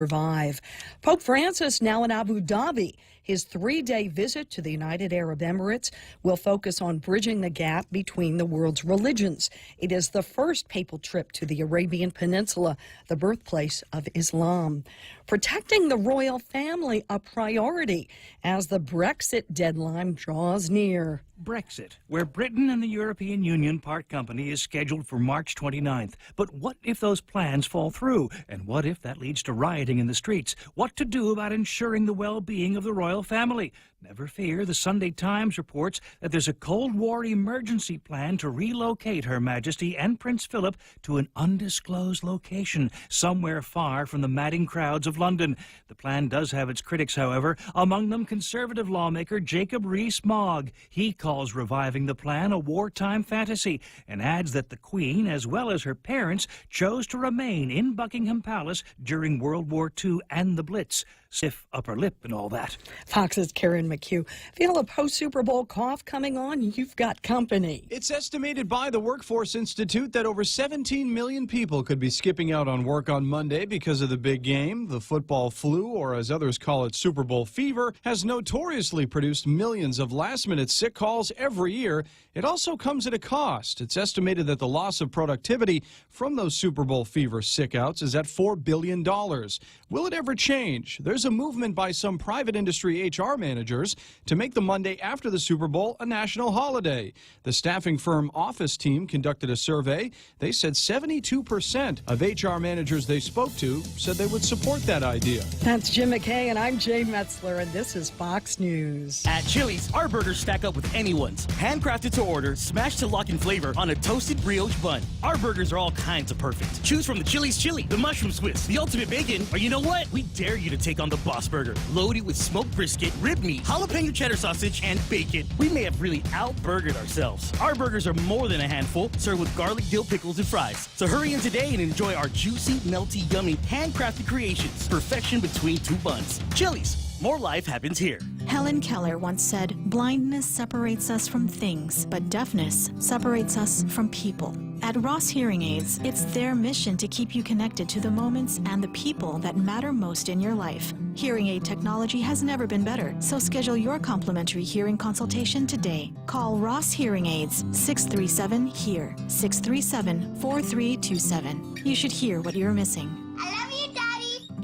Revive. Pope Francis now in Abu Dhabi. His 3-day visit to the United Arab Emirates will focus on bridging the gap between the world's religions. It is the first papal trip to the Arabian Peninsula, the birthplace of Islam. Protecting the royal family a priority as the Brexit deadline draws near. Brexit, where Britain and the European Union part company, is scheduled for March 29th. But what if those plans fall through? And what if that leads to rioting in the streets? What to do about ensuring the well-being of the royal family? Never fear, the Sunday Times reports that there's a Cold War emergency plan to relocate Her Majesty and Prince Philip to an undisclosed location somewhere far from the madding crowds of London. The plan does have its critics, however, among them Conservative lawmaker Jacob Rees-Mogg. He calls reviving the plan a wartime fantasy and adds that the Queen, as well as her parents, chose to remain in Buckingham Palace during World War II and the Blitz. Stiff upper lip and all that. Fox's Karen McHugh. Feel a post-Super Bowl cough coming on? You've got company. It's estimated by the Workforce Institute that over 17 million people could be skipping out on work on Monday because of the big game. The football flu, or as others call it, Super Bowl fever, has notoriously produced millions of last-minute sick calls every year. It also comes at a cost. It's estimated that the loss of productivity from those Super Bowl fever sick-outs is at $4 billion. Will it ever change? There's a movement by some private industry HR managers to make the Monday after the Super Bowl a national holiday. The staffing firm Office Team conducted a survey. They said 72% of HR managers they spoke to said they would support that idea. That's Jim McKay, and I'm Jay Metzler, and this is Fox News. At Chili's, our burgers stack up with anyone's. Handcrafted to order, smashed to lock in flavor on a toasted brioche bun. Our burgers are all kinds of perfect. Choose from the Chili's Chili, the Mushroom Swiss, the Ultimate Bacon, or you know what? We dare you to take on the Boss Burger, loaded with smoked brisket, rib meat, jalapeno cheddar sausage, and bacon. We may have really out-burgered ourselves. Our burgers are more than a handful, served with garlic dill pickles and fries. So hurry in today and enjoy our juicy, melty, yummy, handcrafted creations. Perfection between two buns. Chili's. More life happens here. Helen Keller once said, "Blindness separates us from things, but deafness separates us from people." At Ross Hearing Aids, it's their mission to keep you connected to the moments and the people that matter most in your life. Hearing aid technology has never been better, so schedule your complimentary hearing consultation today. Call Ross Hearing Aids, 637-HEAR, 637-4327. You should hear what you're missing.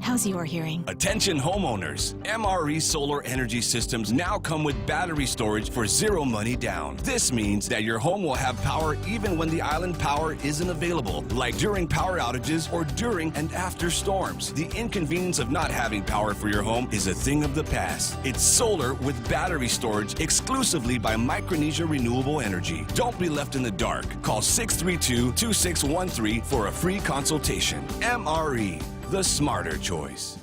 How's your hearing? Attention homeowners. MRE Solar Energy Systems now come with battery storage for zero money down. This means that your home will have power even when the island power isn't available, like during power outages or during and after storms. The inconvenience of not having power for your home is a thing of the past. It's solar with battery storage exclusively by Micronesia Renewable Energy. Don't be left in the dark. Call 632-2613 for a free consultation. MRE. The smarter choice.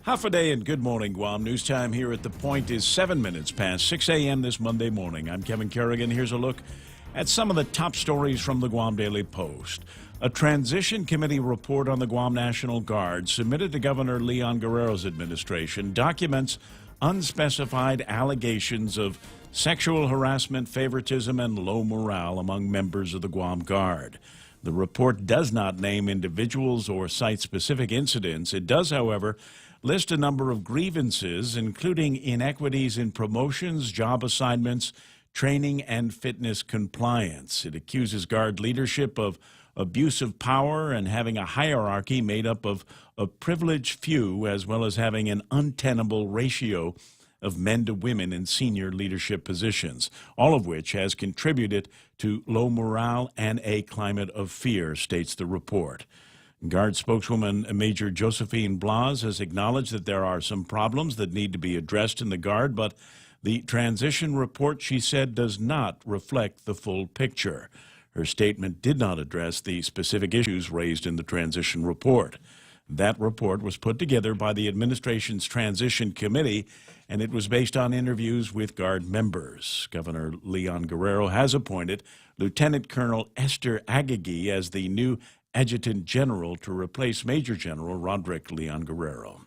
Half a day and good morning, Guam. News time here at The Point is 7 minutes past 6 a.m. this Monday morning. I'm Kevin Kerrigan. Here's a look at some of the top stories from the Guam Daily Post. A transition committee report on the Guam National Guard submitted to Governor Leon Guerrero's administration documents unspecified allegations of sexual harassment, favoritism, and low morale among members of the Guam Guard. The report does not name individuals or cite specific incidents. It does, however, list a number of grievances, including inequities in promotions, job assignments, training, and fitness compliance. It accuses Guard leadership of abuse of power and having a hierarchy made up of a privileged few, as well as having an untenable ratio of men to women in senior leadership positions, all of which has contributed to low morale and a climate of fear, states the report. Guard spokeswoman Major Josephine Blas has acknowledged that there are some problems that need to be addressed in the Guard, but the transition report, she said, does not reflect the full picture. Her statement did not address the specific issues raised in the transition report. That report was put together by the administration's transition committee, and it was based on interviews with Guard members. Governor Leon Guerrero has appointed Lieutenant Colonel Esther Agagi as the new Adjutant General to replace Major General Roderick Leon Guerrero.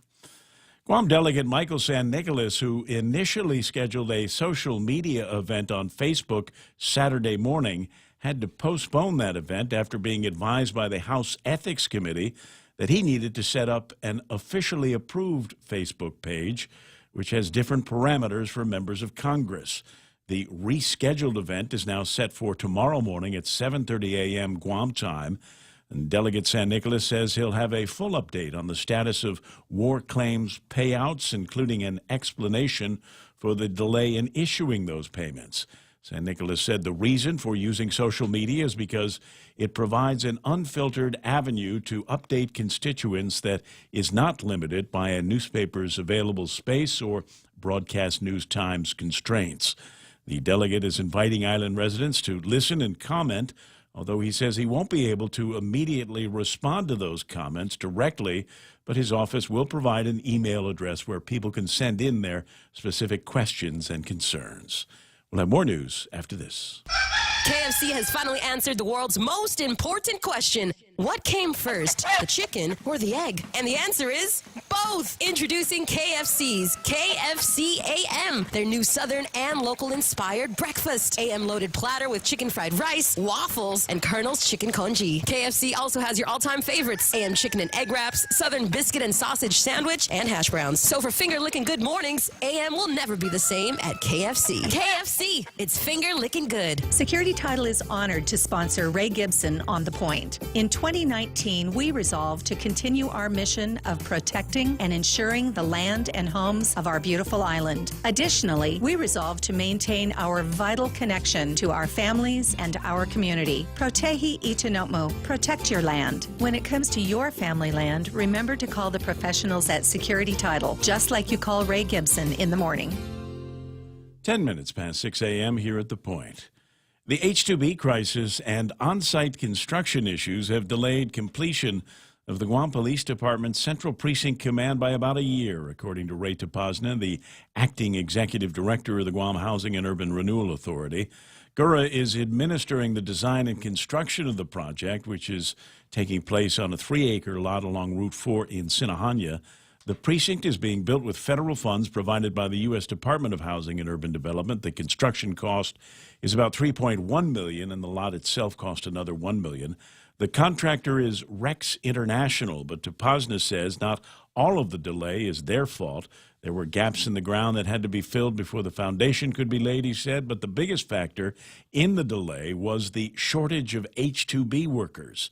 Guam Delegate Michael San Nicolas, who initially scheduled a social media event on Facebook Saturday morning, had to postpone that event after being advised by the House Ethics Committee that he needed to set up an officially approved Facebook page, which has different parameters for members of Congress. The rescheduled event is now set for tomorrow morning at 7:30 a.m. Guam time. And Delegate San Nicolas says he'll have a full update on the status of war claims payouts, including an explanation for the delay in issuing those payments. San Nicolas said the reason for using social media is because it provides an unfiltered avenue to update constituents that is not limited by a newspaper's available space or broadcast news times constraints. The delegate is inviting island residents to listen and comment, although he says he won't be able to immediately respond to those comments directly, but his office will provide an email address where people can send in their specific questions and concerns. We'll have more news after this. KFC has finally answered the world's most important question. What came first, the chicken or the egg? And the answer is both. Introducing KFC's KFC AM, their new Southern and local-inspired breakfast. AM-loaded platter with chicken fried rice, waffles, and Colonel's chicken congee. KFC also has your all-time favorites, AM chicken and egg wraps, Southern biscuit and sausage sandwich, and hash browns. So for finger-licking good mornings, AM will never be the same at KFC. KFC, it's finger-licking good. Security Title is honored to sponsor Ray Gibson on The Point. In 2019, we resolved to continue our mission of protecting and ensuring the land and homes of our beautiful island. Additionally, we resolved to maintain our vital connection to our families and our community. Protehi Itanotmo, protect your land. When it comes to your family land, remember to call the professionals at Security Title, just like you call Ray Gibson in the morning. 10 minutes past 6 a.m. here at The Point. The H-2B crisis and on-site construction issues have delayed completion of the Guam Police Department's Central Precinct Command by about a year, according to Ray Tapazna, the acting executive director of the Guam Housing and Urban Renewal Authority. GURA is administering the design and construction of the project, which is taking place on a 3-acre lot along Route 4 in Sinahanya. The precinct is being built with federal funds provided by the U.S. Department of Housing and Urban Development. The construction cost is about $3.1 million, and the lot itself cost another $1 million. The contractor is Rex International, but Tapazna says not all of the delay is their fault. There were gaps in the ground that had to be filled before the foundation could be laid, he said, but the biggest factor in the delay was the shortage of H-2B workers.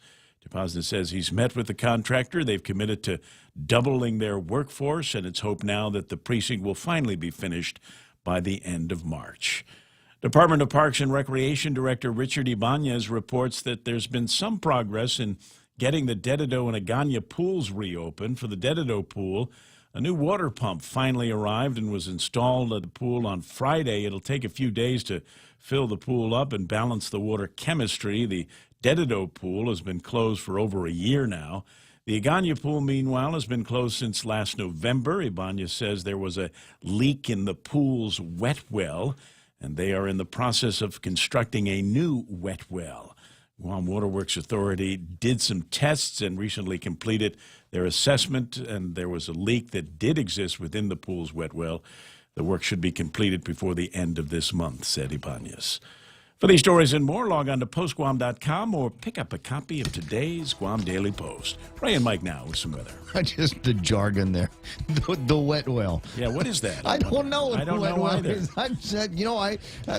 Tapazna says he's met with the contractor. They've committed to doubling their workforce, and it's hoped now that the precinct will finally be finished by the end of March. Department of Parks and Recreation Director Richard Ibanez reports that there's been some progress in getting the Dededo and Agana pools reopened. For the Dededo pool, a new water pump finally arrived and was installed at the pool on Friday. It'll take a few days to fill the pool up and balance the water chemistry. The Dededo pool has been closed for over a year now. The Agana pool, meanwhile, has been closed since last November. Ibanez says there was a leak in the pool's wet well, and they are in the process of constructing a new wet well. Guam Waterworks Authority did some tests and recently completed their assessment, and there was a leak that did exist within the pool's wet well. The work should be completed before the end of this month, said Ibanez. For these stories and more, log on to postguam.com or pick up a copy of today's Guam Daily Post. Ray and Mike now with some weather. Just the jargon there. The wet well. Yeah, what is that? I don't know what I don't wet know well either. is. I said,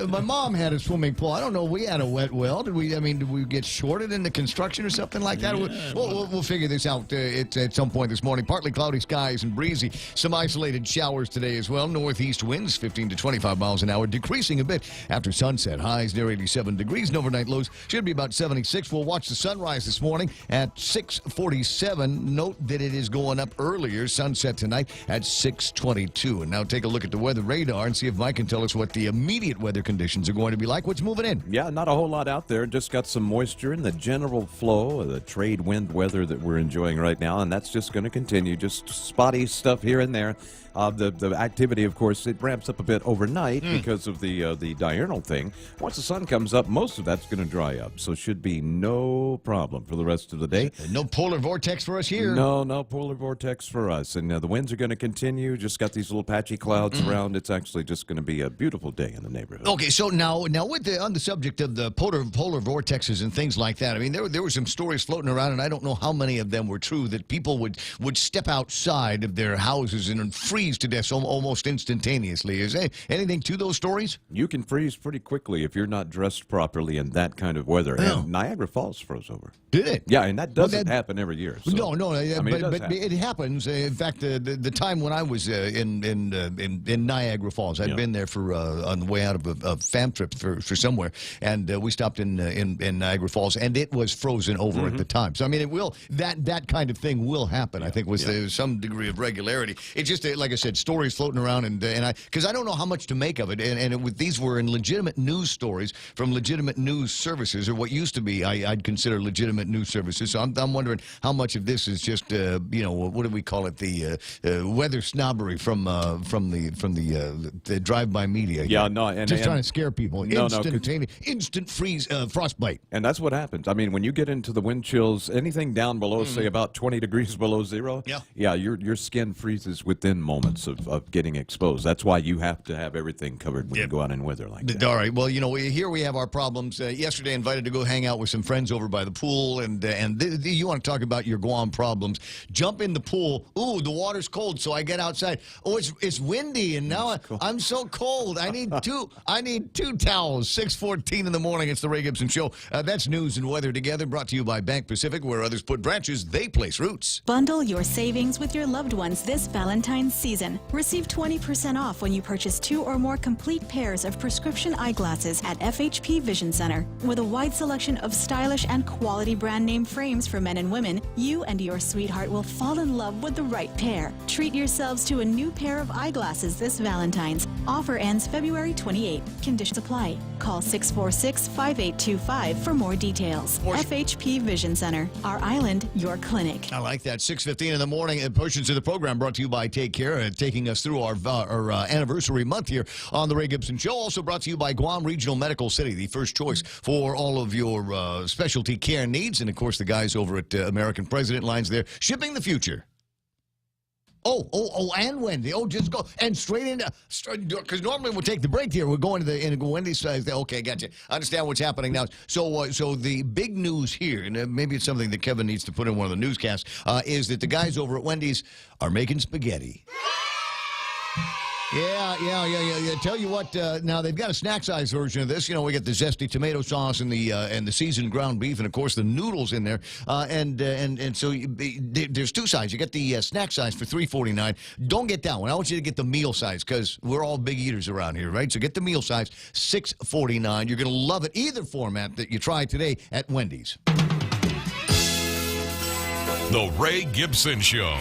my mom had a swimming pool. I don't know if we had a wet well. Did we get shorted in the construction or something like that? Yeah, We'll figure this out at some point this morning. Partly cloudy skies and breezy. Some isolated showers today as well. Northeast winds 15 to 25 miles an hour, decreasing a bit after sunset. Highs near 87 degrees, and overnight lows should be about 76. We'll watch the sunrise this morning at 6:47. Note that it is going up earlier. Sunset tonight at 6:22. And now take a look at the weather radar and see if Mike can tell us what the immediate weather conditions are going to be like. What's moving in? Yeah, not a whole lot out there. Just got some moisture in the general flow of the trade wind weather that we're enjoying right now, and that's just going to continue. Just spotty stuff here and there. The activity, of course, it ramps up a bit overnight because of the diurnal thing. Once the sun sun comes up, most of that's going to dry up. So should be no problem for the rest of the day. No polar vortex for us here. No polar vortex for us. And the winds are going to continue. Just got these little patchy clouds around. It's actually just going to be a beautiful day in the neighborhood. Okay, so now with on the subject of the polar vortexes and things like that, I mean, there were some stories floating around, and I don't know how many of them were true, that people would step outside of their houses and freeze to death almost instantaneously. Is there anything to those stories? You can freeze pretty quickly if you're not dressed properly in that kind of weather. Oh. And Niagara Falls froze over. Did it? Yeah, and that doesn't happen every year. So. No, But it happens. In fact, the time when I was in Niagara Falls, I'd been there for on the way out of a fam trip for somewhere, and we stopped in Niagara Falls, and it was frozen over at the time. So I mean, it will that kind of thing will happen. I think with some degree of regularity. It's just like I said, stories floating around, and because I don't know how much to make of it, and these were in legitimate news stories from legitimate news services, or what used to be I'd consider legitimate news services. So I'm wondering how much of this is just what do we call it, the weather snobbery from the drive-by media. Yeah, no, and trying to scare people. Instant freeze, frostbite. And that's what happens. I mean, when you get into the wind chills, anything down below, say about 20 degrees below zero, your skin freezes within moments of getting exposed. That's why you have to have everything covered when you go out in weather like that. All right. Well, here we have our problems. Yesterday, invited to go hang out with some friends over by the pool, and you want to talk about your Guam problems. Jump in the pool. Ooh, the water's cold, so I get outside. Oh, it's windy, and now I'm so cold. I need two towels. 6:14 in the morning. It's the Ray Gibson Show. That's news and weather together, brought to you by Bank Pacific, where others put branches, they place roots. Bundle your savings with your loved ones this Valentine's season. Receive 20% off when you purchase 2 or more complete pairs of prescription eyeglasses at FHP Vision Center. With a wide selection of stylish and quality brand name frames for men and women, you and your sweetheart will fall in love with the right pair. Treat yourselves to a new pair of eyeglasses this Valentine's. Offer ends February 28. Conditions apply. Call 646-5825 for more details. FHP Vision Center. Our island, your clinic. I like that. 6:15 in the morning. Portions of the program brought to you by Take Care, taking us through our anniversary month here on the Ray Gibson Show. Also brought to you by Guam Regional Medical City, the first choice for all of your specialty care needs. And, of course, the guys over at American President Lines there, shipping the future. Oh, and Wendy. Oh, just go. And straight into, because normally we'll take the break here. We're going to the Wendy's side. Okay, gotcha. I understand what's happening now. So the big news here, and maybe it's something that Kevin needs to put in one of the newscasts, is that the guys over at Wendy's are making spaghetti. Yeah. Tell you what, now they've got a snack size version of this. We get the zesty tomato sauce and the seasoned ground beef, and of course the noodles in there. And so there's two sizes. You get the snack size for $3.49. Don't get that one. I want you to get the meal size, because we're all big eaters around here, right? So get the meal size, $6.49. You're going to love it, either format that you try today at Wendy's. The Ray Gibson Show.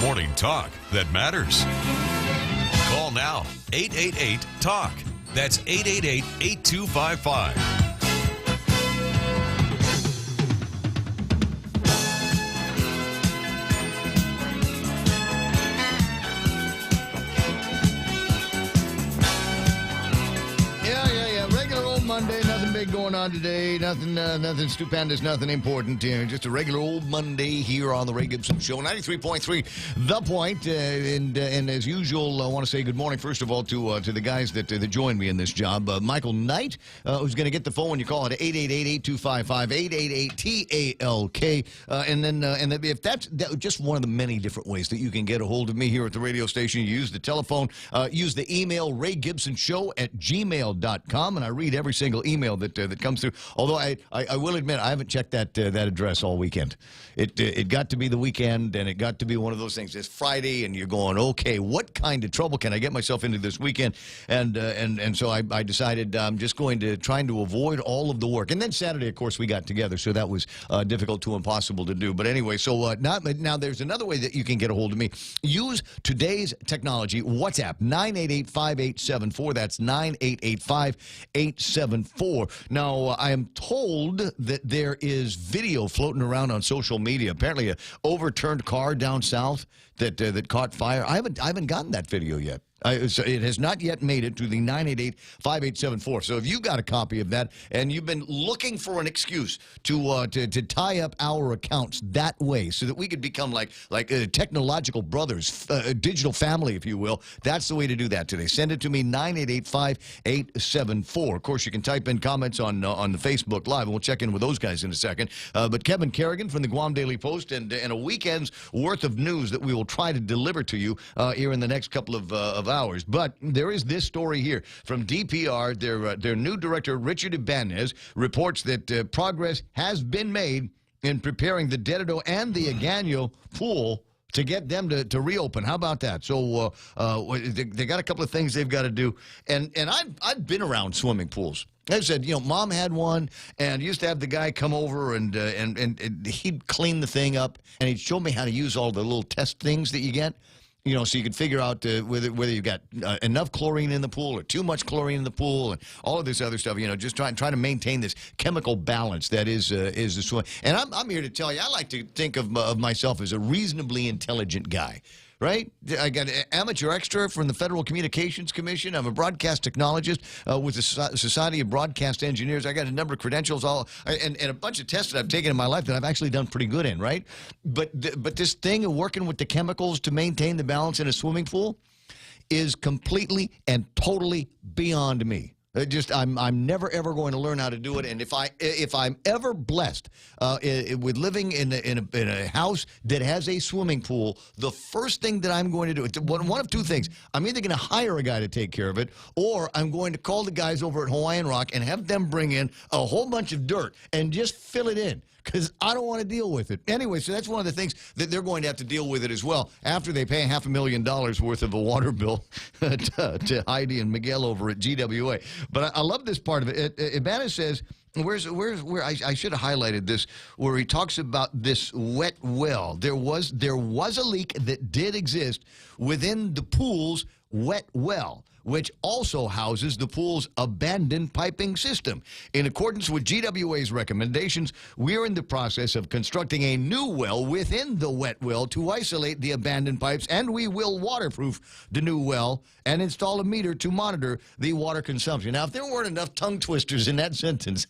Morning talk that matters. Call now, 888-TALK. That's 888-8255. Monday, nothing big going on today, nothing stupendous, nothing important. Just a regular old Monday here on the Ray Gibson Show, 93.3 The Point. And as usual, I want to say good morning, first of all, to the guys that joined me in this job. Michael Knight, who's going to get the phone when you call it, 888-8255, 888-TALK. And then if that's just one of the many different ways that you can get a hold of me here at the radio station, you use the telephone, use the email, raygibsonshow@gmail.com, and I read every single email that comes through. Although I will admit, I haven't checked that address all weekend. It got to be the weekend, and it got to be one of those things. It's Friday, and you're going, okay, what kind of trouble can I get myself into this weekend? And so I decided I'm just trying to avoid all of the work. And then Saturday, of course, we got together, so that was difficult to impossible to do. But anyway, so now there's another way that you can get a hold of me. Use today's technology, WhatsApp, 988-5874. That's 988-5874. Now, I am told that there is video floating around on social media. Apparently, an overturned car down south that caught fire. I haven't gotten that video yet. So it has not yet made it to the 988-5874. So if you got a copy of that and you've been looking for an excuse to tie up our accounts that way so that we could become like technological brothers, a digital family, if you will, that's the way to do that today. Send it to me, 988-5874. Of course, you can type in comments on the Facebook Live, and we'll check in with those guys in a second. But Kevin Kerrigan from the Guam Daily Post and a weekend's worth of news that we will try to deliver to you here in the next couple of hours. But there is this story here from DPR. Their new director, Richard Ibanez, reports that progress has been made in preparing the Dededo and the Agano pool to get them to reopen. How about that? So they got a couple of things they've got to do. And I've been around swimming pools. I said, Mom had one, and used to have the guy come over, and he'd clean the thing up, and he'd show me how to use all the little test things that you get. So you can figure out whether you've got enough chlorine in the pool or too much chlorine in the pool and all of this other stuff. Just trying to maintain this chemical balance that is the swim. And I'm here to tell you, I like to think of myself as a reasonably intelligent guy. Right? I got an amateur extra from the Federal Communications Commission. I'm a broadcast technologist with the Society of Broadcast Engineers. I got a number of credentials, and a bunch of tests that I've taken in my life that I've actually done pretty good in, right? But this thing of working with the chemicals to maintain the balance in a swimming pool is completely and totally beyond me. I'm never ever going to learn how to do it. And if I'm ever blessed with living in a house that has a swimming pool, the first thing that I'm going to do, one of two things: I'm either going to hire a guy to take care of it, or I'm going to call the guys over at Hawaiian Rock and have them bring in a whole bunch of dirt and just fill it in, because I don't want to deal with it. Anyway, so that's one of the things that they're going to have to deal with it as well after they pay $500,000 worth of a water bill to Heidi and Miguel over at GWA. But I love this part of it. Ibanez says, where I should have highlighted this, where he talks about this wet well. There was a leak that did exist within the pool's wet well, which also houses the pool's abandoned piping system. In accordance with GWA's recommendations, we're in the process of constructing a new well within the wet well to isolate the abandoned pipes, and we will waterproof the new well and install a meter to monitor the water consumption. Now, if there weren't enough tongue twisters in that sentence,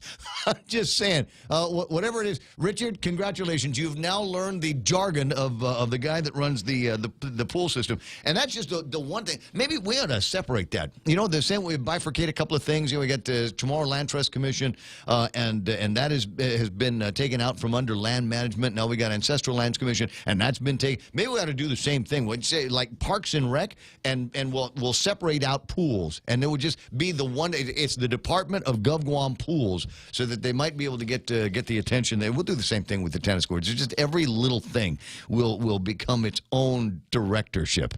I'm just saying, whatever it is, Richard, congratulations. You've now learned the jargon of the guy that runs the pool system. And that's just the one thing. Maybe we ought to separate that. The same way we bifurcate a couple of things. We got the Chamorro Land Trust Commission, and that has been taken out from under land management. Now we got Ancestral Lands Commission, and that's been taken. Maybe we ought to do the same thing. We'd say like Parks and Rec, and we'll separate out pools, and it would just be the one. It's the Department of GovGuam Pools, so that they might be able to get the attention. We'll do the same thing with the tennis courts. It's just every little thing will become its own directorship.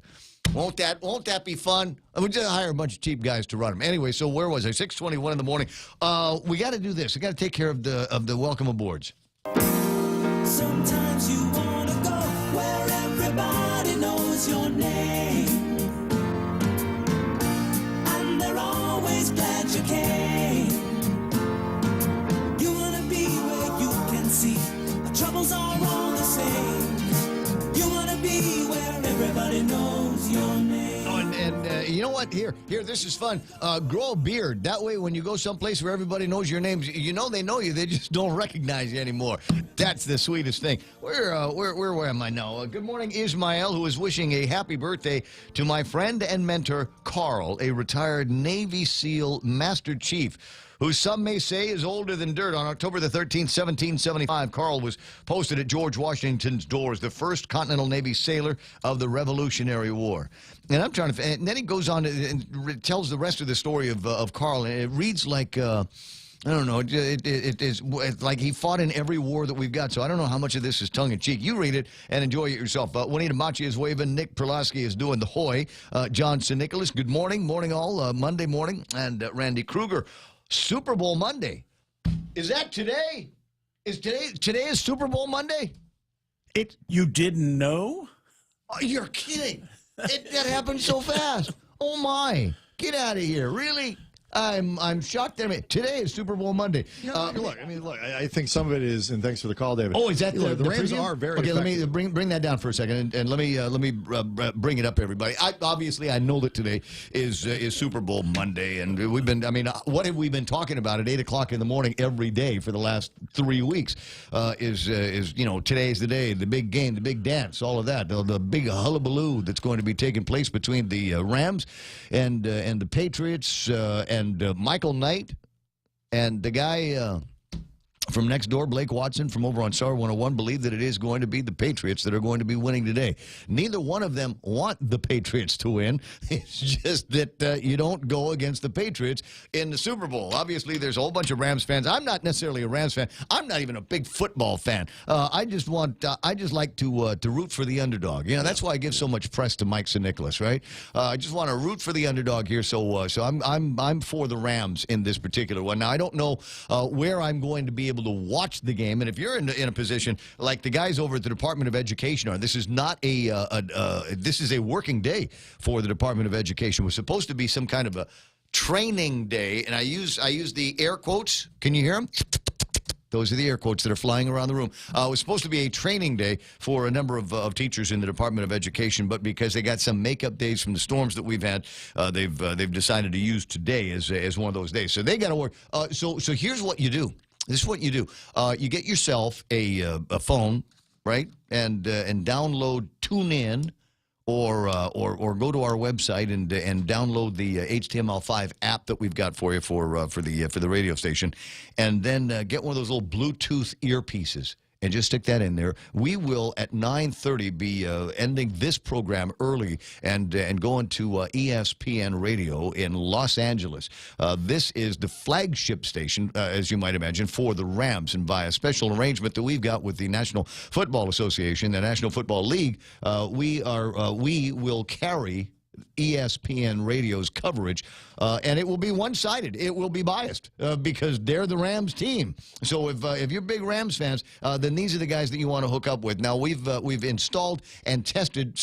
Won't that be fun? We'll just hire a bunch of cheap guys to run them. Anyway, so where was I? 6:21 in the morning. We got to do this. We got to take care of the welcome aboards. Sometimes you want to go where everybody knows your name, and they're always glad you came. You want to be where you can see the troubles are all the same. You want to be where everybody knows your name. Oh, and you know what? Here, this is fun. Grow a beard. That way, when you go someplace where everybody knows your name, they know you. They just don't recognize you anymore. That's the sweetest thing. Where am I now? Good morning, Ismael, who is wishing a happy birthday to my friend and mentor, Carl, a retired Navy SEAL Master Chief, who some may say is older than dirt. On October the 13th, 1775, Carl was posted at George Washington's doors, the first Continental Navy sailor of the Revolutionary War. And I'm trying to, and then he goes on and tells the rest of the story of Carl, and it reads like, I don't know, it's like he fought in every war that we've got, so I don't know how much of this is tongue-in-cheek. You read it and enjoy it yourself. Juanita Machi is waving, Nick Perlowski is doing the hoy, John St. Nicholas, good morning all, Monday morning, and Randy Kruger. Super Bowl Monday. Is that today? Today is Super Bowl Monday? You didn't know? Oh, you're kidding. That happened so fast. Oh, my. Get out of here. Really? I'm shocked. Today is Super Bowl Monday. I think some of it is, and thanks for the call, David. Oh, is that the Rams preview? are very okay? effective. Let me bring that down for a second, and let me bring it up, everybody. Obviously, I know that today is Super Bowl Monday, and we've been. I mean, what have we been talking about at 8 o'clock in the morning every day for the last 3 weeks? Is today's the day, the big game, the big dance, all of that, the big hullabaloo that's going to be taking place between the Rams and the Patriots and Michael Knight and the guy from next door, Blake Watson from over on Star 101, believe that it is going to be the Patriots that are going to be winning today. Neither one of them want the Patriots to win. It's just that you don't go against the Patriots in the Super Bowl. Obviously, there's a whole bunch of Rams fans. I'm not necessarily a Rams fan. I'm not even a big football fan. I just like to root for the underdog. That's why I give so much press to Mike St. Nicholas, right? I just want to root for the underdog here. So I'm for the Rams in this particular one. Now, I don't know where I'm going to be able to watch the game, and if you're in a position like the guys over at the Department of Education are, this is not this is a working day for the Department of Education. It was supposed to be some kind of a training day, and I use the air quotes. Can you hear them? Those are the air quotes that are flying around the room. It was supposed to be a training day for a number of teachers in the Department of Education, but because they got some makeup days from the storms that we've had, they've decided to use today as one of those days. So they got to work. So here's what you do. This is what you do. You get yourself a phone, right, and download TuneIn, or go to our website and download the HTML5 app that we've got for you for the radio station, and then get one of those little Bluetooth earpieces. And just stick that in there. We will, at 9:30, be ending this program early and going to ESPN Radio in Los Angeles. This is the flagship station, as you might imagine, for the Rams. And by a special arrangement that we've got with the National Football Association, the National Football League, we will carry ESPN Radio's coverage, and it will be one-sided. It will be biased because they're the Rams team. So if you're big Rams fans, then these are the guys that you want to hook up with. Now we've installed and tested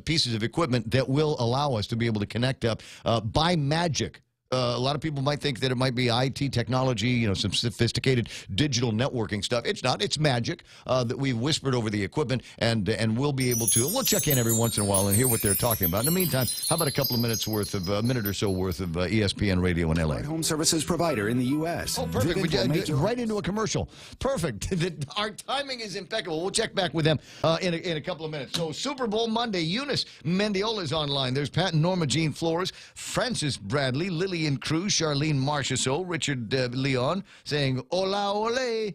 pieces of equipment that will allow us to be able to connect up by magic. A lot of people might think that it might be IT technology, some sophisticated digital networking stuff. It's not. It's magic that we've whispered over the equipment, and we'll be able to. We'll check in every once in a while and hear what they're talking about. In the meantime, how about a minute or so worth of ESPN Radio in LA? Home services provider in the U.S. Oh, perfect. We get right into a commercial. Perfect. Our timing is impeccable. We'll check back with them in a couple of minutes. So Super Bowl Monday, Eunice Mendiola is online. There's Pat and Norma Jean Flores, Francis Bradley, Lillian Cruz, Charlene Marchessault, Richard Leon saying hola ole.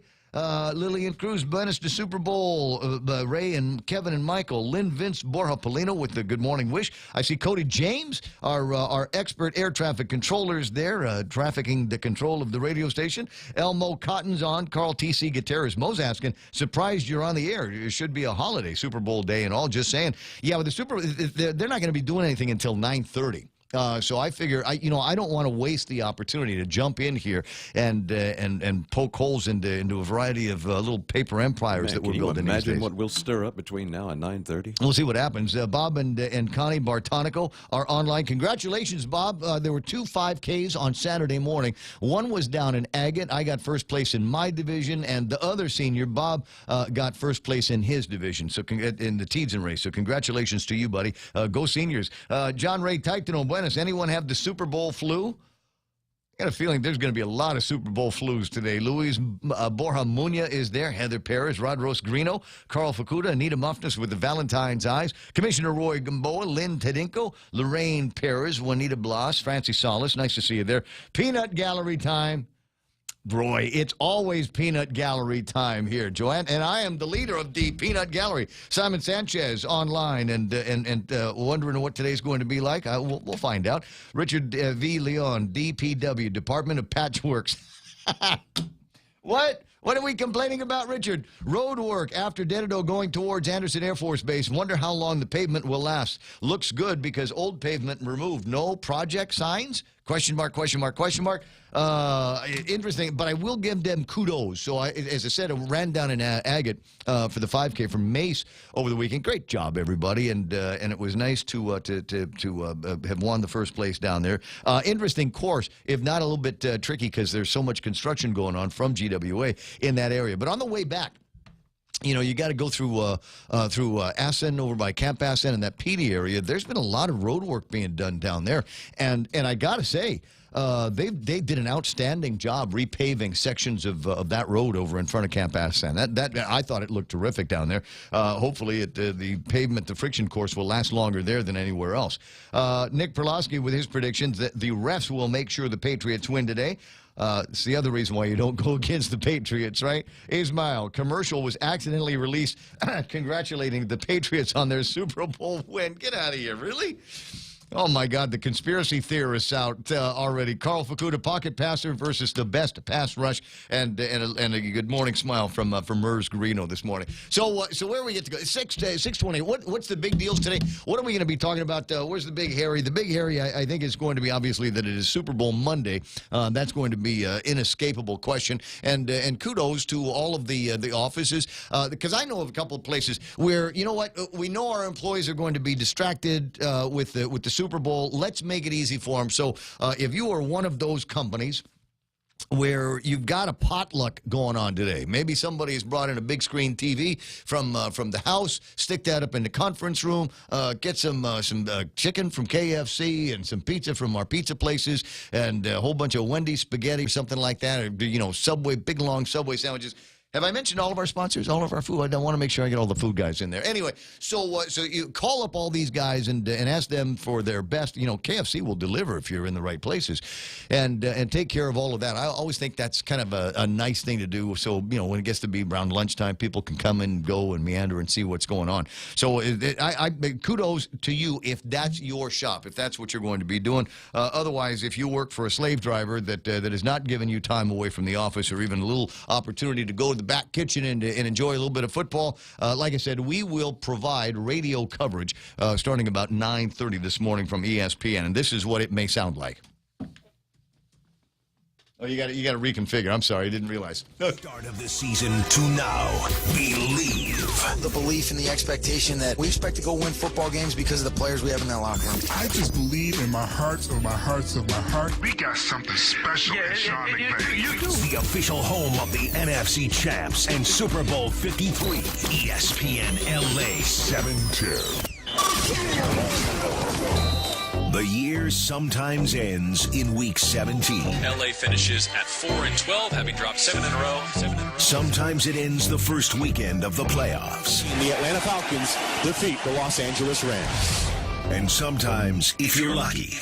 Lillian Cruz, bonus to Super Bowl. Ray and Kevin and Michael. Lynn Vince Borja Polino with the good morning wish. I see Cody James, our expert air traffic controllers there, trafficking the control of the radio station. Elmo Cotton's on. Carl T.C. Gutierrez. Mo's asking, surprised you're on the air. It should be a holiday, Super Bowl day and all. Just saying. Yeah, with the they're not going to be doing anything until 9:30. So I figure, I don't want to waste the opportunity to jump in here and poke holes into a variety of little paper empires that we're building. Can you imagine what we'll stir up between now and 9:30? We'll see what happens. Bob and Connie Bartonico are online. Congratulations, Bob. There were 2 5Ks on Saturday morning. One was down in Agate. I got first place in my division, and the other senior, Bob, got first place in his division. So in the Teedson race. So congratulations to you, buddy. Go Seniors. John Ray Tykton Buenos. Anyone have the Super Bowl flu? I got a feeling there's going to be a lot of Super Bowl flus today. Luis Borja Muña is there. Heather Perez, Rodros Greeno, Carl Facuda, Anita Muffness with the Valentine's eyes, Commissioner Roy Gamboa, Lynn Tedinko, Lorraine Perez, Juanita Blas, Francie Solis. Nice to see you there. Peanut Gallery time. Roy, it's always peanut gallery time here, Joanne, and I am the leader of the peanut gallery. Simon Sanchez online and wondering what today's going to be like. We'll find out. Richard V. Leon, DPW, Department of Patchworks. What? What are we complaining about, Richard? Road work after Dededo going towards Anderson Air Force Base. Wonder how long the pavement will last. Looks good because old pavement removed. No project signs? Question mark. Interesting, but I will give them kudos. So, as I said, I ran down in Agate for the 5K from Mace over the weekend. Great job, everybody, and it was nice to have won the first place down there. Interesting course, if not a little bit tricky because there's so much construction going on from GWA in that area. But on the way back, you got to go through Assen, over by Camp Assen and that Petey area. There's been a lot of road work being done down there, and I got to say, they did an outstanding job repaving sections of that road over in front of Camp Assen. That I thought it looked terrific down there. Hopefully, the pavement, the friction course, will last longer there than anywhere else. Nick Perlowski with his predictions that the refs will make sure the Patriots win today. It's the other reason why you don't go against the Patriots, right? Ismail, commercial was accidentally released congratulating the Patriots on their Super Bowl win. Get out of here, really? Oh, my God, the conspiracy theorists out already. Carl Fukuda, pocket passer versus the best pass rush, and a good morning smile from Merz Garino this morning. So where do we get to go? 6:20. What's the big deals today? What are we going to be talking about? Where's the Big Harry? The Big Harry, I think, is going to be obviously that it is Super Bowl Monday. That's going to be an inescapable question. And kudos to all of the offices, because I know of a couple of places where, you know what, we know our employees are going to be distracted with the Super Bowl. Let's make it easy for them. So if you are one of those companies where you've got a potluck going on today, maybe somebody has brought in a big screen TV from the house, stick that up in the conference room, get some chicken from KFC and some pizza from our pizza places, and a whole bunch of Wendy's spaghetti or something like that, or Subway, big long Subway sandwiches. Have I mentioned all of our sponsors, all of our food? I want to make sure I get all the food guys in there. Anyway, so you call up all these guys and ask them for their best. KFC will deliver if you're in the right places, and take care of all of that. I always think that's kind of a nice thing to do. So when it gets to be around lunchtime, people can come and go and meander and see what's going on. So I kudos to you if that's your shop, if that's what you're going to be doing. Otherwise, if you work for a slave driver that is not giving you time away from the office or even a little opportunity to go to the back kitchen and enjoy a little bit of football, like I said, we will provide radio coverage starting about 9:30 this morning from ESPN, and this is what it may sound like. Oh, you got to reconfigure. I'm sorry, I didn't realize. Start of the season to now. Believe. The belief and the expectation that we expect to go win football games because of the players we have in that locker room. I just believe in my heart of my heart. We got something special in Sean McVay. You do. The official home of the NFC champs and Super Bowl 53. ESPN LA 7-2. The year sometimes ends in week 17. LA finishes at 4-12, having dropped 7 in a row. Sometimes it ends the first weekend of the playoffs. And the Atlanta Falcons defeat the Los Angeles Rams. And sometimes, if you're lucky,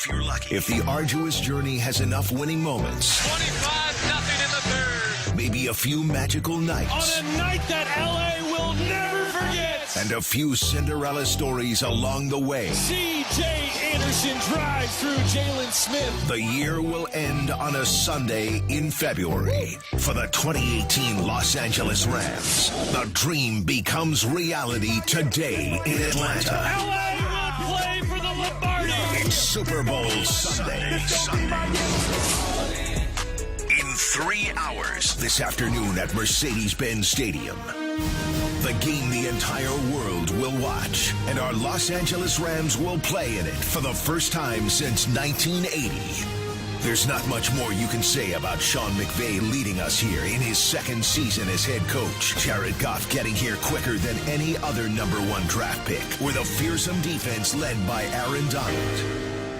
if the arduous journey has enough winning moments, 25-0 in the third. Maybe a few magical nights. On a night that LA will never forget. And a few Cinderella stories along the way. C.J. Anderson drives through Jalen Smith. The year will end on a Sunday in February. For the 2018 Los Angeles Rams, the dream becomes reality today in Atlanta. LA will play for the Lombardi. It's Super Bowl Sunday. In 3 hours this afternoon at Mercedes-Benz Stadium. The game the entire world will watch, and our Los Angeles Rams will play in it for the first time since 1980. There's not much more you can say about Sean McVay leading us here in his second season as head coach. Jared Goff getting here quicker than any other #1 draft pick, with a fearsome defense led by Aaron Donald.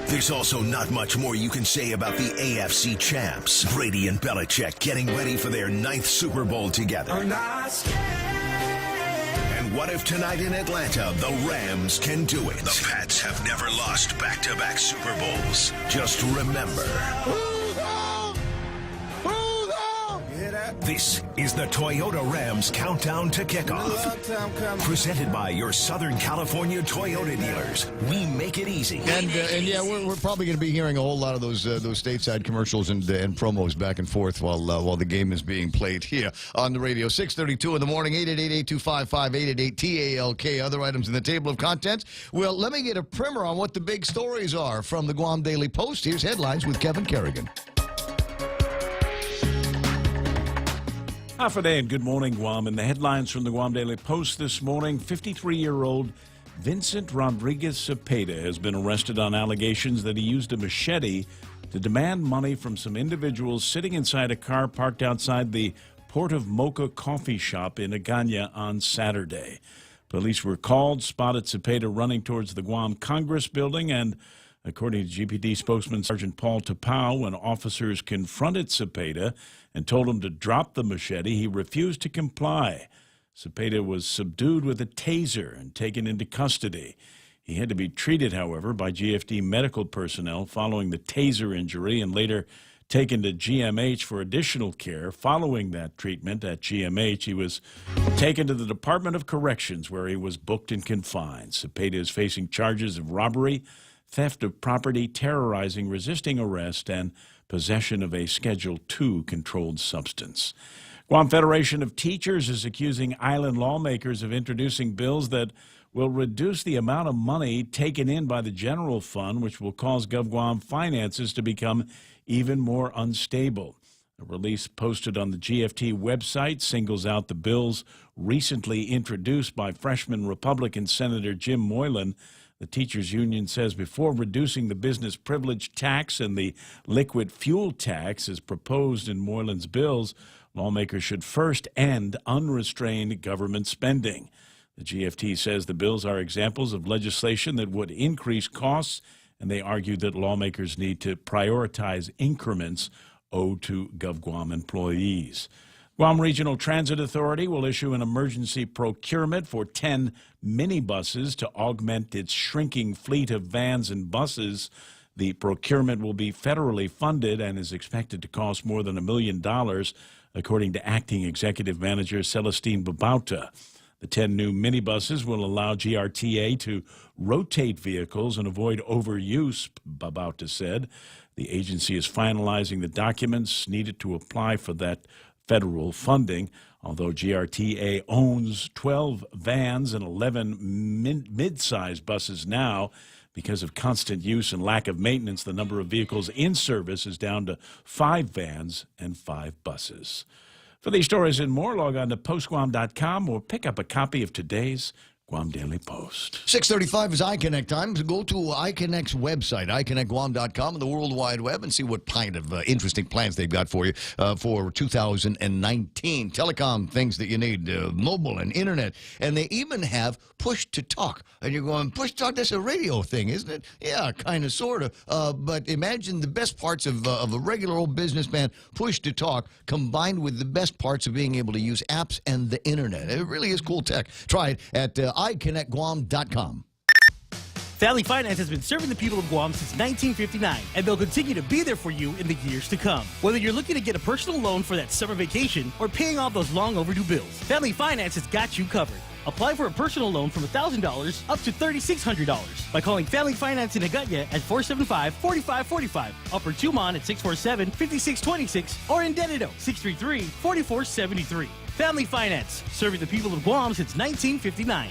There's also not much more you can say about the AFC champs. Brady and Belichick getting ready for their 9th Super Bowl together. And what if tonight in Atlanta, the Rams can do it? The Pats have never lost back-to-back Super Bowls. Just remember. This is the Toyota Rams Countdown to Kickoff. Presented by your Southern California Toyota dealers. We make it easy. And yeah, we're probably going to be hearing a whole lot of those stateside commercials and promos back and forth while the game is being played here on the radio. 6:32 in the morning, 888-825-5888-TALK. Other items in the table of contents. Well, let me get a primer on what the big stories are from the Guam Daily Post. Here's headlines with Kevin Kerrigan. Half a day and good morning, Guam. In the headlines from the Guam Daily Post this morning, 53-year-old Vincent Rodriguez Cepeda has been arrested on allegations that he used a machete to demand money from some individuals sitting inside a car parked outside the Port of Mocha coffee shop in Agana on Saturday. Police were called, spotted Cepeda running towards the Guam Congress building, and according to GPD spokesman Sergeant Paul Tapau, when officers confronted Cepeda and told him to drop the machete, he refused to comply. Cepeda was subdued with a taser and taken into custody. He had to be treated, however, by GFD medical personnel following the taser injury and later taken to GMH for additional care. Following that treatment at GMH, he was taken to the Department of Corrections, where he was booked and confined. Cepeda is facing charges of robbery, theft of property, terrorizing, resisting arrest, and possession of a Schedule II controlled substance. Guam Federation of Teachers is accusing island lawmakers of introducing bills that will reduce the amount of money taken in by the general fund, which will cause GovGuam finances to become even more unstable. A release posted on the GFT website singles out the bills recently introduced by freshman Republican Senator Jim Moylan. The teachers' union says before reducing the business privilege tax and the liquid fuel tax as proposed in Moylan's bills, lawmakers should first end unrestrained government spending. The GFT says the bills are examples of legislation that would increase costs, and they argue that lawmakers need to prioritize increments owed to GovGuam employees. Guam Regional Transit Authority will issue an emergency procurement for 10 minibuses to augment its shrinking fleet of vans and buses. The procurement will be federally funded and is expected to cost more than $1 million, according to Acting Executive Manager Celestine Babauta. The 10 new minibuses will allow GRTA to rotate vehicles and avoid overuse, Babauta said. The agency is finalizing the documents needed to apply for that federal funding, although GRTA owns 12 vans and 11 mid-sized buses now. Because of constant use and lack of maintenance, the number of vehicles in service is down to 5 vans and 5 buses. For these stories and more, log on to postguam.com or pick up a copy of today's Guam Daily Post. 6:35 is iConnect time. So go to iConnect's website, iConnectGuam.com, and the World Wide Web, and see what kind of interesting plans they've got for you for 2019. Telecom things that you need, mobile and internet, and they even have push-to-talk. And you're going, push-to-talk, that's a radio thing, isn't it? Yeah, kind of, sort of. But imagine the best parts of a regular old businessman, push-to-talk, combined with the best parts of being able to use apps and the internet. It really is cool tech. Try it at iConnectGuam.com. Family Finance has been serving the people of Guam since 1959, and they'll continue to be there for you in the years to come. Whether you're looking to get a personal loan for that summer vacation or paying off those long overdue bills, Family Finance has got you covered. Apply for a personal loan from $1,000 up to $3,600 by calling Family Finance in Agana at 475-4545, Upper Tumon at 647-5626, or in Dededo 633-4473. Family Finance, serving the people of Guam since 1959.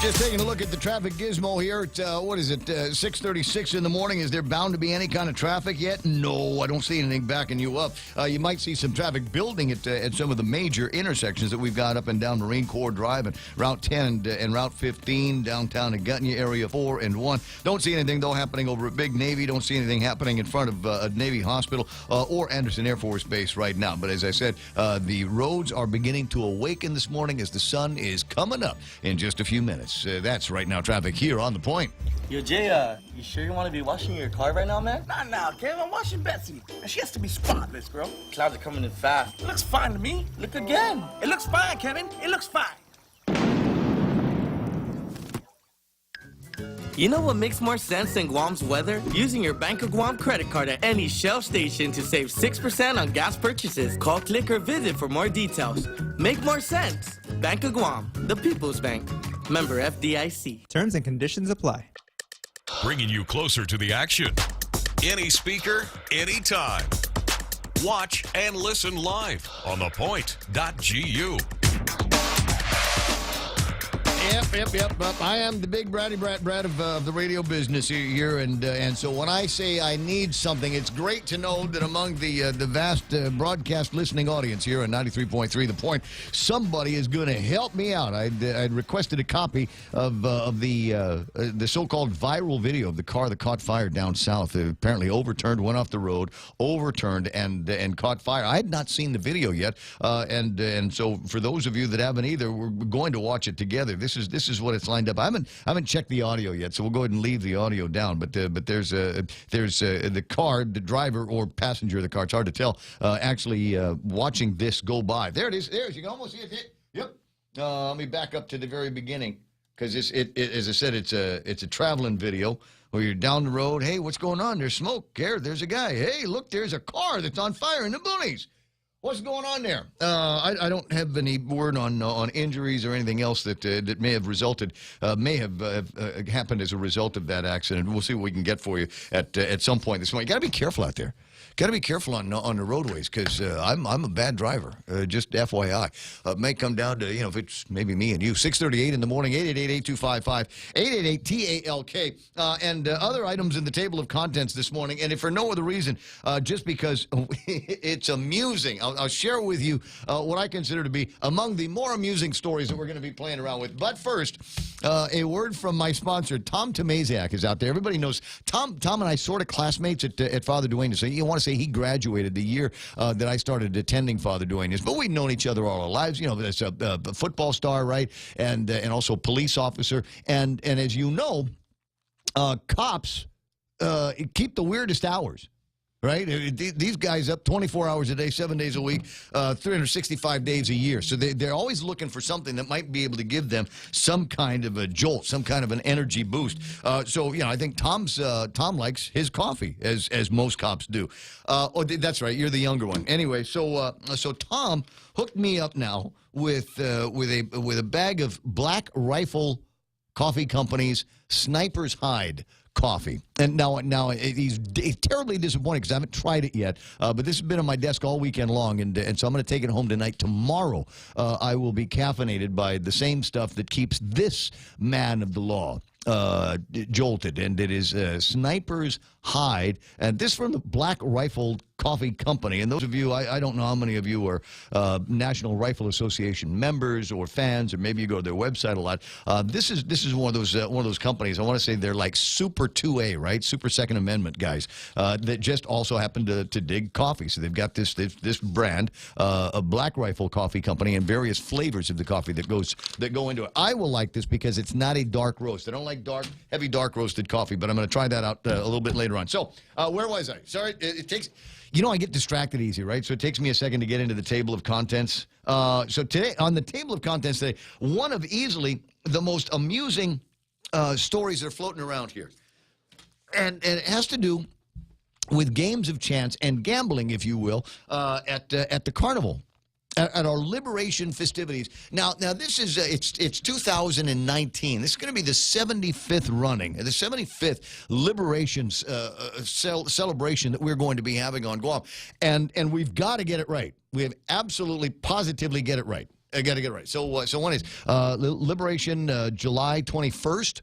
Just taking a look at the traffic gizmo here at, 6:36 in the morning. Is there bound to be any kind of traffic yet? No, I don't see anything backing you up. You might see some traffic building at some of the major intersections that we've got up and down Marine Corps Drive and Route 10 and Route 15, downtown Agana, Area 4 and 1. Don't see anything, though, happening over at Big Navy. Don't see anything happening in front of Navy Hospital or Anderson Air Force Base right now. But as I said, the roads are beginning to awaken this morning as the sun is coming up in just a few minutes. That's right now traffic here on The Point. Yo, Jay, you sure you want to be washing your car right now, man? Not now, Kevin. I'm washing Betsy. And she has to be spotless, girl. Clouds are coming in fast. It looks fine to me. Look again. It looks fine, Kevin. It looks fine. You know what makes more sense than Guam's weather? Using your Bank of Guam credit card at any Shell station to save 6% on gas purchases. Call, click, or visit for more details. Make more sense. Bank of Guam, the People's Bank. Member FDIC. Terms and conditions apply. Bringing you closer to the action. Any speaker, anytime. Watch and listen live on thepoint.gu. Yep. I am the big Bratty Brat of the radio business here, and so when I say I need something, it's great to know that among the vast broadcast listening audience here on 93.3 The Point, somebody is going to help me out. I'd requested a copy of the so-called viral video of the car that caught fire down south. It apparently overturned, went off the road, overturned, and caught fire. I had not seen the video yet, and so for those of you that haven't either, we're going to watch it together. This is what it's lined up. I haven't checked the audio yet, so we'll go ahead and leave the audio down. But there's the car, the driver or passenger of the car. It's hard to tell. Actually, watching this go by. There it is. There you can almost see it. Yep. Let me back up to the very beginning because as I said, it's a traveling video where you're down the road. Hey, what's going on? There's smoke. There's a guy. Hey, look, there's a car that's on fire in the boonies. What's going on there? I don't have any word on injuries or anything else that may have resulted, may have happened as a result of that accident. We'll see what we can get for you at some point this morning. You got to be careful out there. Got to be careful on the roadways because I'm a bad driver. Just FYI, it may come down to if it's maybe me and you. 6:38 in the morning. 888-8255 888-TALK and other items in the table of contents this morning. And if for no other reason, just because it's amusing, I'll share with you what I consider to be among the more amusing stories that we're going to be playing around with. But first, a word from my sponsor, Tom Tomasiak, is out there. Everybody knows Tom and I sort of classmates at Father Duenas. So you want to say he graduated the year that I started attending Father Duenas, but we've known each other all our lives. As a football star, right, and also police officer, and as you know, cops keep the weirdest hours. Right? These guys up 24 hours a day, 7 days a week, 365 days a year. So they're always looking for something that might be able to give them some kind of a jolt, some kind of an energy boost. So I think Tom likes his coffee, as most cops do. Oh, that's right. You're the younger one. Anyway, so Tom hooked me up now with a bag of Black Rifle Coffee Company's Sniper's Hide coffee. And now he's terribly disappointed because I haven't tried it yet. But this has been on my desk all weekend long, and so I'm going to take it home tonight. Tomorrow, I will be caffeinated by the same stuff that keeps this man of the law jolted, and it is Sniper's Hide, and this from the Black Rifle Coffee Company. And those of you, I don't know how many of you are National Rifle Association members or fans, or maybe you go to their website a lot. This is one of those companies. I want to say they're like Super 2A, right? Super Second Amendment guys that just also happen to dig coffee. So they've got this brand, a Black Rifle Coffee Company, and various flavors of the coffee that go into it. I will like this because it's not a dark roast. I don't like heavy dark roasted coffee, but I'm going to try that out a little bit later on. So where was I? Sorry, it takes. I get distracted easy, right? So it takes me a second to get into the table of contents. So today, on the table of contents today, one of easily the most amusing stories that are floating around here. And it has to do with games of chance and gambling, if you will, at the carnival. At our Liberation festivities. Now this is it's 2019. This is going to be the 75th running, the 75th Liberation celebration that we're going to be having on Guam, and we've got to get it right. We have absolutely, positively get it right. I got to get it right. So one is Liberation July 21st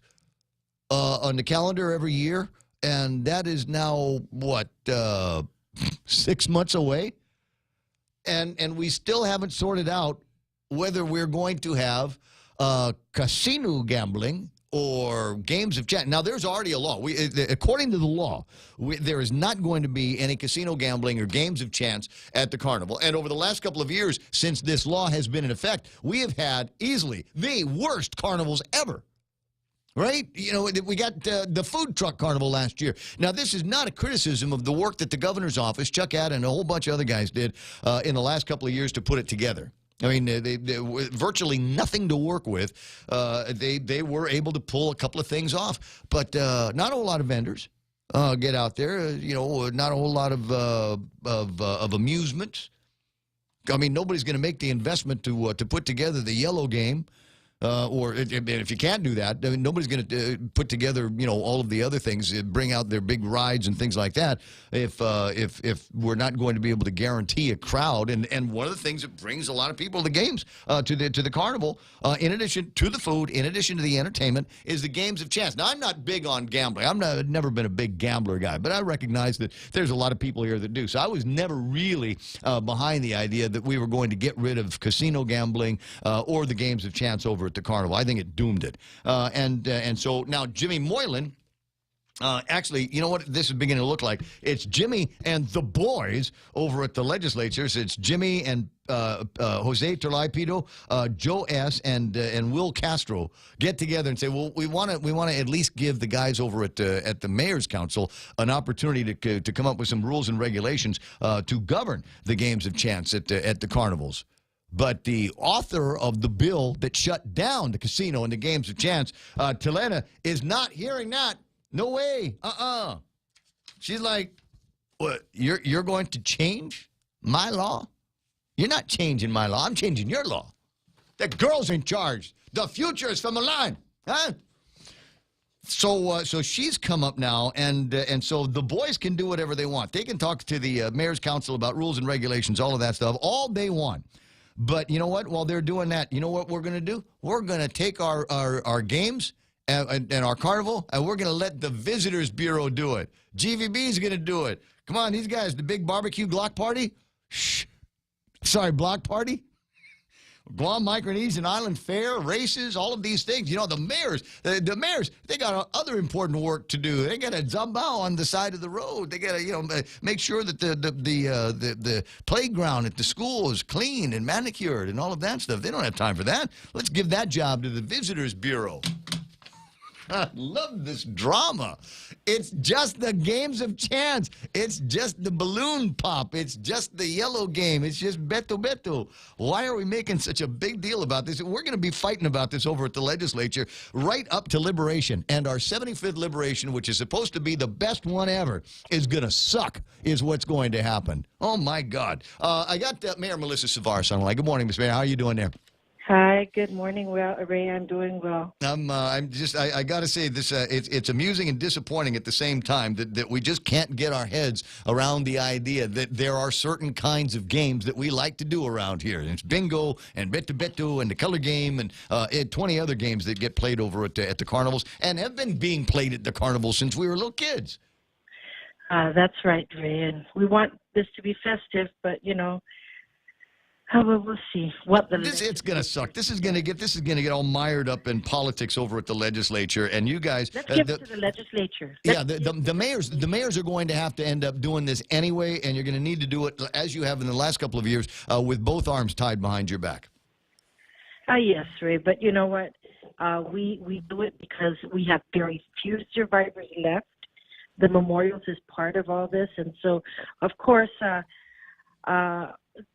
on the calendar every year, and that is now what 6 months away. And we still haven't sorted out whether we're going to have casino gambling or games of chance. Now, there's already a law. According to the law, there is not going to be any casino gambling or games of chance at the carnival. And over the last couple of years, since this law has been in effect, we have had easily the worst carnivals ever. Right? We got the food truck carnival last year. Now, this is not a criticism of the work that the governor's office, Chuck Adden, and a whole bunch of other guys did in the last couple of years to put it together. I mean, they with virtually nothing to work with. They were able to pull a couple of things off, but not a whole lot of vendors get out there. Not a whole lot of amusement. I mean, nobody's going to make the investment to put together the yellow game. Or if you can't do that, I mean, nobody's going to put together, all of the other things, bring out their big rides and things like that. If we're not going to be able to guarantee a crowd, and one of the things that brings a lot of people to the games, to the carnival, in addition to the food, in addition to the entertainment, is the games of chance. Now, I'm not big on gambling. I've never been a big gambler guy, but I recognize that there's a lot of people here that do. So I was never really behind the idea that we were going to get rid of casino gambling or the games of chance over at the carnival. I think it doomed it. And so now Jimmy Moylan, actually, you know what this is beginning to look like? It's Jimmy and the boys over at the legislature. So it's Jimmy and Jose Terlaipido, Joe S. and Will Castro get together and say, well, we want to at least give the guys over at the Mayor's Council an opportunity to come up with some rules and regulations to govern the games of chance at the carnivals. But the author of the bill that shut down the casino and the games of chance, Telena, is not hearing that. No way. She's like, what? You're going to change my law? You're not changing my law. I'm changing your law. The girl's in charge. The future is from the line. Huh? So she's come up now, and so the boys can do whatever they want. They can talk to the Mayor's Council about rules and regulations, all of that stuff, all they want. But you know what? While they're doing that, you know what we're going to do? We're going to take our games and our carnival, and we're going to let the Visitors Bureau do it. GVB is going to do it. Come on, these guys, the big barbecue block party? Shh. Sorry, block party? Guam, Micronesian Island Fair, races, all of these things. The mayors, they got other important work to do. They got a zumbao on the side of the road. They got to, make sure that the playground at the school is clean and manicured and all of that stuff. They don't have time for that. Let's give that job to the Visitors Bureau. I love this drama. It's just the games of chance. It's just the balloon pop. It's just the yellow game. It's just Beto Beto. Why are we making such a big deal about this? We're going to be fighting about this over at the legislature right up to Liberation. And our 75th Liberation, which is supposed to be the best one ever, is going to suck, is what's going to happen. Oh, my God. I got Mayor Melissa Savars on the line. Good morning, Ms. Mayor. How are you doing there? Hi, good morning, Ray. I'm doing well. I got to say this. It's amusing and disappointing at the same time that we just can't get our heads around the idea that there are certain kinds of games that we like to do around here. And it's bingo and Beto Beto and the color game and 20 other games that get played over at the carnivals and have been being played at the carnivals since we were little kids. That's right, Ray. And we want this to be festive, but we'll see what it's going to suck. This is going to get all mired up in politics over at the legislature, and you guys. Let's give it to the legislature. The mayors are going to have to end up doing this anyway, and you're going to need to do it as you have in the last couple of years, with both arms tied behind your back. Yes, Ray. But you know what? We do it because we have very few survivors left. The memorials is part of all this, and so of course.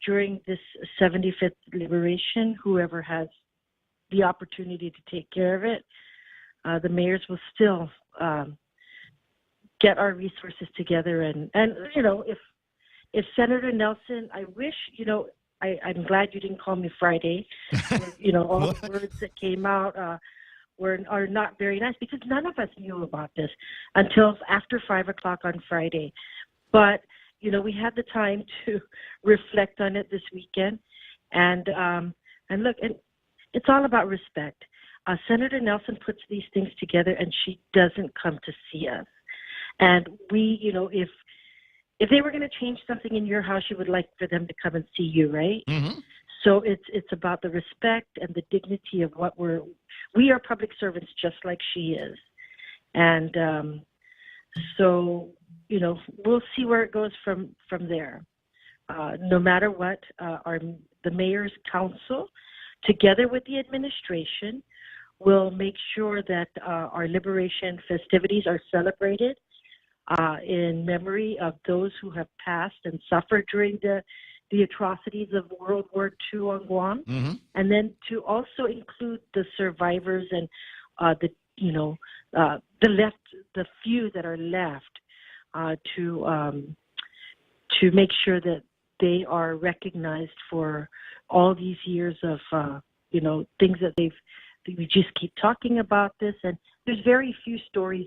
During this 75th Liberation, whoever has the opportunity to take care of it, the mayors will still get our resources together. And if Senator Nelson, I wish, I'm glad you didn't call me Friday. All the words that came out are not very nice because none of us knew about this until after 5 o'clock on Friday. But we had the time to reflect on it this weekend, and look, it's all about respect. Senator Nelson puts these things together, and she doesn't come to see us. And we, if they were going to change something in your house, you would like for them to come and see you, right? Mm-hmm. So it's about the respect and the dignity of what we are public servants, just like she is, and so. We'll see where it goes from there. No matter what, the Mayor's Council, together with the administration, will make sure that our Liberation festivities are celebrated in memory of those who have passed and suffered during the the atrocities of World War II on Guam, and then to also include the survivors and the few that are left, to make sure that they are recognized for all these years of things that we just keep talking about this, and there's very few stories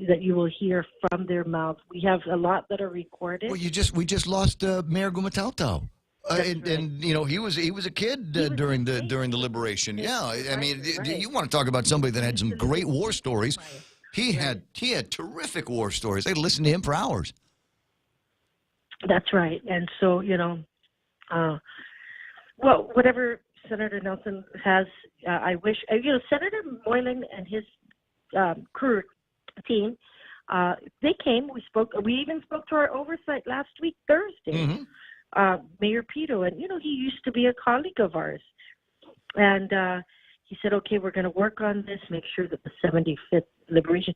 that you will hear from their mouths. We have a lot that are recorded. Well, we just lost Mayor Gumatautau. And he was a kid during the liberation. Yeah, I mean, you want to talk about somebody that had some great war stories. He had terrific war stories. They listened to him for hours. That's right. And so, well, whatever Senator Nelson has, I wish, Senator Moylan and his crew team, they came, we even spoke to our oversight last week, Thursday, Mayor Pito, and, he used to be a colleague of ours. And he said, okay, we're going to work on this, make sure that the 75th Liberation.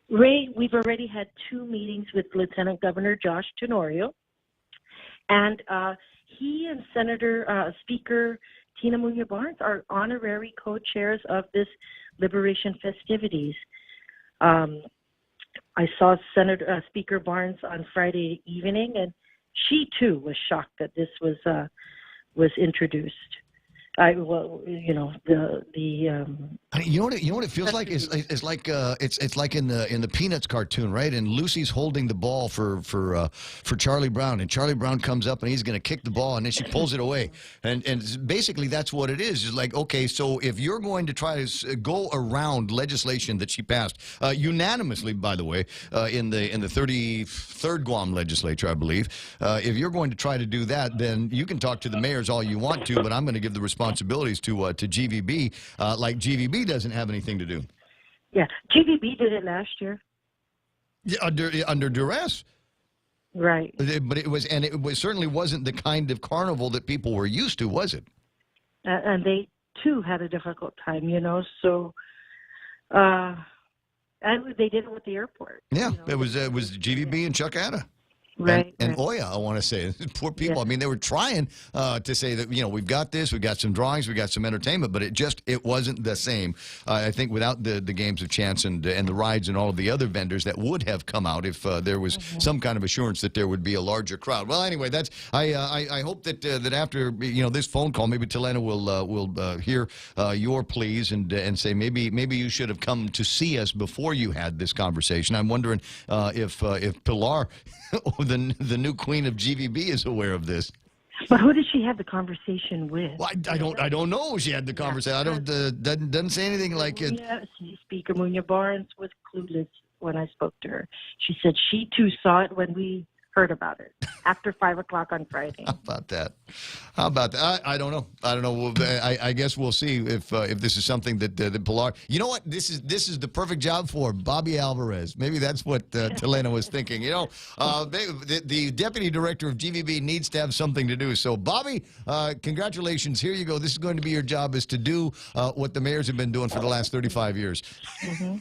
Ray, we've already had 2 meetings with Lieutenant Governor Josh Tenorio, and he and Speaker Tina Munoz-Barnes are honorary co-chairs of this Liberation festivities. I saw Speaker Barnes on Friday evening, and she too was shocked that this was introduced. You know what it feels like? It's like in the Peanuts cartoon, right? And Lucy's holding the ball for Charlie Brown, and Charlie Brown comes up and he's going to kick the ball, and then she pulls it away, and basically that's what it is. It's like, okay, so if you're going to try to go around legislation that she passed unanimously, by the way, in the 33rd Guam legislature, I believe, if you're going to try to do that, then you can talk to the mayors all you want to, but I'm going to give the responsibilities to GVB, like GVB doesn't have anything to do. Yeah, GVB did it last year. Yeah, under duress. Right. But it certainly wasn't the kind of carnival that people were used to, was it? And they too had a difficult time, So, and they did it with the airport. Yeah, it was GVB and Chuck Atta. Right, and Oya, I want to say. Poor people. Yeah. I mean, they were trying to say that, we've got this, we've got some drawings, we've got some entertainment, but it wasn't the same. I think without the games of chance and the rides and all of the other vendors that would have come out if there was some kind of assurance that there would be a larger crowd. Well, anyway, I hope that after this phone call, maybe Telena will hear your pleas and say maybe you should have come to see us before you had this conversation. I'm wondering if Pilar, the new queen of GVB, is aware of this. But who did she have the conversation with? Well, I don't know. She had the conversation. I don't doesn't say anything like it. Yeah, Speaker Munoz-Barnes was clueless when I spoke to her. She said she too saw it when we heard about it after 5 o'clock on Friday. How about that? I don't know. I guess we'll see if this is something that Pilar. You know what? This is the perfect job for Bobby Alvarez. Maybe that's what Telena was thinking. The deputy director of GVB needs to have something to do. So, Bobby, congratulations. Here you go. This is going to be your job, is to do what the mayors have been doing for the last 35 years,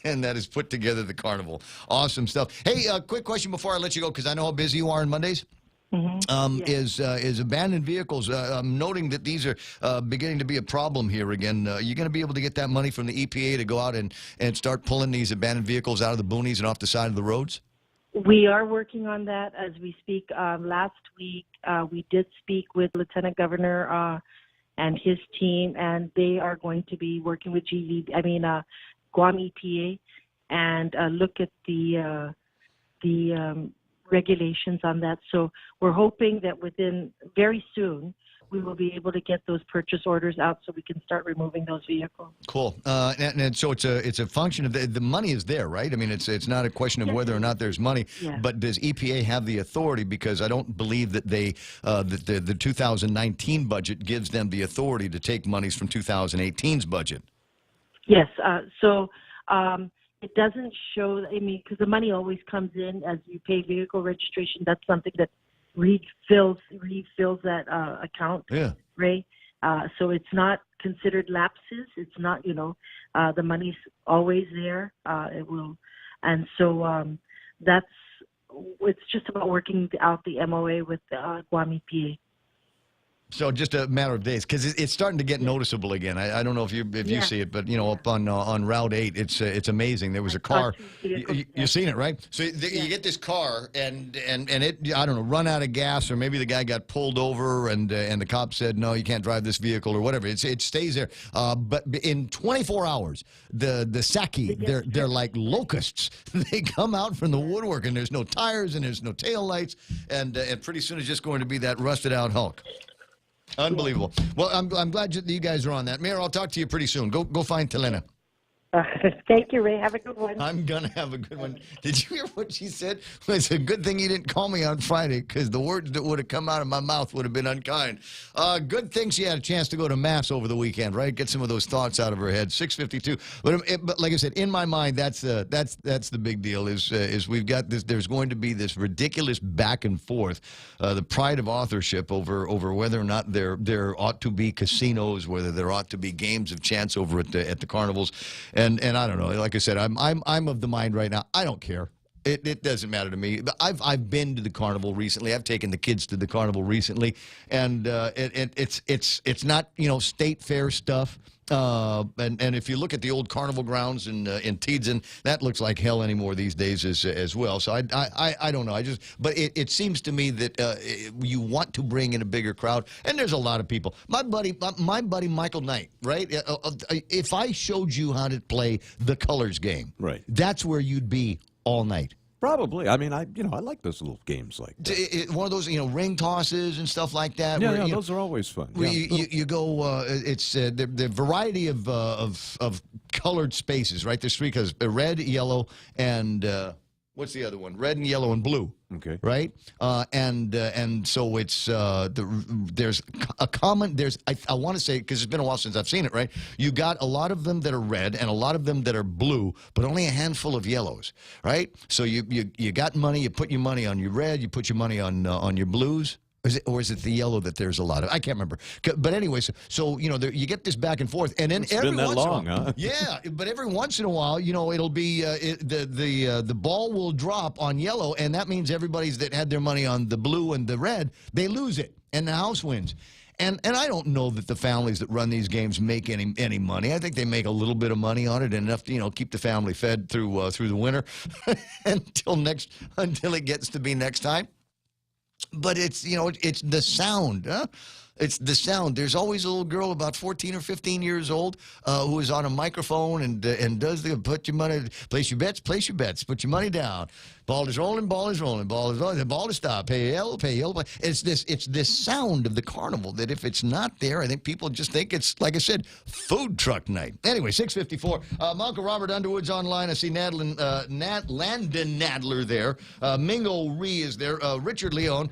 and that is put together the carnival. Awesome stuff. Hey, quick question before I let you go, because I know how busy you are on Mondays. Is abandoned vehicles. I'm noting that these are beginning to be a problem here again. You're going to be able to get that money from the EPA to go out and start pulling these abandoned vehicles out of the boonies and off the side of the roads? We are working on that as we speak. Last week, we did speak with Lieutenant Governor and his team, and they are going to be working with Guam EPA, and look at the regulations on that. So we're hoping that very soon we will be able to get those purchase orders out so we can start removing those vehicles. Cool. And so it's a function of the money is there, right? I mean, it's not a question of whether or not there's money, but does EPA have the authority? Because I don't believe that the 2019 budget gives them the authority to take monies from 2018's budget. Yes. It doesn't show, because the money always comes in as you pay vehicle registration. That's something that refills that account, Ray. So it's not considered lapses. It's not, the money's always there. It will. And so it's just about working out the MOA with Guam EPA. So just a matter of days, because it's starting to get noticeable again. I don't know if you see it, but up on Route 8, it's amazing. There was a car. You've seen it, right? So you get this car, and it, I don't know, run out of gas, or maybe the guy got pulled over, and the cop said, no, you can't drive this vehicle, or whatever. It stays there. But in 24 hours, the Saki, they're like locusts. They come out from the woodwork, and there's no tires, and there's no tail lights, and pretty soon it's just going to be that rusted out Hulk. Unbelievable. Well, I'm glad that you guys are on that. Mayor, I'll talk to you pretty soon. Go find Telena. Thank you, Ray. Have a good one. I'm going to have a good one. Did you hear what she said? Well, it's a good thing you didn't call me on Friday, because the words that would have come out of my mouth would have been unkind. Good thing she had a chance to go to Mass over the weekend, right? Get some of those thoughts out of her head. 6:52. But like I said, in my mind, that's the big deal is we've got this. There's going to be this ridiculous back and forth, the pride of authorship over whether or not there ought to be casinos, whether there ought to be games of chance over at the carnivals. And I don't know. Like I said, I'm of the mind right now. I don't care. It doesn't matter to me. I've been to the carnival recently. I've taken the kids to the carnival recently, and it's not state fair stuff. And if you look at the old carnival grounds in Tiedzen, that looks like hell anymore these days as well. So I don't know. But it seems to me that you want to bring in a bigger crowd, and there's a lot of people. My buddy Michael Knight, right? If I showed you how to play the colors game, right, that's where you'd be all night. Probably. I mean, I like those little games like that. One of those, ring tosses and stuff like that. Yeah, those are always fun. Where you go. It's the variety of colored spaces, right? There's three colors: red, yellow, and what's the other one? Red and yellow and blue. Okay. Right. And so it's there's a common. I want to say, because it's been a while since I've seen it. Right. You got a lot of them that are red and a lot of them that are blue, but only a handful of yellows. Right. So you got money. You put your money on your red. You put your money on your blues. Or is it the yellow that there's a lot of? I can't remember. But anyway, so you get this back and forth, and then every once in a while, huh? Yeah, but every once in a while, it'll be the ball will drop on yellow, and that means everybody's that had their money on the blue and the red, they lose it, and the house wins. And I don't know that the families that run these games make any money. I think they make a little bit of money on it, and enough to keep the family fed through the winter until it gets to be next time. But it's it's the sound. Huh? It's the sound. There's always a little girl about 14 or 15 years old who is on a microphone and does the put your money, place your bets, put your money down. Ball is rolling, ball is rolling, ball is rolling, the ball is stopped. Pay yellow. It's this sound of the carnival that if it's not there, I think people just think it's, like I said, food truck night. Anyway, 6:54. My Uncle Robert Underwood's online. I see Landon Nadler there. Mingo Ree is there. Richard Leon,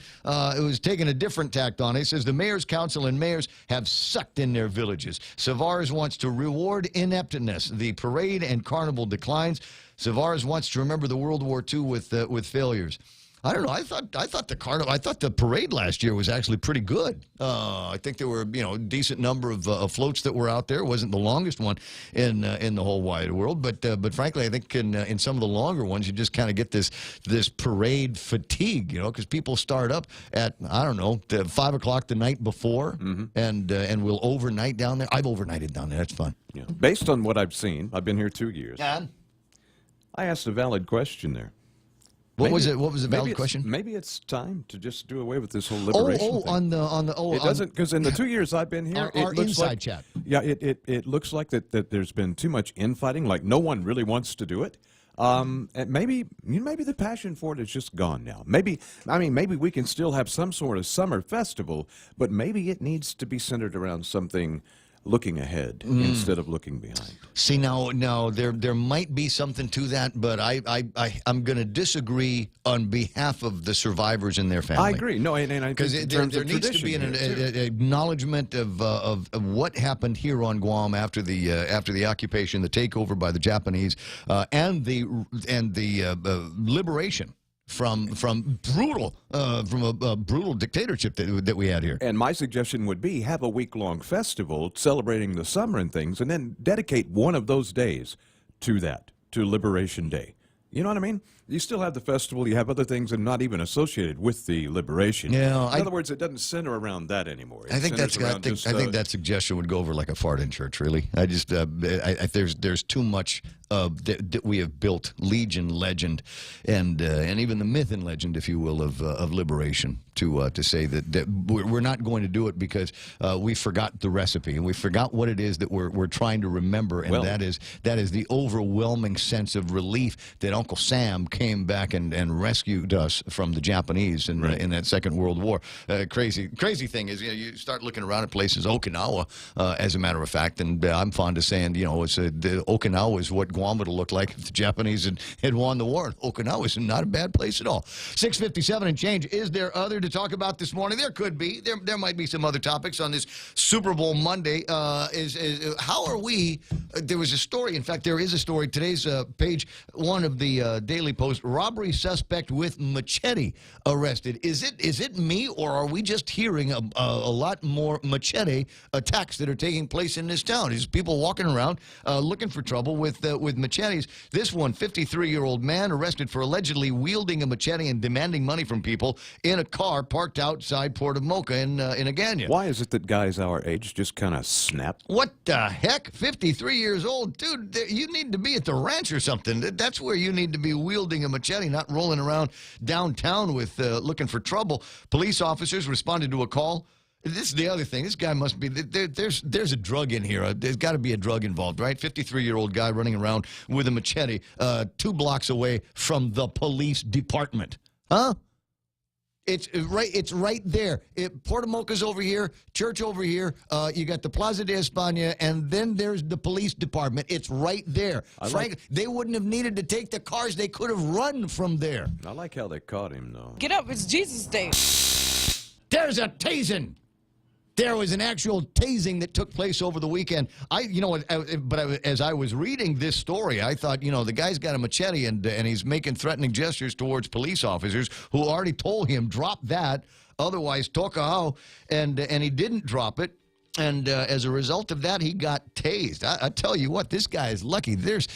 who's taking a different tact on it, says the mayor's council and mayors have sucked in their villages. Savars wants to reward ineptness. The parade and carnival declines. Savars wants to remember the World War II with failures. I don't know. I thought the parade last year was actually pretty good. I think there were a decent number of floats that were out there. It wasn't the longest one in the whole wide world, but frankly, I think in some of the longer ones, you just kind of get this parade fatigue, because people start up at 5 o'clock the night before, and we'll overnight down there. I've overnighted down there. That's fun. Yeah. Based on what I've seen, I've been here 2 years. Yeah. I asked a valid question there. What was it? What was the valid question? Maybe it's time to just do away with this whole liberation thing. It doesn't, because in the 2 years I've been here, our it looks inside like, chat. Yeah, it looks like that there's been too much infighting. Like no one really wants to do it. And maybe the passion for it is just gone now. Maybe we can still have some sort of summer festival, but maybe it needs to be centered around something looking ahead instead of looking behind. See, now there might be something to that, but I'm going to disagree on behalf of the survivors and their family. I agree. No, because there needs to be an acknowledgement of what happened here on Guam after the occupation, the takeover by the Japanese, and the liberation from a brutal dictatorship that we had here. And my suggestion would be have a week-long festival celebrating the summer and things, and then dedicate one of those days to that, to Liberation Day. You know what I mean? You still have the festival. You have other things that are not even associated with the liberation. Yeah, in other words, it doesn't center around that anymore. I think centers that's. around I think that suggestion would go over like a fart in church. Really, I just. There's too much that we have built legion, legend, and even the myth and legend, if you will, of liberation. To say that we're not going to do it because we forgot the recipe and we forgot what it is that we're trying to remember, and that is the overwhelming sense of relief that Uncle Sam came back and rescued us from the Japanese in that Second World War. Crazy thing is, you start looking around at places, Okinawa, as a matter of fact, and I'm fond of saying, Okinawa is what Guam would have looked like if the Japanese had won the war. Okinawa is not a bad place at all. 6:57 and change. Is there other to talk about this morning? There could be. There might be some other topics on this Super Bowl Monday. How are we? There was a story. In fact, there is a story. Today's page 1 of the Daily Post. Robbery suspect with machete arrested. Is it me, or are we just hearing a lot more machete attacks that are taking place in this town? Is people walking around looking for trouble with machetes? This one, 53-year-old man arrested for allegedly wielding a machete and demanding money from people in a car parked outside Port of Mocha in Agana. Why is it that guys our age just kind of snap? What the heck? 53 years old? Dude, you need to be at the ranch or something. That's where you need to be wielding a machete, not rolling around downtown with looking for trouble. Police officers responded to a call. This is the other thing. This guy must be, there's a drug in here. There's got to be a drug involved, right? 53-year-old guy running around with a machete 2 blocks away from the police department. Huh? It's right there. Port of Mocha's over here, church over here. You got the Plaza de España, and then there's the police department. It's right there. Frank, they wouldn't have needed to take the cars. They could have run from there. I like how they caught him, though. Get up. It's Jesus Day. There's a tasing. There was an actual tasing that took place over the weekend. As I was reading this story, I thought, the guy's got a machete and he's making threatening gestures towards police officers who already told him, drop that, otherwise tokao, and he didn't drop it. And as a result of that, he got tased. I tell you what, this guy is lucky. There's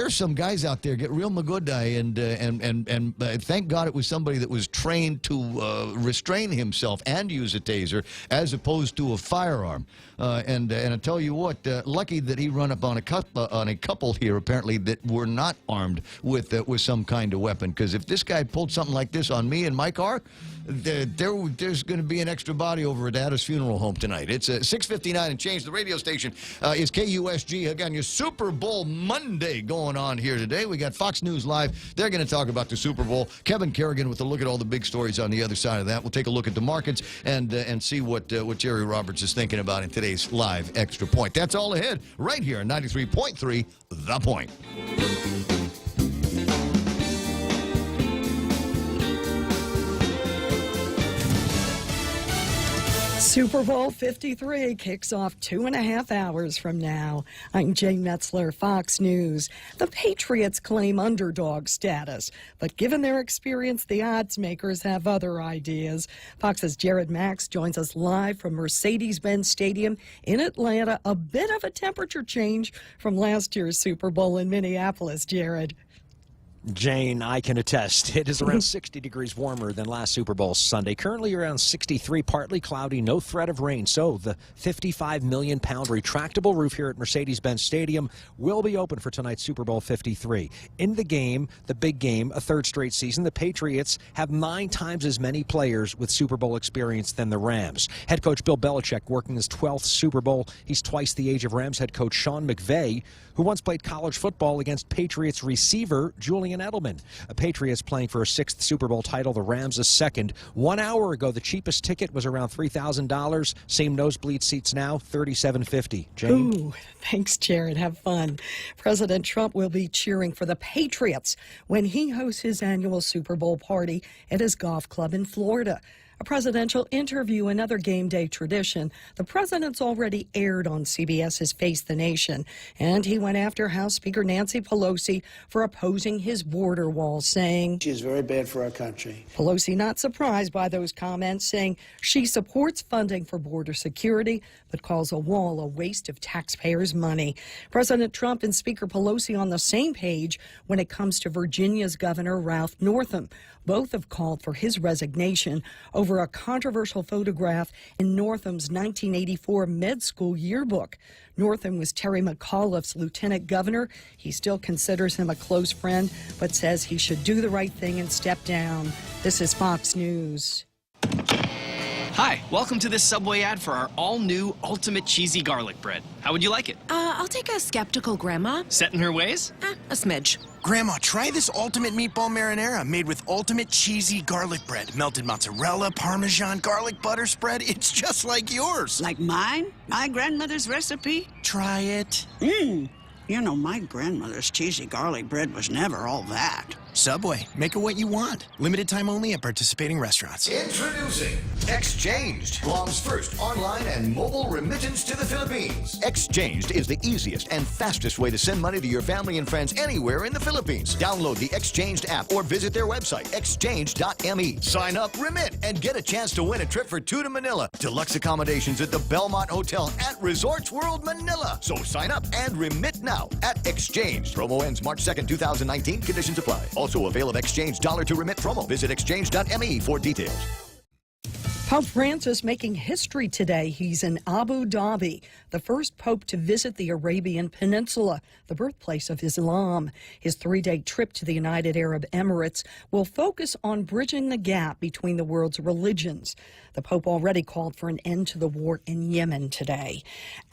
some guys out there get real magodai, and thank God it was somebody that was trained to restrain himself and use a taser as opposed to a firearm. And I tell you what, lucky that he run up on a couple here apparently that were not armed with some kind of weapon. Because if this guy pulled something like this on me in my car, there's going to be an extra body over at Ada's funeral home tonight. It's 6:59 and change. The radio station is KUSG. Again, your Super Bowl Monday going on here today. We got Fox News Live. They're going to talk about the Super Bowl. Kevin Kerrigan with a look at all the big stories on the other side of that. We'll take a look at the markets and see what Jerry Roberts is thinking about in today's live Extra Point. That's all ahead right here on 93.3 The Point. Super Bowl 53 kicks off 2.5 hours from now. I'm Jay Metzler, Fox News. The Patriots claim underdog status, but given their experience, the odds makers have other ideas. Fox's Jared Max joins us live from Mercedes-Benz Stadium in Atlanta. A bit of a temperature change from last year's Super Bowl in Minneapolis, Jared. Jane, I can attest. It is around 60 degrees warmer than last Super Bowl Sunday. Currently around 63, partly cloudy, no threat of rain. So the 55 million pound retractable roof here at Mercedes-Benz Stadium will be open for tonight's Super Bowl 53. In the game, the big game, a third straight season, the Patriots have 9 times as many players with Super Bowl experience than the Rams. Head coach Bill Belichick working his 12th Super Bowl. He's twice the age of Rams head coach Sean McVay, who once played college football against Patriots receiver Julian Edelman. Patriots playing for a 6th Super Bowl title, the Rams a 2nd. 1 hour ago, the cheapest ticket was around $3,000. Same nosebleed seats now, $3,750. Jane? Ooh, thanks, Jared. Have fun. President Trump will be cheering for the Patriots when he hosts his annual Super Bowl party at his golf club in Florida. A presidential interview, another game day tradition. The president's already aired on CBS's Face the Nation, and he went after House Speaker Nancy Pelosi for opposing his border wall, saying, "She is very bad for our country." Pelosi not surprised by those comments, saying she supports funding for border security, but calls a wall a waste of taxpayers' money. President Trump and Speaker Pelosi on the same page when it comes to Virginia's Governor Ralph Northam. Both have called for his resignation over a controversial photograph in Northam's 1984 med school yearbook. Northam was Terry McAuliffe's lieutenant governor. He still considers him a close friend, but says he should do the right thing and step down. This is Fox News. Hi, welcome to this Subway ad for our all-new Ultimate Cheesy Garlic Bread. How would you like it? I'll take a skeptical grandma. Set in her ways? A smidge. Grandma, try this Ultimate Meatball Marinara made with Ultimate Cheesy Garlic Bread. Melted mozzarella, Parmesan, garlic butter spread. It's just like yours. Like mine? My grandmother's recipe? Try it. You know, my grandmother's cheesy garlic bread was never all that. Subway, make it what you want. Limited time only at participating restaurants. Introducing Exchanged, Guam's first online and mobile remittance to the Philippines. Exchanged is the easiest and fastest way to send money to your family and friends anywhere in the Philippines. Download the Exchanged app or visit their website, exchange.me. Sign up, remit, and get a chance to win a trip for two to Manila. Deluxe accommodations at the Belmont Hotel at Resorts World Manila. So sign up and remit now at Exchanged. Promo ends March 2nd, 2019. Conditions apply. Also avail of Exchange dollar to remit promo. Visit exchange.me for details. Pope Francis making history today. He's in Abu Dhabi, the first pope to visit the Arabian Peninsula, the birthplace of Islam. His three-day trip to the United Arab Emirates will focus on bridging the gap between the world's religions. The Pope already called for an end to the war in Yemen today.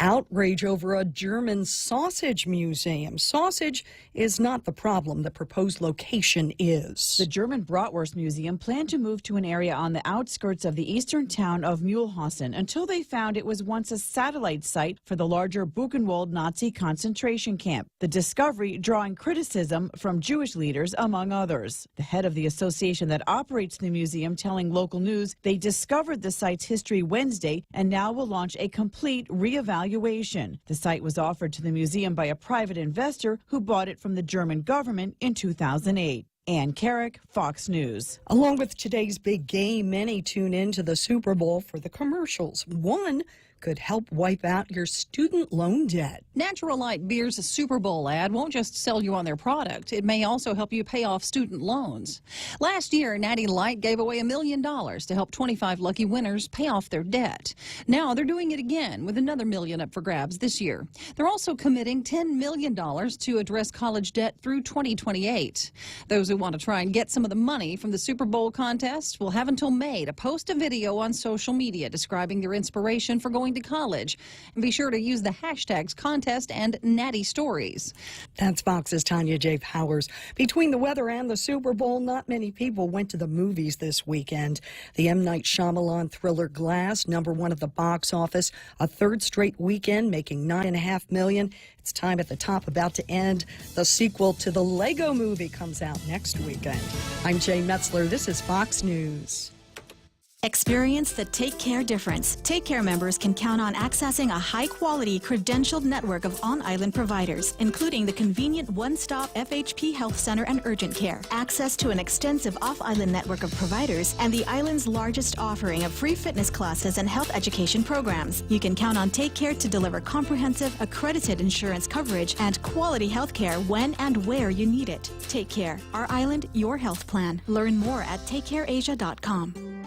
Outrage over a German sausage museum. Sausage is not the problem. The proposed location is. The German Bratwurst Museum planned to move to an area on the outskirts of the eastern town of Mühlhausen until they found it was once a satellite site for the larger Buchenwald Nazi concentration camp. The discovery drawing criticism from Jewish leaders, among others. The head of the association that operates the museum telling local news they discovered the site's history Wednesday and now will launch a complete reevaluation. The site was offered to the museum by a private investor who bought it from the German government in 2008. Ann Carrick, Fox News. Along with today's big game, many tune in to the Super Bowl for the commercials. One could help wipe out your student loan debt. Natural Light Beer's Super Bowl ad won't just sell you on their product. It may also help you pay off student loans. Last year, Natty Light gave away $1 million to help 25 lucky winners pay off their debt. Now they're doing it again with another $1 million up for grabs this year. They're also committing $10 million to address college debt through 2028. Those who want to try and get some of the money from the Super Bowl contest will have until May to post a video on social media describing their inspiration for going to college. And be sure to use the hashtags contest and Natty Stories. That's Fox's Tanya J. Powers. Between the weather and the Super Bowl, not many people went to the movies this weekend. The M. Night Shyamalan thriller Glass, #1 at the box office, a third straight weekend, making $9.5 million. It's time at the top, about to end. The sequel to the Lego Movie comes out next weekend. I'm Jay Metzler. This is Fox News. Experience the Take Care difference. Take Care members can count on accessing a high-quality, credentialed network of on-island providers, including the convenient one-stop FHP Health Center and urgent care, access to an extensive off-island network of providers, and the island's largest offering of free fitness classes and health education programs. You can count on Take Care to deliver comprehensive, accredited insurance coverage and quality health care when and where you need it. Take Care. Our island, your health plan. Learn more at takecareasia.com.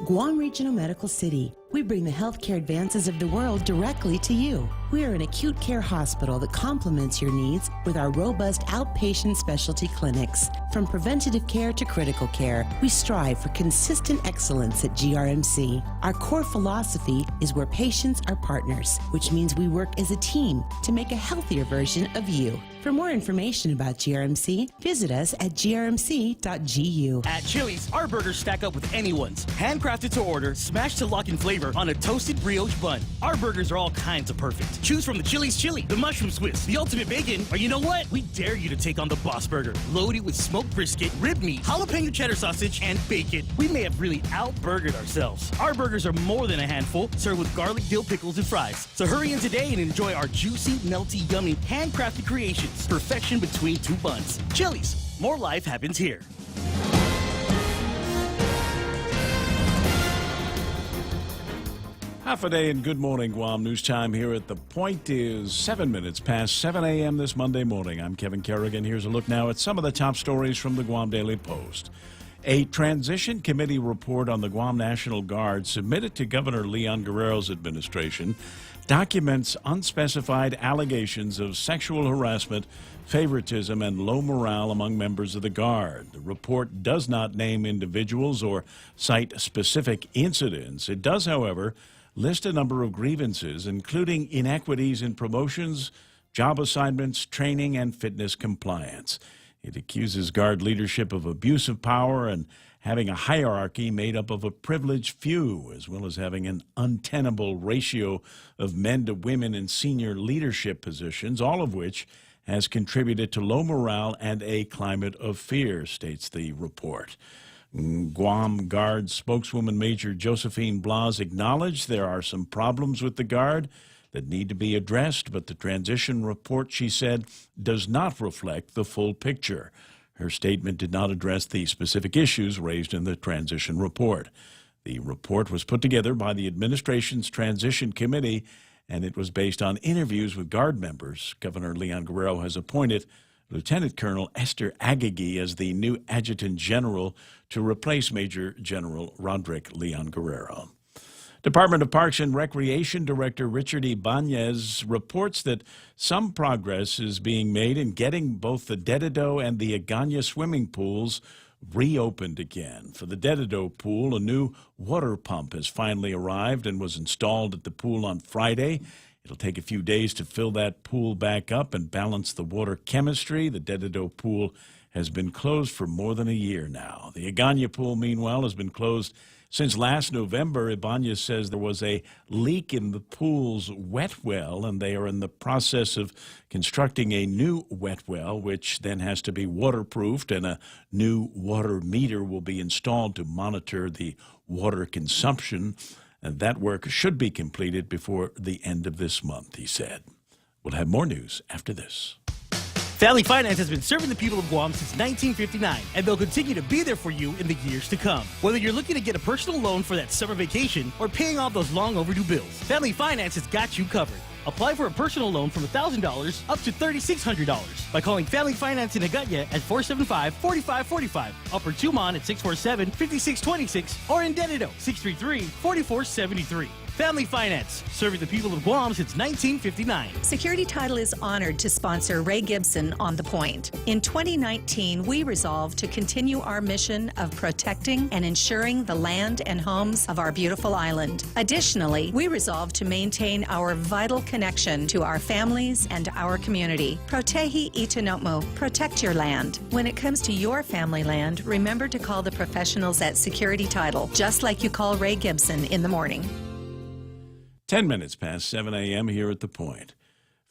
Guam Regional Medical City. We bring the healthcare advances of the world directly to you. We are an acute care hospital that complements your needs with our robust outpatient specialty clinics. From preventative care to critical care, we strive for consistent excellence at GRMC. Our core philosophy is where patients are partners, which means we work as a team to make a healthier version of you. For more information about GRMC, visit us at grmc.gu. At Chili's, our burgers stack up with anyone's. Handcrafted to order, smashed to lock in flavor on a toasted brioche bun. Our burgers are all kinds of perfect. perfect. Choose from the Chili's Chili, the Mushroom Swiss, the Ultimate Bacon, or you know what? We dare you to take on the Boss Burger. Loaded with smoked brisket, rib meat, jalapeno cheddar sausage, and bacon. We may have really out-burgered ourselves. Our burgers are more than a handful, served with garlic, dill, pickles, and fries. So hurry in today and enjoy our juicy, melty, yummy, handcrafted creations. Perfection between two buns. Chili's. More life happens here. Half a day and good morning, Guam. News time here at The Point is 7 minutes past 7 a.m. this Monday morning. I'm Kevin Kerrigan. Here's a look now at some of the top stories from the Guam Daily Post. A transition committee report on the Guam National Guard submitted to Governor Leon Guerrero's administration documents unspecified allegations of sexual harassment, favoritism, and low morale among members of the Guard. The report does not name individuals or cite specific incidents. It does, however, list a number of grievances, including inequities in promotions, job assignments, training, and fitness compliance. It accuses Guard leadership of abuse of power and having a hierarchy made up of a privileged few, as well as having an untenable ratio of men to women in senior leadership positions, all of which has contributed to low morale and a climate of fear, states the report. Guam Guard spokeswoman Major Josephine Blas acknowledged there are some problems with the Guard that need to be addressed, but the transition report, she said, does not reflect the full picture. Her statement did not address the specific issues raised in the transition report. The report was put together by the administration's transition committee, and it was based on interviews with Guard members. Governor Leon Guerrero has appointed Lieutenant Colonel Esther Agagi as the new Adjutant General to replace Major General Roderick Leon Guerrero. Department of Parks and Recreation Director Richard Ibanez reports that some progress is being made in getting both the Dedido and the Agana swimming pools reopened again. For the Dedido pool, a new water pump has finally arrived and was installed at the pool on Friday. It'll take a few days to fill that pool back up and balance the water chemistry. The Dedido pool has been closed for more than a year now. The Agana pool, meanwhile, has been closed since last November. Ibanez says there was a leak in the pool's wet well, and they are in the process of constructing a new wet well, which then has to be waterproofed, and a new water meter will be installed to monitor the water consumption. And that work should be completed before the end of this month, he said. We'll have more news after this. Family Finance has been serving the people of Guam since 1959, and they'll continue to be there for you in the years to come. Whether you're looking to get a personal loan for that summer vacation or paying off those long overdue bills, Family Finance has got you covered. Apply for a personal loan from $1,000 up to $3,600 by calling Family Finance in Agana at 475-4545, Upper Tumon at 647-5626, or in Dedido 633-4473. Family Finance, serving the people of Guam since 1959. Security Title is honored to sponsor Ray Gibson on The Point. In 2019, we resolved to continue our mission of protecting and ensuring the land and homes of our beautiful island. Additionally, we resolved to maintain our vital connection to our families and our community. Protehi Itanotmo, protect your land. When it comes to your family land, remember to call the professionals at Security Title, just like you call Ray Gibson in the morning. 10 minutes past 7 a.m. here at The Point.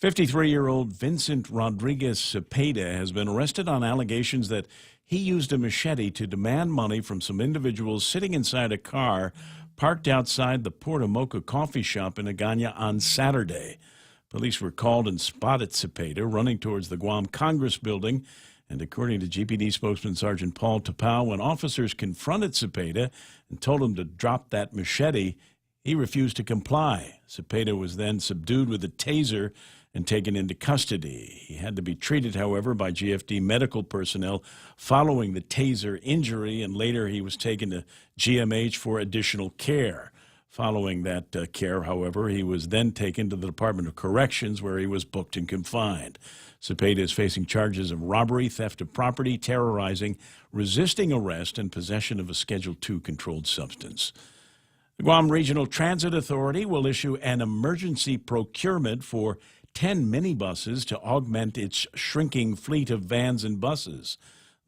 53-year-old Vincent Rodriguez Cepeda has been arrested on allegations that he used a machete to demand money from some individuals sitting inside a car parked outside the Porta Mocha coffee shop in Agana on Saturday. Police were called and spotted Cepeda running towards the Guam Congress building, and according to GPD spokesman Sergeant Paul Tapau, when officers confronted Cepeda and told him to drop that machete, he refused to comply. Cepeda was then subdued with a taser and taken into custody. He had to be treated, however, by GFD medical personnel following the taser injury, and later he was taken to GMH for additional care. Following that care, however, he was then taken to the Department of Corrections, where he was booked and confined. Cepeda is facing charges of robbery, theft of property, terrorizing, resisting arrest, and possession of a Schedule II controlled substance. The Guam Regional Transit Authority will issue an emergency procurement for 10 minibuses to augment its shrinking fleet of vans and buses.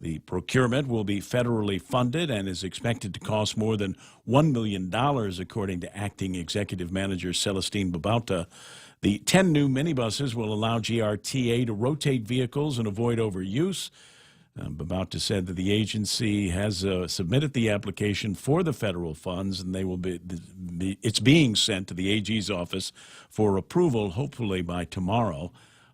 The procurement will be federally funded and is expected to cost more than $1 million, according to Acting Executive Manager Celestine Babauta. The 10 new minibuses will allow GRTA to rotate vehicles and avoid overuse. Babauta said that the agency has submitted the application for the federal funds, and it's being sent to the AG's office for approval, hopefully by tomorrow.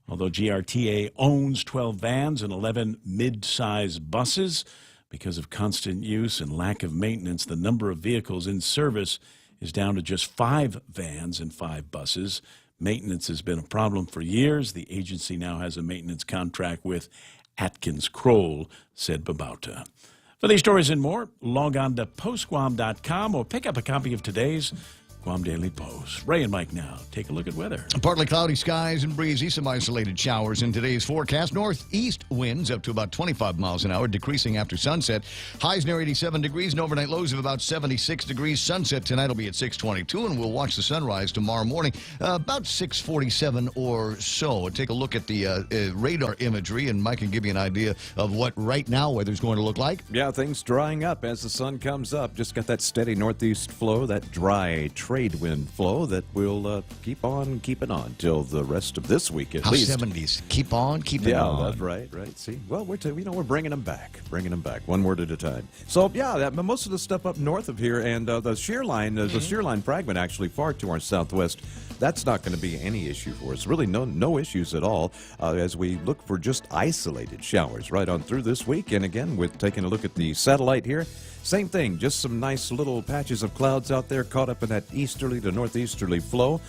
Although GRTA owns 12 vans and 11 mid-size buses, because of constant use and lack of maintenance, the number of vehicles in service is down to just 5 vans and 5 buses. Maintenance has been a problem for years. The agency now has a maintenance contract with Atkins Kroll, said Babauta. For these stories and more, log on to postguam.com or pick up a copy of today's Guam Daily Post. Ray and Mike now. Take a look at weather. Partly cloudy skies and breezy, some isolated showers in today's forecast. Northeast winds up to about 25 miles an hour, decreasing after sunset. Highs near 87 degrees and overnight lows of about 76 degrees. Sunset tonight will be at 6:22, and we'll watch the sunrise tomorrow morning about 6:47 or so. Take a look at the radar imagery, and Mike can give you an idea of what right now weather's going to look like. Yeah, things drying up as the sun comes up. Just got that steady northeast flow, that dry trade wind flow that will keep on keeping on till the rest of this week at least. 70s. Keep on keeping on. Yeah, that's right. See, well, we're bringing them back, one word at a time. So yeah, most of the stuff up north of here, and the shear line, the shear line fragment actually far to our southwest. That's not going to be any issue for us. Really, no issues at all as we look for just isolated showers right on through this week. And again, with taking a look at the satellite here. Same thing, just some nice little patches of clouds out there caught up in that easterly to northeasterly flow.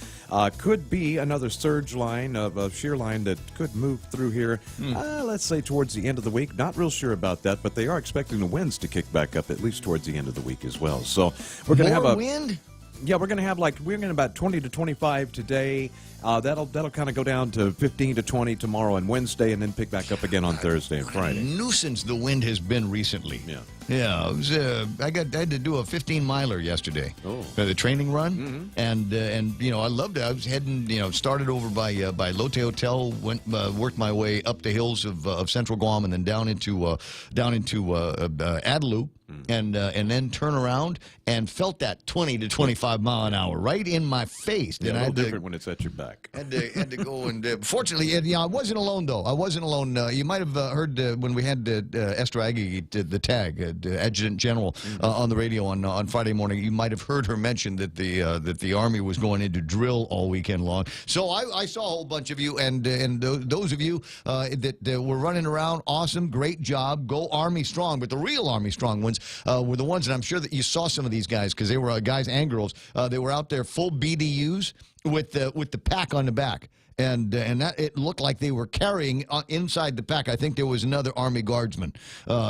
Could be another surge line of a shear line that could move through here, let's say towards the end of the week. Not real sure about that, but they are expecting the winds to kick back up at least towards the end of the week as well. So we're going to have wind? Yeah, we're going to have about 20 to 25 today. That'll kind of go down to 15 to 20 tomorrow and Wednesday, and then pick back up again on Thursday and Friday. Nuisance the wind has been recently. Yeah, it was, I had to do a 15-miler yesterday. The training run, and I loved it. I was heading, started over by Lotte Hotel, worked my way up the hills of Central Guam, and then down into Adelu. And then turn around and felt that 20 to 25 mile an hour right in my face. Yeah, a little different when it's at your back. Had to go and fortunately, I wasn't alone though. I wasn't alone. You might have heard when we had Esther Aggie, the TAG, Adjutant General, on the radio on Friday morning. You might have heard her mention that the Army was going into drill all weekend long. So I saw a whole bunch of you, and those of you that were running around, awesome, great job, go Army strong. But the real Army strong ones were the ones, and I'm sure that you saw some of these guys because they were guys and girls. They were out there full BDUs with the pack on the back. And that it looked like they were carrying inside the pack. I think there was another Army Guardsman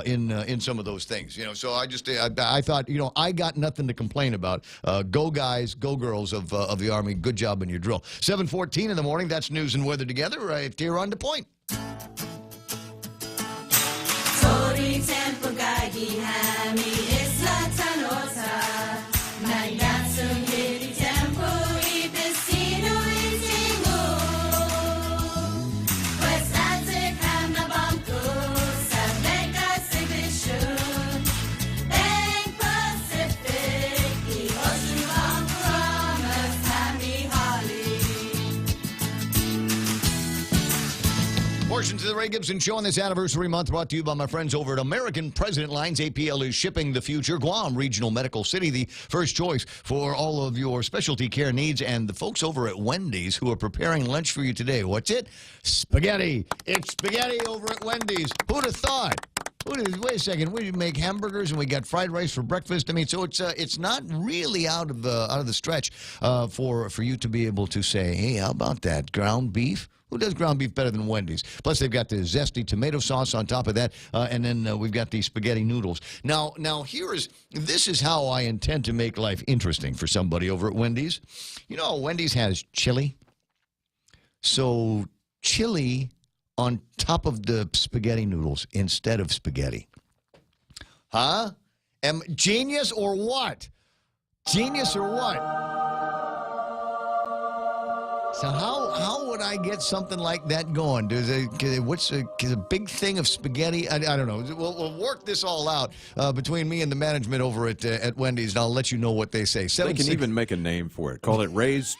in some of those things. So I thought, I got nothing to complain about. Go guys, go girls of the Army. Good job in your drill. 7:14 in the morning. That's news and weather together right here on The Point. Portions of the Ray Gibson Show on this anniversary month brought to you by my friends over at American President Lines. APL is shipping the future. Guam Regional Medical City, the first choice for all of your specialty care needs. And the folks over at Wendy's who are preparing lunch for you today. What's it? Spaghetti. It's spaghetti over at Wendy's. Who'd have thought? Wait a second. We make hamburgers and we got fried rice for breakfast. I mean, so it's not really out of the stretch for you to be able to say, hey, how about that ground beef? Who does ground beef better than Wendy's? Plus, they've got the zesty tomato sauce on top of that, and then we've got the spaghetti noodles. Now, this is how I intend to make life interesting for somebody over at Wendy's. Wendy's has chili. So, chili on top of the spaghetti noodles instead of spaghetti. Huh? Genius or what? Genius or what? So how would I get something like that going? What's a big thing of spaghetti? I don't know. We'll work this all out between me and the management over at Wendy's, and I'll let you know what they say. They can even make a name for it. Call it Ray's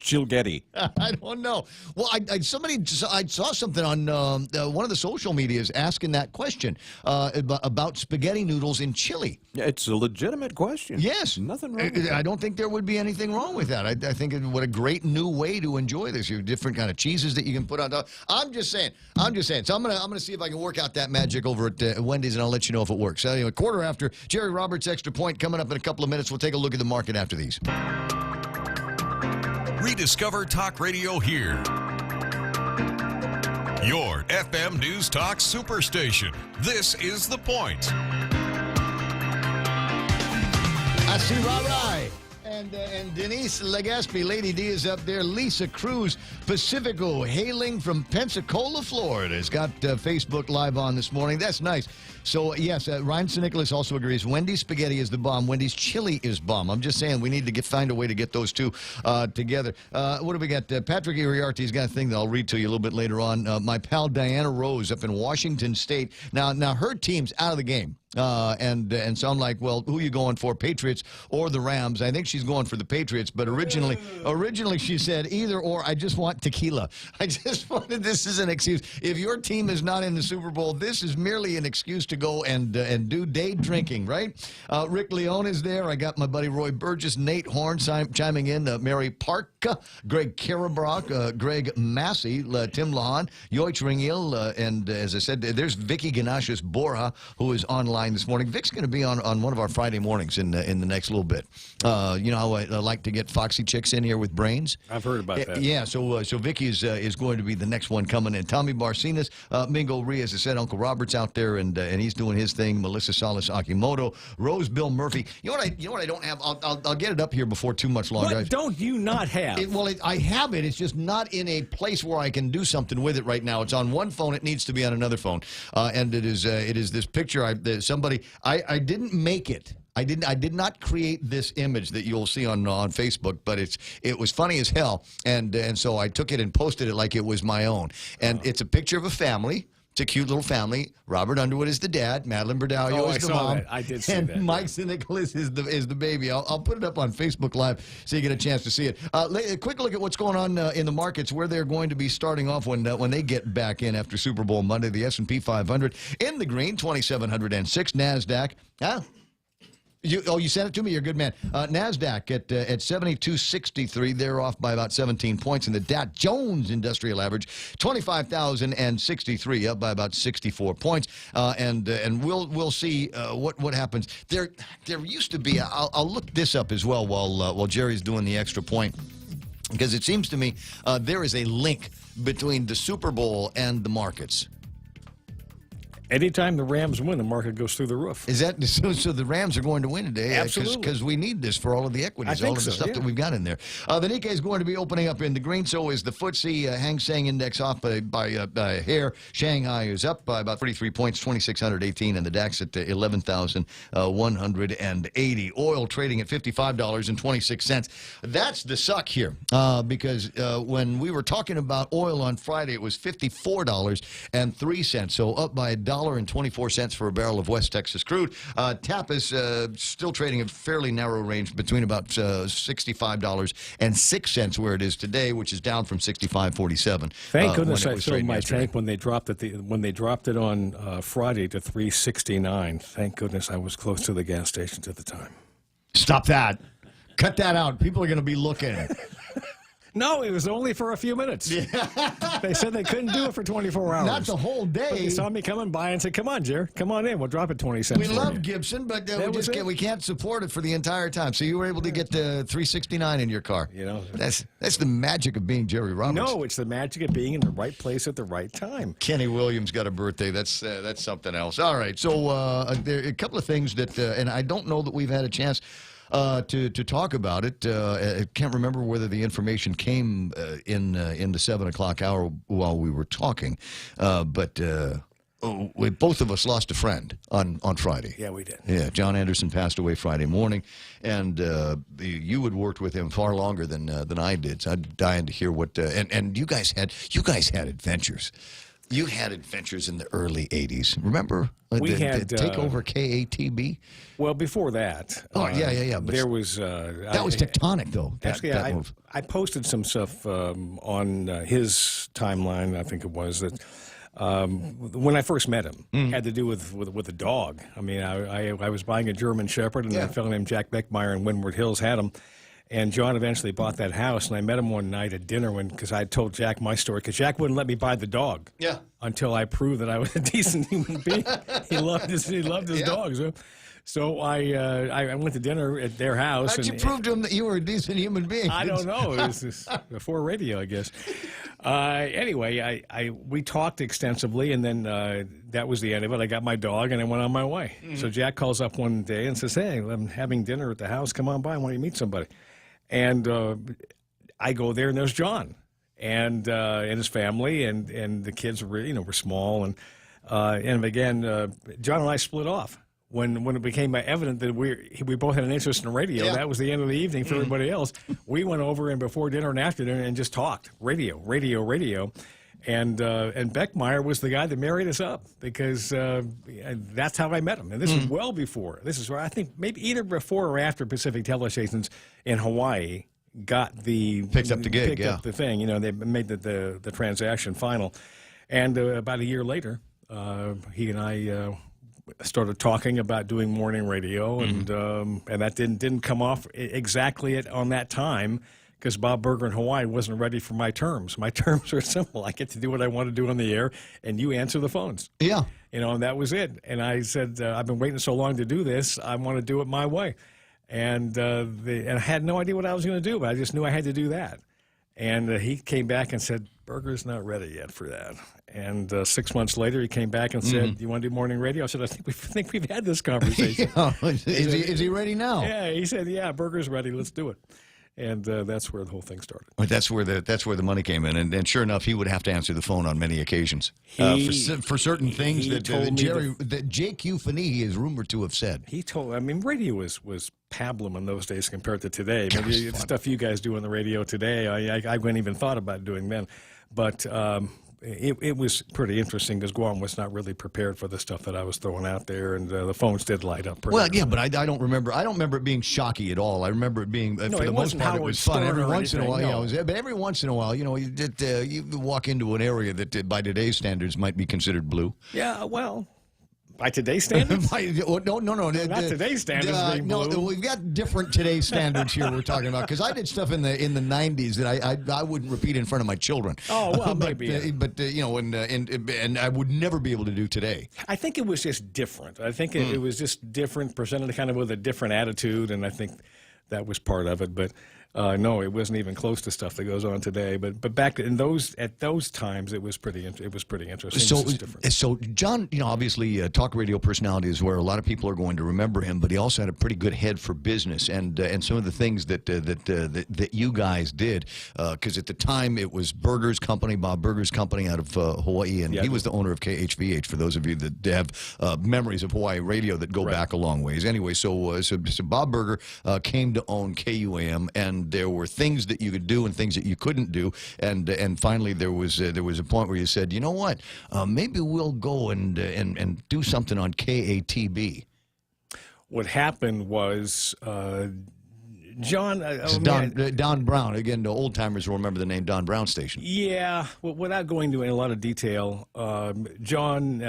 Chilgetty? I don't know. Well, I saw something on one of the social medias asking that question about spaghetti noodles in chili. It's a legitimate question. Yes. Nothing wrong with I don't think there would be anything wrong with that. I think what a great new way to enjoy this. You have different kind of cheeses that you can put on top. I'm just saying. So I'm gonna see if I can work out that magic over at Wendy's, and I'll let you know if it works. So, anyway, quarter after, Jerry Roberts' Extra Point coming up in a couple of minutes. We'll take a look at the market after these. Rediscover Talk Radio here. Your FM News Talk Superstation. This is The Point. I see Rai. And Denise Legaspi, Lady D is up there. Lisa Cruz, Pacifico, hailing from Pensacola, Florida, has got Facebook Live on this morning. That's nice. So, yes, Ryan St. Nicholas also agrees. Wendy's spaghetti is the bomb. Wendy's chili is bomb. I'm just saying we need to find a way to get those two together. What do we got? Patrick Iriarty's got a thing that I'll read to you a little bit later on. My pal Diana Rose up in Washington State. Now her team's out of the game. And so I'm like, well, who are you going for, Patriots or the Rams? I think she's going for the Patriots, but originally she said either or. I just want tequila. I just wanted this as an excuse. If your team is not in the Super Bowl, this is merely an excuse to go and do day drinking, right? Rick Leone is there. I got my buddy Roy Burgess, Nate Horn chiming in, Mary Parka, Greg Karabrock, Greg Massey, Tim Lahan, Yoich Ringil, and as I said, there's Vicky Ganashis Borja, who is online this morning. Vic's going to be on one of our Friday mornings in the next little bit. You know how I like to get foxy chicks in here with brains? I've heard about that. Yeah, so Vicky is going to be the next one coming in. Tommy Barcinas, Mingo Rhea, as I said, Uncle Robert's out there, and he's doing his thing. Melissa Salas Akimoto, Rose Bill Murphy. You know what I don't have? I'll get it up here before too much longer. What don't you not have? I have it. It's just not in a place where I can do something with it right now. It's on one phone. It needs to be on another phone, and it is this picture. I didn't make it. I did not create this image that you'll see on Facebook, but it was funny as hell, and so I took it and posted it like it was my own. And it's a picture of a family. It's a cute little family. Robert Underwood is the dad. Madeline Berdaglio is the mom. That. I did see and that. Mike St. Nicholas is the baby. I'll put it up on Facebook Live so you get a chance to see it. A quick look at what's going on in the markets, where they're going to be starting off when they get back in after Super Bowl Monday. The S&P 500 in the green, 2,706. NASDAQ, You sent it to me? You're a good man. NASDAQ at 72.63. They're off by about 17 points. And the Dow Jones Industrial Average, 25,063, up by about 64 points. And we'll see what happens. There used to be, I'll look this up as well while Jerry's doing the extra point, because it seems to me there is a link between the Super Bowl and the markets. Anytime the Rams win, the market goes through the roof. Is that so? The Rams are going to win today, absolutely, because we need this for all of the equities, all of the stuff that we've got in there. The Nikkei is going to be opening up in the green. So is the FTSE. Hang Seng Index off by a hair. Shanghai is up by about 33 points, 2,618, and the DAX at 11,180. Oil trading at $55.26. That's the suck here, because when we were talking about oil on Friday, it was $54.03. So up by $1.24 for a barrel of West Texas crude. TAP is still trading a fairly narrow range between about $65.06 where it is today, which is down from $65.47. Thank goodness I filled my tank when they dropped it on Friday to $3.69. Thank goodness I was close to the gas stations at the time. Stop that. Cut that out. People are going to be looking. No, it was only for a few minutes. Yeah. They said they couldn't do it for 24 hours. Not the whole day. But they saw me coming by and said, come on, Jer, come on in. We'll drop it 20 cents. We love Gibson, but we can't support it for the entire time. So you were able to get the $3.69 in your car. You know, that's the magic of being Jerry Roberts. No, it's the magic of being in the right place at the right time. Kenny Williams got a birthday. That's something else. All right. So there are a couple of things that, and I don't know that we've had a chance to talk about it. I can't remember whether the information came in the 7 o'clock hour while we were talking, but both of us lost a friend on Friday. Yeah, we did. Yeah, John Anderson passed away Friday morning, and you had worked with him far longer than I did. So I'm dying to hear what. And you guys had adventures. You had adventures in the early 80s. Remember? We had the takeover KATB? Well, before that. Oh, yeah. But there was... that was tectonic, though. Actually, I posted some stuff on his timeline, I think it was, that when I first met him, had to do with a dog. I mean, I was buying a German Shepherd, and a fellow named Jack Beckmeyer in Windward Hills had him. And John eventually bought that house, and I met him one night at dinner because I had told Jack my story, because Jack wouldn't let me buy the dog until I proved that I was a decent human being. He loved his dog. So I went to dinner at their house. How'd you prove to him that you were a decent human being? I don't know. It was before radio, I guess. Anyway, we talked extensively, and then that was the end of it. I got my dog, and I went on my way. So Jack calls up one day and says, "Hey, I'm having dinner at the house. Come on by. Why don't you meet somebody?" And I go there, and there's John and his family, and the kids were small, and again, John and I split off. When it became evident that we both had an interest in radio, that was the end of the evening for everybody else. We went over, and before dinner and after dinner, and just talked radio. And Beckmeyer was the guy that married us up, because that's how I met him. And this is well before. This is where I think maybe either before or after Pacific Telestations in Hawaii picked up the thing. They made the transaction final. And about a year later, he and I started talking about doing morning radio, and that didn't come off exactly on that time, because Bob Berger in Hawaii wasn't ready for my terms. My terms are simple. I get to do what I want to do on the air, and you answer the phones. Yeah. And that was it. And I said, I've been waiting so long to do this, I want to do it my way. And I had no idea what I was going to do, but I just knew I had to do that. And he came back and said, Berger's not ready yet for that. And 6 months later, he came back and said, "Do you want to do morning radio?" I said, "I think we've had this conversation." Is he ready now? Yeah, he said, "Yeah, Berger's ready. Let's do it." And that's where the whole thing started. That's where the money came in, and sure enough, he would have to answer the phone on many occasions for certain things that J.Q. Fahey is rumored to have said. He told. I mean, radio was pablum in those days compared to today. Maybe the stuff you guys do on the radio today, I wouldn't even thought about doing then, but. It was pretty interesting, because Guam was not really prepared for the stuff that I was throwing out there, and the phones did light up. Well, yeah, but I don't remember. I don't remember it being shocky at all. I remember it being, for the most part, it was fun. Every once in a while, but every once in a while, you walk into an area that, by today's standards, might be considered blue. Yeah, well. By today's standards? No. Not today's standards being blue. No, we've got different today's standards here we're talking about. Because I did stuff in the 90s that I wouldn't repeat in front of my children. Oh, well, maybe. And I would never be able to do today. I think it was just different. I think it was just different, presented kind of with a different attitude, and I think that was part of it. But no, it wasn't even close to stuff that goes on today. But back at those times, it was pretty interesting. So John, obviously, talk radio personality is where a lot of people are going to remember him. But he also had a pretty good head for business, and some of the things that you guys did. Because at the time, it was Berger's company, Bob Berger's company, out of Hawaii, and he was the owner of KHVH. For those of you that have memories of Hawaii radio that go back a long ways. Anyway, so Bob Berger came to own KUAM, and there were things that you could do and things that you couldn't do, and finally there was a point where you said, you know what, maybe we'll go and do something on KATB. What happened was John... Don Brown. Again, the old-timers will remember the name Don Brown Station. Yeah. Well, without going into a lot of detail, John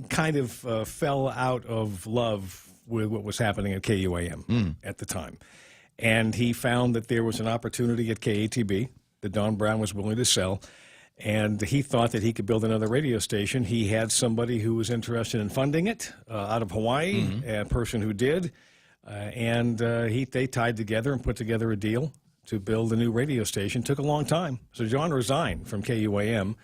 kind of fell out of love with what was happening at KUAM at the time. And he found that there was an opportunity at KATB that Don Brown was willing to sell. And he thought that he could build another radio station. He had somebody who was interested in funding it out of Hawaii, a person who did. They tied together and put together a deal to build a new radio station. It took a long time. So John resigned from KUAM.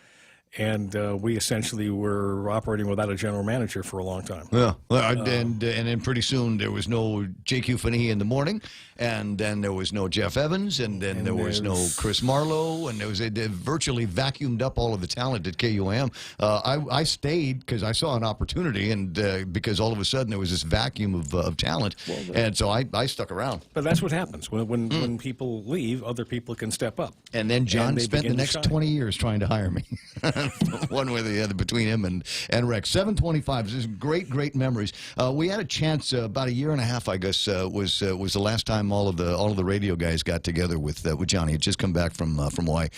And we essentially were operating without a general manager for a long time. Yeah, and then pretty soon there was no J.Q. Fahey in the morning, and then there was no Jeff Evans, and then there was no Chris Marlowe, and they virtually vacuumed up all of the talent at KUAM. I stayed because I saw an opportunity, and because all of a sudden there was this vacuum of talent, and so I stuck around. But that's what happens. When people leave, other people can step up. And then John spent the next 20 years trying to hire me. one way or the other between him and Rex. 725. This is great memories. We had a chance about a year and a half, I guess, was the last time all of the radio guys got together with Johnny. He'd just come back from Hawaii,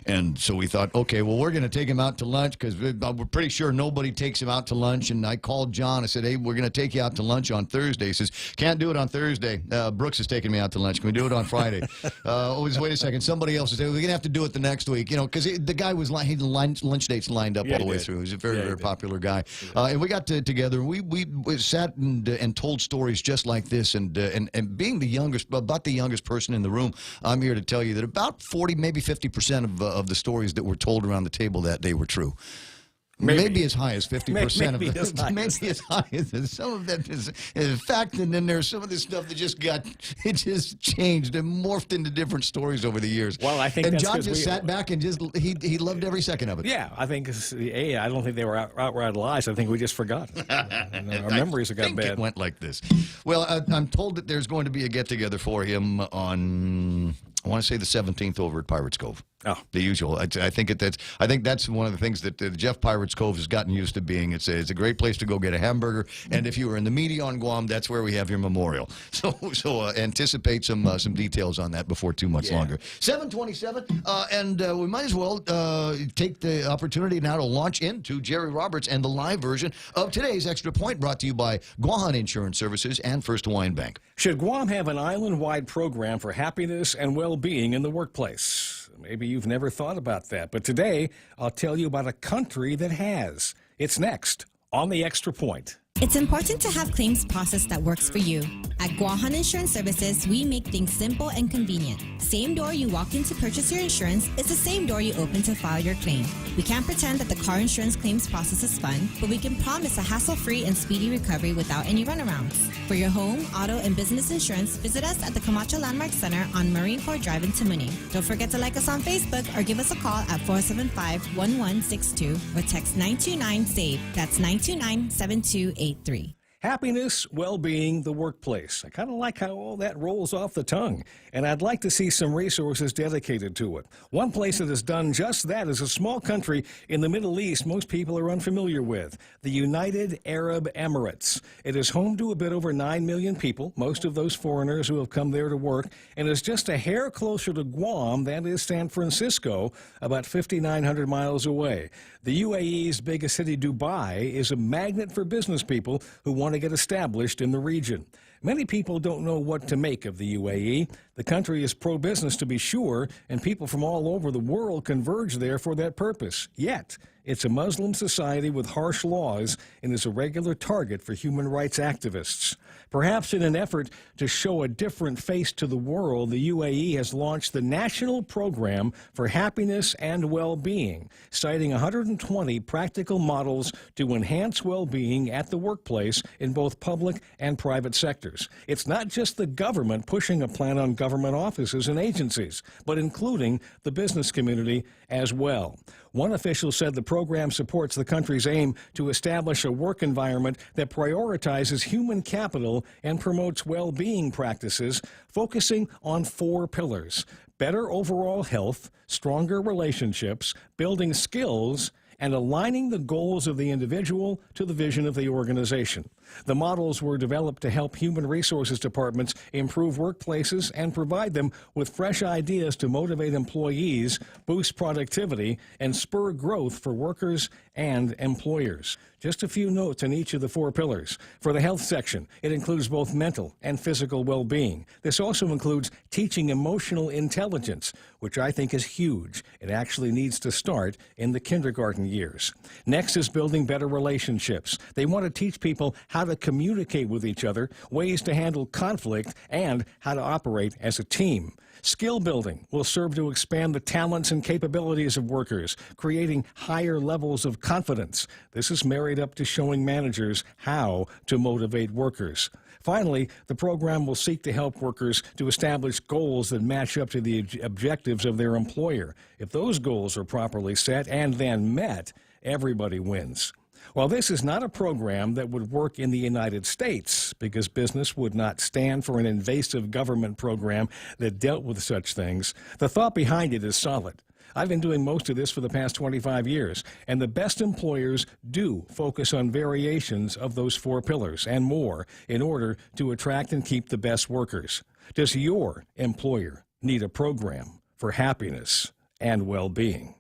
and so we thought, okay, well, we're going to take him out to lunch because we're pretty sure nobody takes him out to lunch. And I called John. I said, hey, we're going to take you out to lunch on Thursday. He says, can't do it on Thursday. Brooks is taking me out to lunch. Can we do it on Friday? Wait a second. Somebody else is saying, we're going to have to do it the next week. Because the guy was he had lunch dates lined up all the way through. He was a very popular guy. And we got together. We sat and told stories just like this. And being about the youngest person in the room, I'm here to tell you that about 40, maybe 50% of the stories that were told around the table that day were true. Maybe as high as 50% of it. Maybe as high as some of that is fact, and then there's some of this stuff that just changed and morphed into different stories over the years. Well, I think and that's John just sat back and he loved every second of it. Yeah, I think I don't think they were outright lies. I think we just forgot. Our memories have got bad. It went like this. Well, I'm told that there's going to be a get together for him on, I want to say, the 17th over at Pirates Cove. Oh, the usual. I think that's one of the things that Jeff Pirates Cove has gotten used to being. It's a great place to go get a hamburger, and if you were in the media on Guam, that's where we have your memorial. So anticipate some details on that before too much longer. 7:27, and we might as well take the opportunity now to launch into Jerry Roberts and the live version of today's Extra Point, brought to you by Guahan Insurance Services and First Hawaiian Bank. Should Guam have an island-wide program for happiness and well-being in the workplace? Maybe you've never thought about that, but today I'll tell you about a country that has. It's next on the Extra Point. It's important to have claims process that works for you. At Guahan Insurance Services, we make things simple and convenient. Same door you walk in to purchase your insurance is the same door you open to file your claim. We can't pretend that the car insurance claims process is fun, but we can promise a hassle-free and speedy recovery without any runarounds. For your home, auto, and business insurance, visit us at the Camacho Landmark Center on Marine Corps Drive in Tamuni. Don't forget to like us on Facebook or give us a call at 475-1162 or text 929-SAVE. That's 929-7283. Happiness, well-being, the workplace. I kind of like how all that rolls off the tongue, and I'd like to see some resources dedicated to it. One place that has done just that is a small country in the Middle East most people are unfamiliar with, the United Arab Emirates. It is home to a bit over 9 million people, most of those foreigners who have come there to work, and is just a hair closer to Guam than is San Francisco, about 5,900 miles away. The UAE's biggest city, Dubai, is a magnet for business people who want to get established in the region. Many people don't know what to make of the UAE. The country is pro-business, to be sure, and people from all over the world converge there for that purpose. Yet, it's a Muslim society with harsh laws and is a regular target for human rights activists. Perhaps in an effort to show a different face to the world, the UAE has launched the National Program for Happiness and Well-Being, citing 120 practical models to enhance well-being at the workplace in both public and private sectors. It's not just the government pushing a plan on government offices and agencies, but including the business community as well. One official said the program supports the country's aim to establish a work environment that prioritizes human capital and promotes well-being practices, focusing on 4 pillars: better overall health, stronger relationships, building skills, and aligning the goals of the individual to the vision of the organization. The models were developed to help human resources departments improve workplaces and provide them with fresh ideas to motivate employees, boost productivity, and spur growth for workers and employers. Just a few notes on each of the 4 pillars. For the health section, it includes both mental and physical well-being. This also includes teaching emotional intelligence, which I think is huge. It actually needs to start in the kindergarten years. Next is building better relationships. They want to teach people how to communicate with each other, ways to handle conflict, and how to operate as a team. Skill building will serve to expand the talents and capabilities of workers, creating higher levels of confidence. This is married up to showing managers how to motivate workers. Finally, the program will seek to help workers to establish goals that match up to the objectives of their employer. If those goals are properly set and then met, everybody wins. While this is not a program that would work in the United States, because business would not stand for an invasive government program that dealt with such things, the thought behind it is solid. I've been doing most of this for the past 25 years, and the best employers do focus on variations of those 4 pillars and more in order to attract and keep the best workers. Does your employer need a program for happiness and well-being?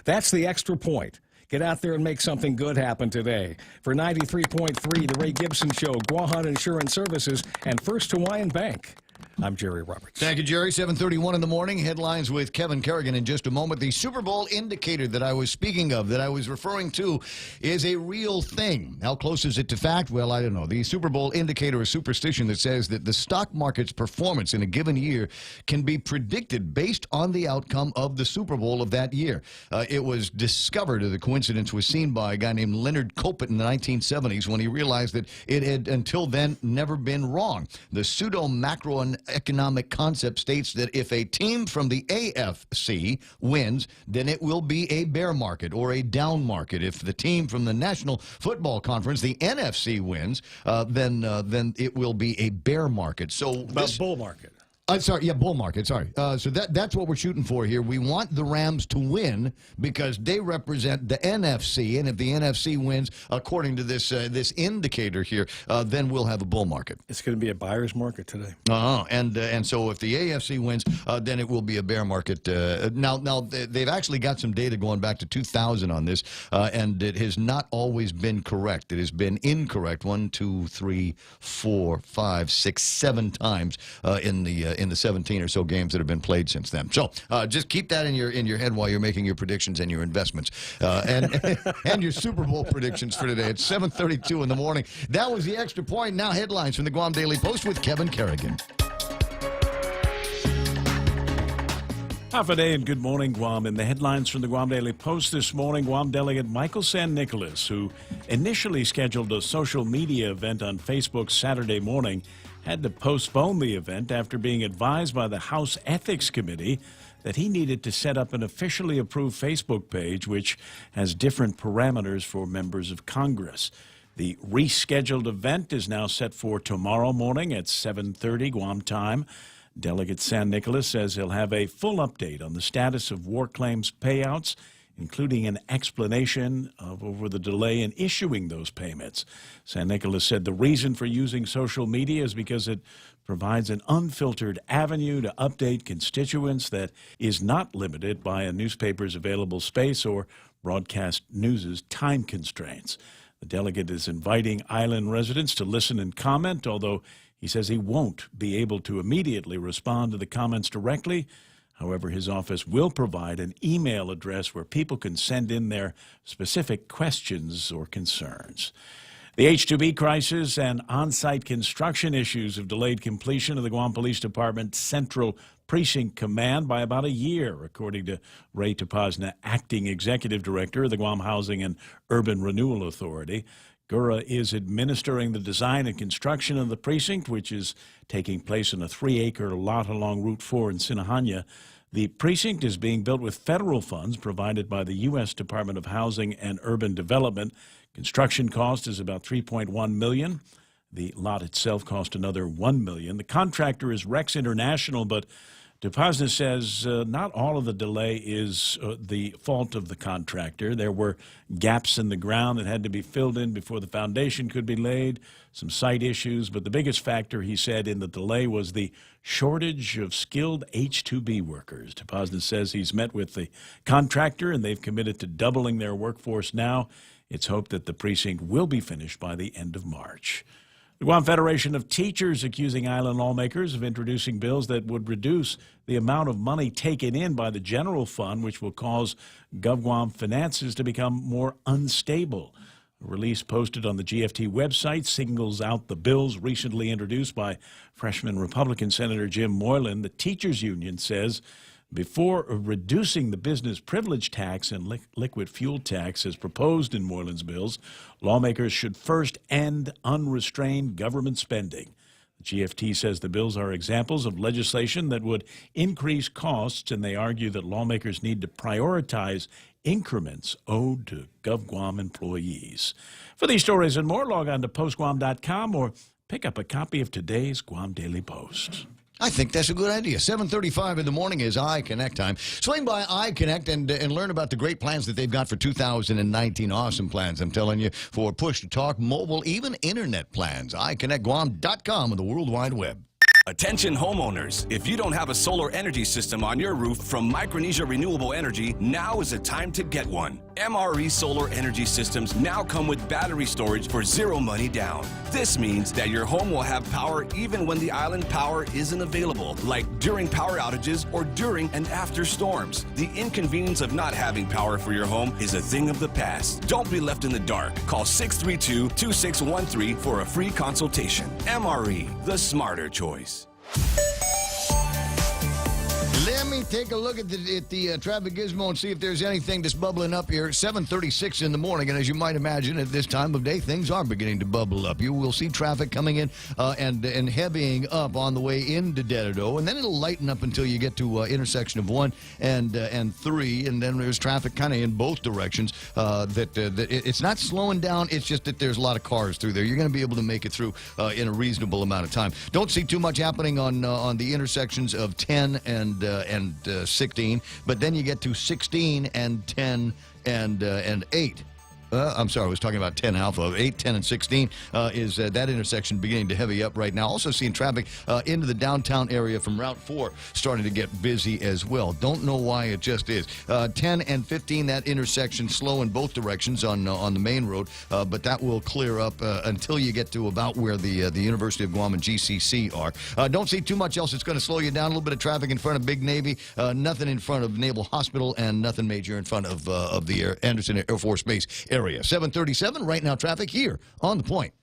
That's the Extra Point. Get out there and make something good happen today. For 93.3, The Ray Gibson Show, Guahan Insurance Services, and First Hawaiian Bank. I'm Jerry Roberts. Thank you, Jerry. 7:31 in the morning. Headlines with Kevin Kerrigan in just a moment. The Super Bowl indicator that I was speaking of, that I was referring to, is a real thing. How close is it to fact? Well, I don't know. The Super Bowl indicator is superstition that says that the stock market's performance in a given year can be predicted based on the outcome of the Super Bowl of that year. It was discovered, or the coincidence was seen by a guy named Leonard Kopit in the 1970s when he realized that it had until then never been wrong. The pseudo-macroeconomic concept states that if a team from the AFC wins, then it will be a bear market or a down market. If the team from the National Football Conference, the NFC, wins, then it will be a bear market. So bull market. Bull market, sorry. So that's what we're shooting for here. We want the Rams to win because they represent the NFC, and if the NFC wins, according to this indicator here, then we'll have a bull market. It's going to be a buyer's market today. And so if the AFC wins, then it will be a bear market. Now they've actually got some data going back to 2000 on this, and it has not always been correct. It has been incorrect 1, 2, 3, 4, 5, 6, 7 times in the 17 or so games that have been played since then. So just keep that in your head while you're making your predictions and your investments and your Super Bowl predictions for today. It's 7:32 in the morning. That was the Extra Point. Now headlines from the Guam Daily Post with Kevin Kerrigan. Half a day and good morning, Guam. In the headlines from the Guam Daily Post this morning, Guam delegate Michael San Nicolas, who initially scheduled a social media event on Facebook Saturday morning, had to postpone the event after being advised by the House Ethics Committee that he needed to set up an officially approved Facebook page which has different parameters for members of Congress. The rescheduled event is now set for tomorrow morning at 7:30 Guam time. Delegate San Nicolas says he'll have a full update on the status of war claims payouts, including an explanation over the delay in issuing those payments. San Nicolas said the reason for using social media is because it provides an unfiltered avenue to update constituents that is not limited by a newspaper's available space or broadcast news's time constraints. The delegate is inviting island residents to listen and comment, although he says he won't be able to immediately respond to the comments directly. However, his office will provide an email address where people can send in their specific questions or concerns. The H-2B crisis and on-site construction issues have delayed completion of the Guam Police Department Central Precinct Command by about a year, according to Ray Tapazna, acting executive director of the Guam Housing and Urban Renewal Authority. GURA is administering the design and construction of the precinct, which is taking place on a 3-acre lot along Route 4 in Sinahanya. The precinct is being built with federal funds provided by the U.S. Department of Housing and Urban Development. Construction cost is about $3.1 million. The lot itself cost another $1 million. The contractor is Rex International, but Tapazna says not all of the delay is the fault of the contractor. There were gaps in the ground that had to be filled in before the foundation could be laid, some site issues, but the biggest factor, he said, in the delay was the shortage of skilled H-2B workers. Tapazna says he's met with the contractor and they've committed to doubling their workforce now. It's hoped that the precinct will be finished by the end of March. The Guam Federation of Teachers accusing island lawmakers of introducing bills that would reduce the amount of money taken in by the general fund, which will cause GovGuam finances to become more unstable. A release posted on the GFT website singles out the bills recently introduced by freshman Republican Senator Jim Moylan. The teachers union says before reducing the business privilege tax and liquid fuel tax as proposed in Moylan's bills, lawmakers should first end unrestrained government spending. The GFT says the bills are examples of legislation that would increase costs, and they argue that lawmakers need to prioritize increments owed to GovGuam employees. For these stories and more, log on to postguam.com or pick up a copy of today's Guam Daily Post. I think that's a good idea. 7:35 in the morning is iConnect time. Swing by iConnect and learn about the great plans that they've got for 2019. Awesome plans, I'm telling you, for push-to-talk, mobile, even internet plans. iConnectGuam.com and the World Wide Web. Attention homeowners, if you don't have a solar energy system on your roof from Micronesia Renewable Energy, now is the time to get one. MRE solar energy systems now come with battery storage for zero money down. This means that your home will have power even when the island power isn't available, like during power outages or during and after storms. The inconvenience of not having power for your home is a thing of the past. Don't be left in the dark. Call 632-2613 for a free consultation. MRE, the smarter choice. Let me take a look at the traffic gizmo and see if there's anything that's bubbling up here. 7:36 in the morning, and as you might imagine, at this time of day, things are beginning to bubble up. You will see traffic coming in and heavying up on the way into Dededo, and then it'll lighten up until you get to intersection of 1 and 3, and then there's traffic kind of in both directions. It's not slowing down. It's just that there's a lot of cars through there. You're going to be able to make it through in a reasonable amount of time. Don't see too much happening on the intersections of 10 and 16, but then you get to 16 and 10 and 8. I'm sorry, I was talking about 10 Alpha. 8, 10, and 16 is that intersection beginning to heavy up right now. Also seeing traffic into the downtown area from Route 4 starting to get busy as well. Don't know why, it just is. 10 and 15, that intersection slow in both directions on the main road, but that will clear up until you get to about where the University of Guam and GCC are. Don't see too much else that's going to slow you down. A little bit of traffic in front of Big Navy, nothing in front of Naval Hospital, and nothing major in front of the Anderson Air Force Base area. 7:37 right now, traffic here on The Point.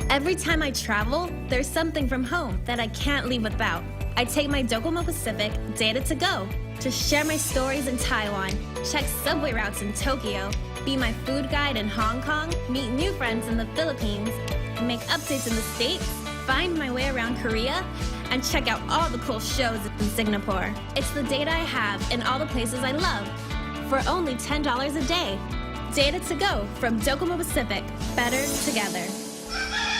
Every time I travel, there's something from home that I can't leave without. I take my Docomo Pacific Data to Go to share my stories in Taiwan, check subway routes in Tokyo, be my food guide in Hong Kong, meet new friends in the Philippines, make updates in the States, find my way around Korea, and check out all the cool shows in Singapore. It's the data I have in all the places I love for only $10 a day. Data to Go from Docomo Pacific. Better together.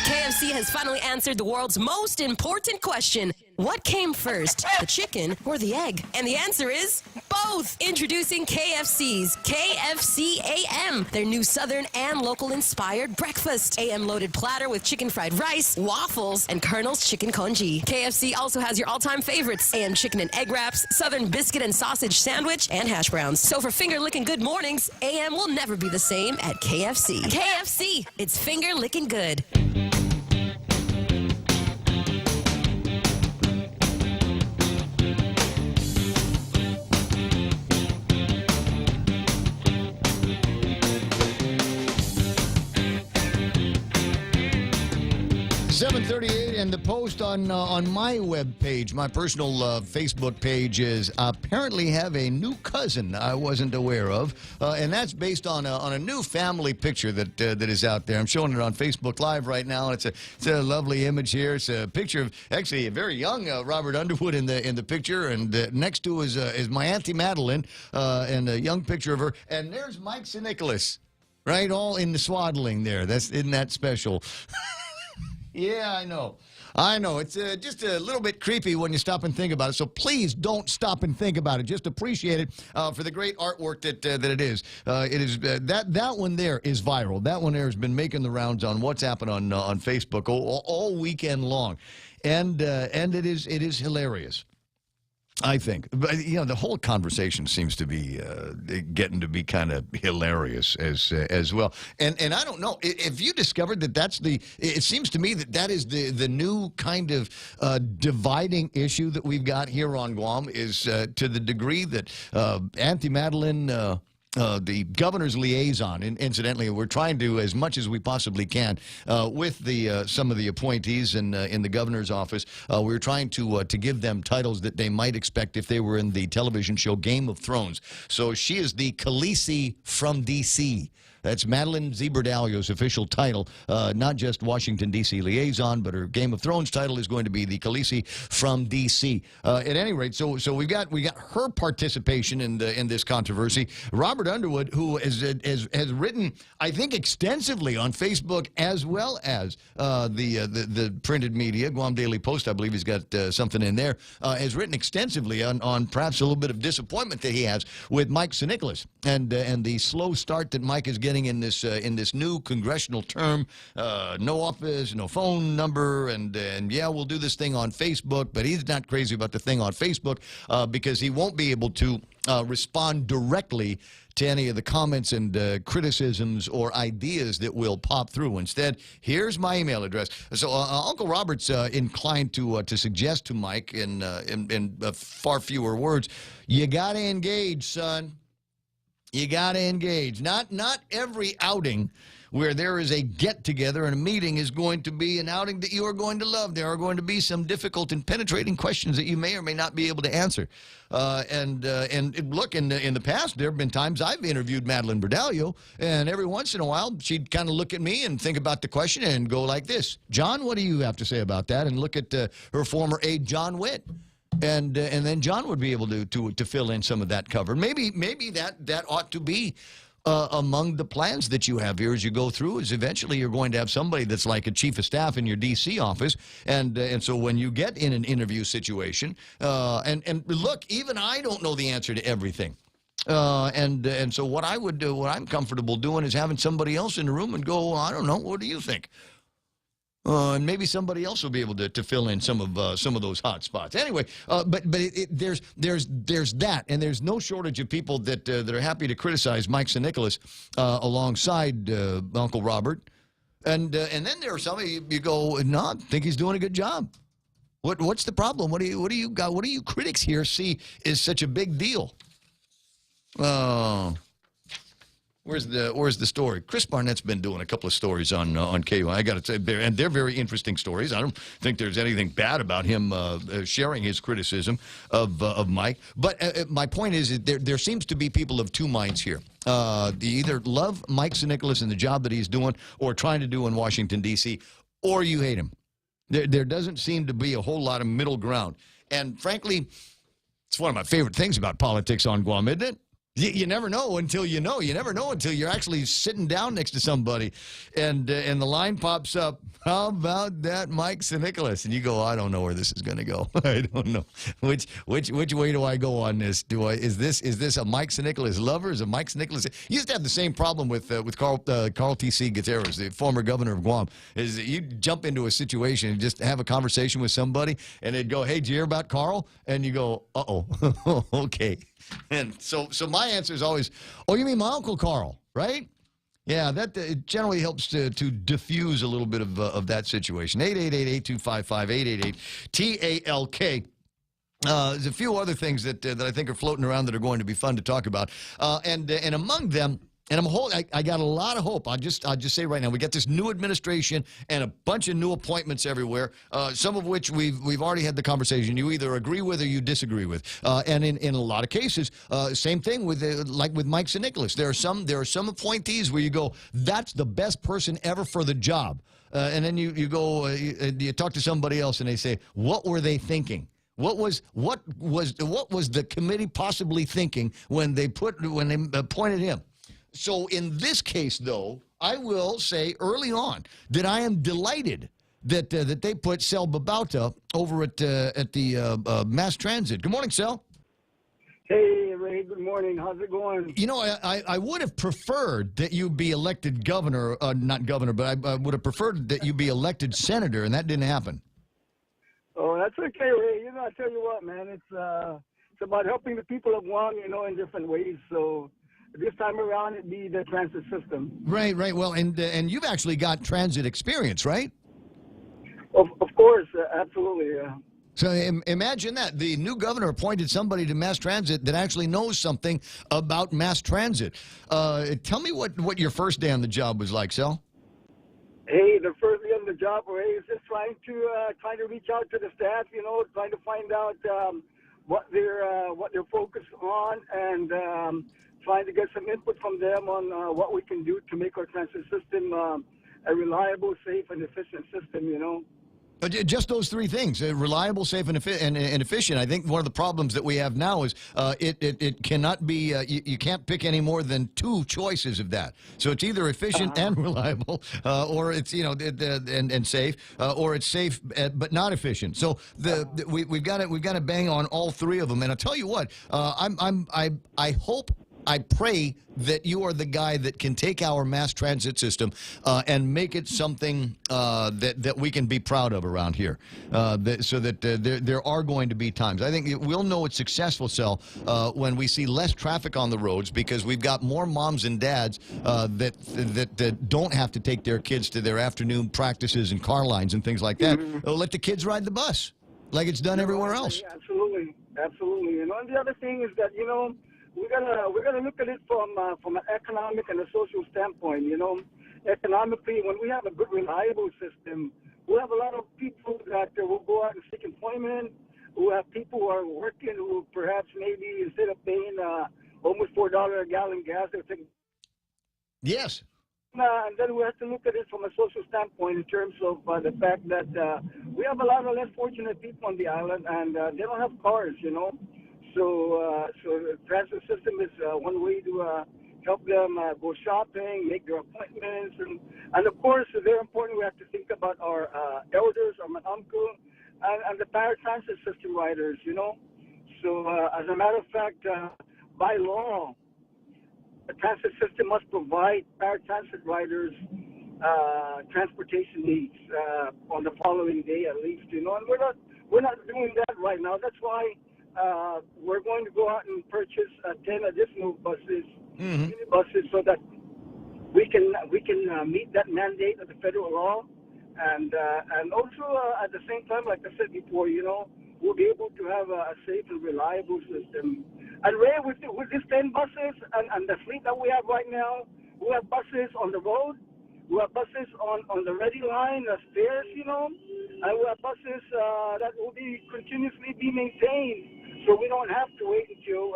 KFC has finally answered the world's most important question. What came first, the chicken or the egg? And the answer is both. Introducing KFC's KFC AM, their new Southern and local-inspired breakfast. AM-loaded platter with chicken fried rice, waffles, and Colonel's chicken congee. KFC also has your all-time favorites, AM chicken and egg wraps, Southern biscuit and sausage sandwich, and hash browns. So for finger-licking good mornings, AM will never be the same at KFC. KFC, it's finger-licking good. .38 and the post on my web page, my personal Facebook page, is apparently have a new cousin I wasn't aware of, and that's based on a new family picture that is out there. I'm showing it on Facebook Live right now, and it's a lovely image here. It's a picture of actually a very young Robert Underwood in the picture, and next to is my Auntie Madeline, and a young picture of her, and there's Mike St. Nicholas, right, all in the swaddling there. Isn't that special? Yeah, I know. It's just a little bit creepy when you stop and think about it. So please don't stop and think about it. Just appreciate it for the great artwork that it is. It is that one there is viral. That one there has been making the rounds on WhatsApp and on Facebook all weekend long, and it is hilarious, I think. But, the whole conversation seems to be getting to be kind of hilarious as well. And I don't know if you discovered that it seems to me that is the new kind of dividing issue that we've got here on Guam is to the degree that Auntie Madeline, the governor's liaison, and incidentally, we're trying to, as much as we possibly can, with some of the appointees in the governor's office, we're trying to give them titles that they might expect if they were in the television show Game of Thrones. So she is the Khaleesi from D.C., That's Madeline Ziberdalio's official title, not just Washington, D.C. liaison, but her Game of Thrones title is going to be the Khaleesi from D.C. At any rate, so we got her participation in this controversy. Robert Underwood, who has written, I think, extensively on Facebook as well as the printed media. Guam Daily Post, I believe he's got something in there, has written extensively on perhaps a little bit of disappointment that he has with Mike St. Nicholas and the slow start that Mike is getting in this new congressional term. No office, no phone number, and yeah, we'll do this thing on Facebook, but he's not crazy about the thing on Facebook because he won't be able to respond directly to any of the comments and criticisms or ideas that will pop through. Instead, here's my email address. So Uncle Robert's inclined to suggest to Mike in far fewer words, you got to engage, son. You got to engage. Not every outing where there is a get-together and a meeting is going to be an outing that you are going to love. There are going to be some difficult and penetrating questions that you may or may not be able to answer. And look, in the past, there have been times I've interviewed Madeline Berdalio, and every once in a while, she'd kind of look at me and think about the question and go like this: John, what do you have to say about that? And look at her former aide, John Witt. And then John would be able to fill in some of that cover. Maybe that ought to be among the plans that you have here as you go through, is eventually you're going to have somebody that's like a chief of staff in your D.C. office, and so when you get in an interview situation, and look, even I don't know the answer to everything. And so what I would do, what I'm comfortable doing, is having somebody else in the room and go, I don't know, what do you think? And maybe somebody else will be able to fill in some of those hot spots. Anyway, but there's that, and there's no shortage of people that are happy to criticize Mike St. Nicholas alongside Uncle Robert, and then there are some of you go, no, I think he's doing a good job. What's the problem? What do you got? What do you critics here see is such a big deal? Where's the story? Chris Barnett's been doing a couple of stories on KU. I got to say, they're very interesting stories. I don't think there's anything bad about him sharing his criticism of Mike. But my point is, there seems to be people of two minds here. They either love Mike St. Nicholas and the job that he's doing, or trying to do in Washington, D.C., or you hate him. There doesn't seem to be a whole lot of middle ground. And frankly, it's one of my favorite things about politics on Guam, isn't it? You never know until you know. You never know until you're actually sitting down next to somebody, and the line pops up. How about that, Mike St. Nicholas? And you go, I don't know where this is going to go. I don't know which way do I go on this? Is this a Mike St. Nicholas lover? Is a Mike St. Nicholas? You used to have the same problem with Carl T.C. Gutierrez, the former governor of Guam. Is that you jump into a situation and just have a conversation with somebody, and they'd go, "Hey, did you hear about Carl?" And you go, "Uh-oh, okay." And so my answer is always, oh, you mean my Uncle Carl, right? Yeah, that it generally helps to diffuse a little bit of that situation. 888-825-5888-TALK. There's a few other things that I think are floating around that are going to be fun to talk about. And among them, and I got a lot of hope. I'll just say right now, we got this new administration and a bunch of new appointments everywhere, some of which we've already had the conversation. You either agree with or you disagree with. And in a lot of cases, same thing with like with Mike St. Nicholas. There are some appointees where you go, that's the best person ever for the job. And then you go, you talk to somebody else and they say, what were they thinking? What was the committee possibly thinking when they appointed him? So in this case, though, I will say early on that I am delighted that they put Sel Babauta over at the mass transit. Good morning, Sel. Hey, Ray. Good morning. How's it going? You know, I would have preferred that you be elected governor, not governor, but I would have preferred that you be elected senator, and that didn't happen. Oh, that's okay, Ray. You know, I tell you what, man, it's about helping the people of Guam, you know, in different ways. So this time around, it'd be the transit system. Right. Well, and you've actually got transit experience, right? Of course, absolutely, yeah. So imagine that. The new governor appointed somebody to mass transit that actually knows something about mass transit. Tell me what your first day on the job was like, Sel. Hey, the first day on the job, Ray, is just trying to reach out to the staff, you know, trying to find out what they're focused on, and trying to get some input from them on what we can do to make our transit system a reliable, safe, and efficient system, you know. Just those three things: reliable, safe, and efficient. I think one of the problems that we have now is it cannot be. You can't pick any more than two choices of that. So it's either efficient and reliable, or it's and safe, or it's safe but not efficient. So we've got to bang on all three of them. And I'll tell you what, I hope. I pray that you are the guy that can take our mass transit system and make it something that we can be proud of around here. So that there are going to be times. I think we'll know it's successful, Sal, when we see less traffic on the roads because we've got more moms and dads that don't have to take their kids to their afternoon practices and car lines and things like that. Let the kids ride the bus like it's done everywhere else. Yeah, absolutely, absolutely. And the other thing is that we're gonna look at it from an economic and a social standpoint. Economically, when we have a good, reliable system, we'll have a lot of people that will go out and seek employment. We'll have people who are working who perhaps maybe instead of paying almost $4 a gallon gas, they'll take. Yes. And then we have to look at it from a social standpoint in terms of the fact that we have a lot of less fortunate people on the island, and they don't have cars, So the transit system is one way to help them go shopping, make their appointments, and of course, very important, we have to think about our elders, our uncle, and the paratransit system riders, So as a matter of fact, by law, the transit system must provide paratransit riders transportation needs on the following day at least, And we're not doing that right now. That's why. We're going to go out and purchase 10 additional buses, minibuses, so that we can meet that mandate of the federal law, and also at the same time, like I said before, we'll be able to have a safe and reliable system. And Ray, with these 10 buses and the fleet that we have right now, we have buses on the road, we have buses on the ready line, spares, and we have buses that will be continuously be maintained. So we don't have to wait until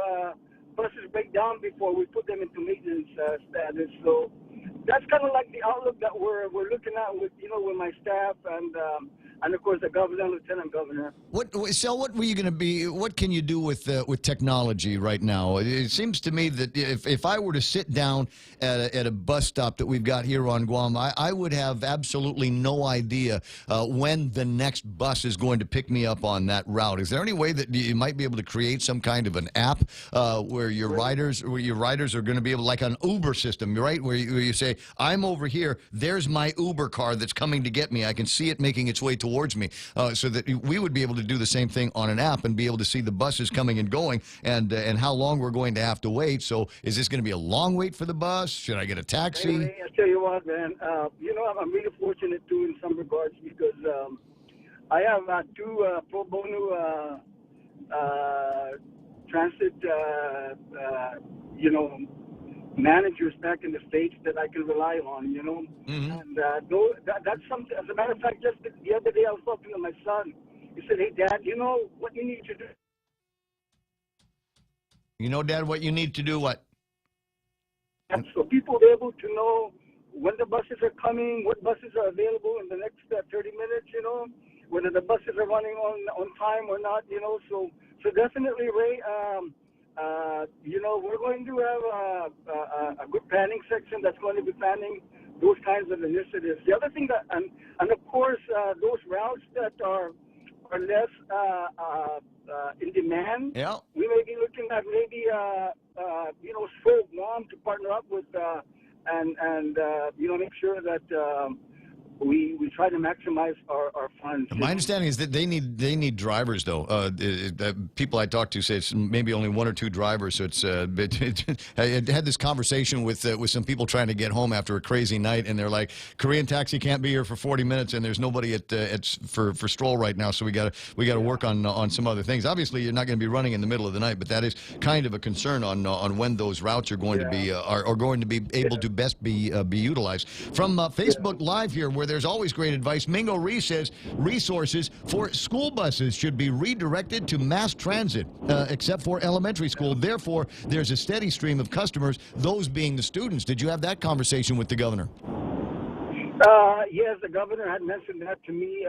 buses break down before we put them into maintenance status. So that's kind of like the outlook that we're looking at with with my staff and of course the governor, lieutenant governor. What were you going to be? What can you do with technology right now? It seems to me that if I were to sit down at a bus stop that we've got here on Guam, I would have absolutely no idea when the next bus is going to pick me up on that route. Is there any way that you might be able to create some kind of an app where your riders are going to be able, like an Uber system, right? Where you say, I'm over here, there's my Uber car that's coming to get me. I can see it making its way towards me, so that we would be able to do the same thing on an app and be able to see the buses coming and going and how long we're going to have to wait. So is this going to be a long wait for the bus? Should I get a taxi? Anyway, I tell you what, man, I'm really fortunate too in some regards because I have two pro bono transit managers back in the States that I can rely on, and that's something. As a matter of fact, just the other day I was talking to my son. He said, "Hey, Dad, what you need to do?" Dad, what you need to do what? And so people will be able to know when the buses are coming, what buses are available in the next 30 minutes, whether the buses are running on time or not, So definitely, Ray, we're going to have a good planning section that's going to be planning those kinds of initiatives. The other thing that, and of course, those routes that are less in demand, we may be looking at maybe, Stroke Mom to partner up with and make sure that we try to maximize our funds. My understanding is that they need drivers, though. People I talked to say it's maybe only one or two drivers. So it's I had this conversation with some people trying to get home after a crazy night, and they're like, Korean Taxi can't be here for 40 minutes, and there's nobody for Stroll right now. So we got to work on some other things. Obviously, you're not going to be running in the middle of the night, but that is kind of a concern on when those routes are going to be are going to be able to best be utilized. From Facebook Live here, where where there's always great advice. Mingo Reese says resources for school buses should be redirected to mass transit, except for elementary school. Therefore, there's a steady stream of customers, those being the students. Did you have that conversation with the governor? Yes, the governor had mentioned that to me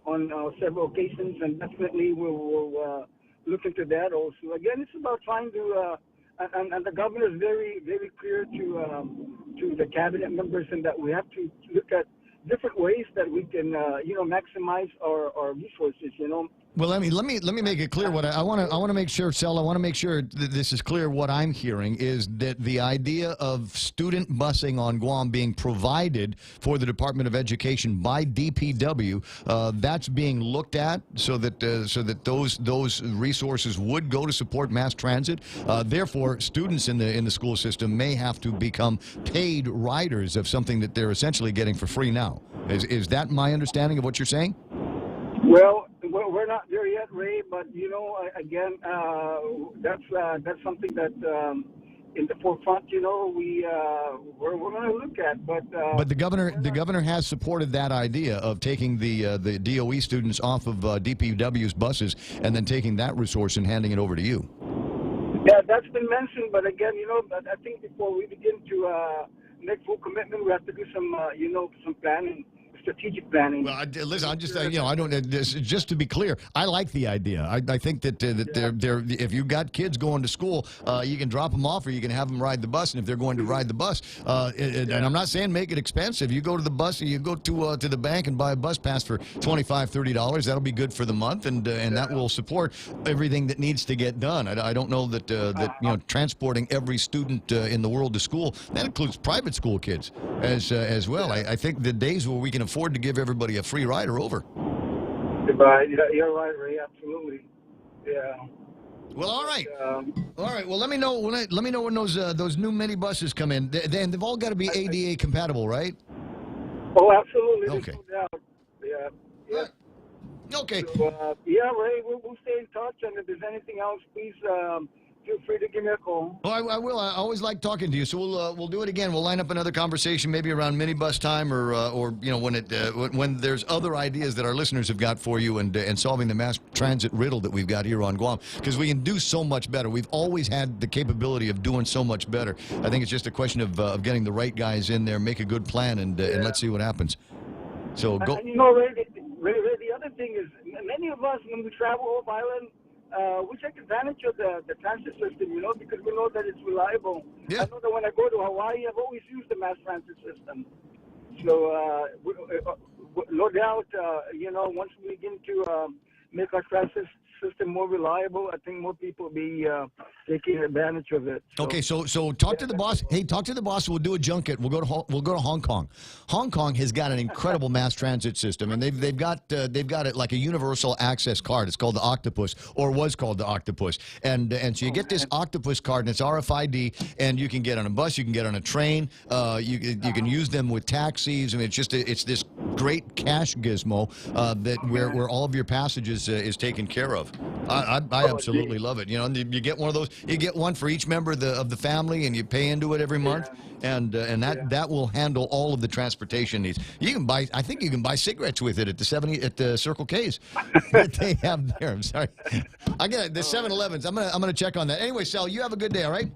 on several occasions, and definitely we'll look into that also. Again, it's about trying to, and the governor is very, very clear to the cabinet members, and that we have to look at different ways that we can, maximize our resources. Well, let me make it clear what I want to make sure, Sel. I want to make sure that this is clear. What I'm hearing is that the idea of student busing on Guam being provided for the Department of Education by DPW, that's being looked at so that those resources would go to support mass transit. Therefore, students in the school system may have to become paid riders of something that they're essentially getting for free now. Is that my understanding of what you're saying? Well, we're not there yet, Ray, but again, that's something that in the forefront, we're going to look at. But the governor has supported that idea of taking the DOE students off of DPW's buses and then taking that resource and handing it over to you. Yeah, that's been mentioned, but again, I think before we begin to make full commitment, we have to do some, some planning. Strategic planning. Well, listen, I'm just, I don't. Just to be clear, I like the idea. I think that if you've got kids going to school, you can drop them off, or you can have them ride the bus. And if they're going to ride the bus, and I'm not saying make it expensive. You go to the bus, and you go to the bank and buy a bus pass for $25, $30. That'll be good for the month, and that will support everything that needs to get done. I don't know that transporting every student in the world to school, that includes private school kids as well. I think the days where we can afford to give everybody a free ride are over. Right, you're right, Ray. Absolutely. Yeah. Well, all right. All right. Well, let me know when those new mini buses come in. They've all got to be ADA compatible, right? Oh, absolutely. Okay. No doubt. Yeah. Yeah. Okay. So, Ray, we'll stay in touch, and if there's anything else, please feel free to give me a call. Oh, I will. I always like talking to you, so we'll do it again. We'll line up another conversation, maybe around minibus time, or when there's other ideas that our listeners have got for you, and solving the mass transit riddle that we've got here on Guam, because we can do so much better. We've always had the capability of doing so much better. I think it's just a question of getting the right guys in there, make a good plan, and let's see what happens. So go. And Ray, the other thing is, many of us, when we travel Hope Island, we take advantage of the transit system, because we know that it's reliable. Yeah. I know that when I go to Hawaii, I've always used the mass transit system. So, no doubt, once we begin to make our transit system more reliable, I think more people will be taking advantage of it. So. Okay, so talk to the boss. Hey, talk to the boss. We'll do a junket. We'll go to Hong Kong. Hong Kong has got an incredible mass transit system, and they've got it like a universal access card. It's called the Octopus, or was called the Octopus, and so you get this Octopus card, and it's RFID, and you can get on a bus, you can get on a train, you can use them with taxis. I mean, it's this great cash gizmo that where all of your passages is taken care of. I absolutely love it. You get one of those. You get one for each member of the family, and you pay into it every month, and that will handle all of the transportation needs. You can buy. I think you can buy cigarettes with it at the Circle K's that they have there. I'm sorry. I get it. The 7-Elevens. I'm gonna check on that. Anyway, Sal, you have a good day. All right.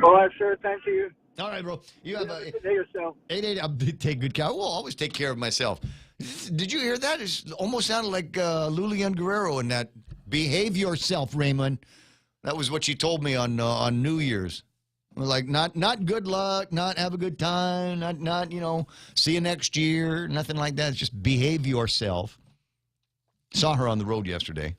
All right, sir. Thank you. All right, bro. You have a good day yourself. 8-8. I'll take good care. I will always take care of myself. Did you hear that? It almost sounded like Lulian Guerrero in that. Behave yourself, Raymond. That was what she told me on New Year's. Like not good luck, not have a good time, not see you next year, nothing like that. It's just behave yourself. Saw her on the road yesterday.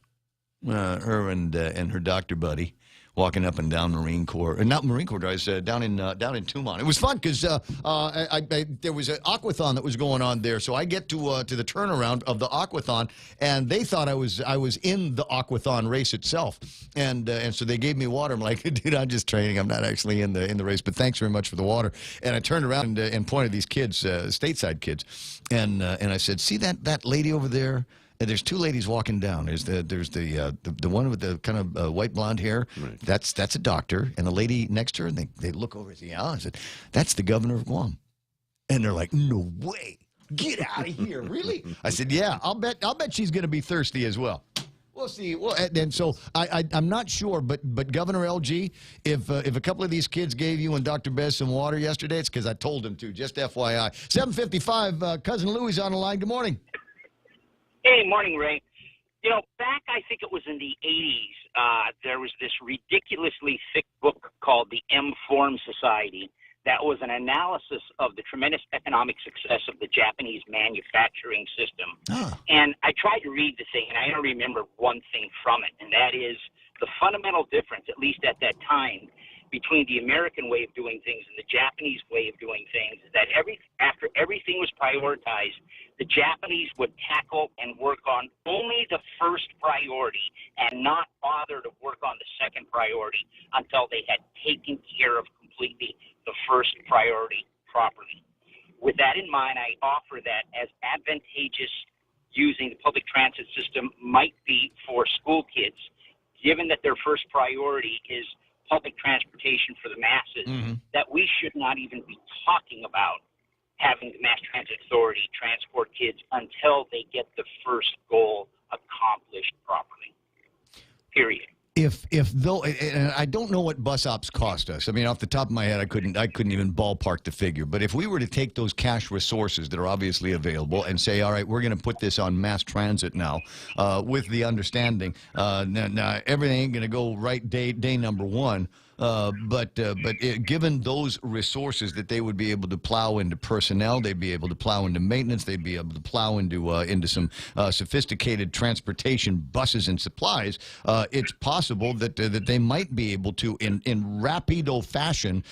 Her and her doctor buddy walking up and down Marine Corps, not Marine Corps Drive, down in Tumon. It was fun because there was an aquathon that was going on there. So I get to the turnaround of the aquathon, and they thought I was in the aquathon race itself, and so they gave me water. I'm like, dude, I'm just training. I'm not actually in the race, but thanks very much for the water. And I turned around and pointed these kids, stateside kids, and I said, see that lady over there? And there's two ladies walking down. There's the one with the kind of white blonde hair. Right. That's a doctor, and the lady next to her. And they look over and say, "Yeah." I said, "That's the governor of Guam." And they're like, "No way." Get out of here. Really? I said, yeah, I'll bet she's going to be thirsty as well. We'll see. Well, and so I'm not sure, but Governor LG, if a couple of these kids gave you and Dr. Bez some water yesterday, it's because I told them to. Just FYI. 7:55. Cousin Louie's on the line. Good morning. Hey, morning, Ray. You know, back I think it was in the 80s, there was this ridiculously thick book called the M-Form Society that was an analysis of the tremendous economic success of the Japanese manufacturing system. And I tried to read the thing, and I don't remember one thing from it, and that is the fundamental difference, at least at that time, between the American way of doing things and the Japanese way of doing things, is that after everything was prioritized, the Japanese would tackle and work on only the first priority and not bother to work on the second priority until they had taken care of completely the first priority properly. With that in mind, I offer that as advantageous using the public transit system might be for school kids, given that their first priority is public transportation for the masses, that we should not even be talking about having the Mass Transit Authority transport kids until they get the first goal accomplished properly. Period. If though, and I don't know what bus ops cost us. I mean, off the top of my head, I couldn't even ballpark the figure. But if we were to take those cash resources that are obviously available and say, all right, we're going to put this on mass transit now, with the understanding, now everything ain't going to go right day number one. But given those resources that they would be able to plow into personnel, they'd be able to plow into maintenance, they'd be able to plow into some sophisticated transportation buses and supplies, it's possible that they might be able to, in rapido fashion,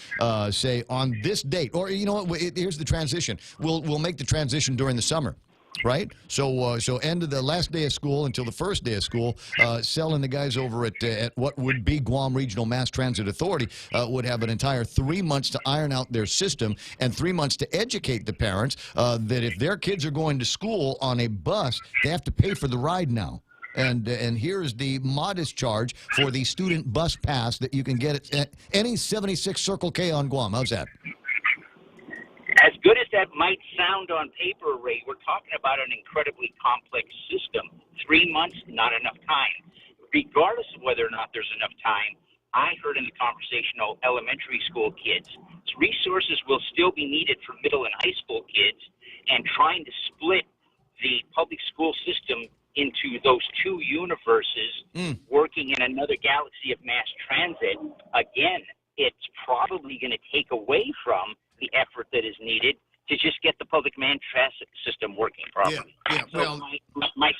say on this date, or you know what? Here's the transition. We'll make the transition during the summer. Right? So end of the last day of school until the first day of school, selling the guys over at what would be Guam Regional Mass Transit Authority would have an entire 3 months to iron out their system and 3 months to educate the parents that if their kids are going to school on a bus, they have to pay for the ride now. And here's the modest charge for the student bus pass that you can get at any 76 Circle K on Guam. How's that? As good as that might sound on paper, Ray, we're talking about an incredibly complex system. 3 months, not enough time. Regardless of whether or not there's enough time, I heard in the conversational elementary school kids, resources will still be needed for middle and high school kids, and trying to split the public school system into those two universes, working in another galaxy of mass transit, again, it's probably going to take away from the effort that is needed to just get the public transit system working properly. Yeah, so my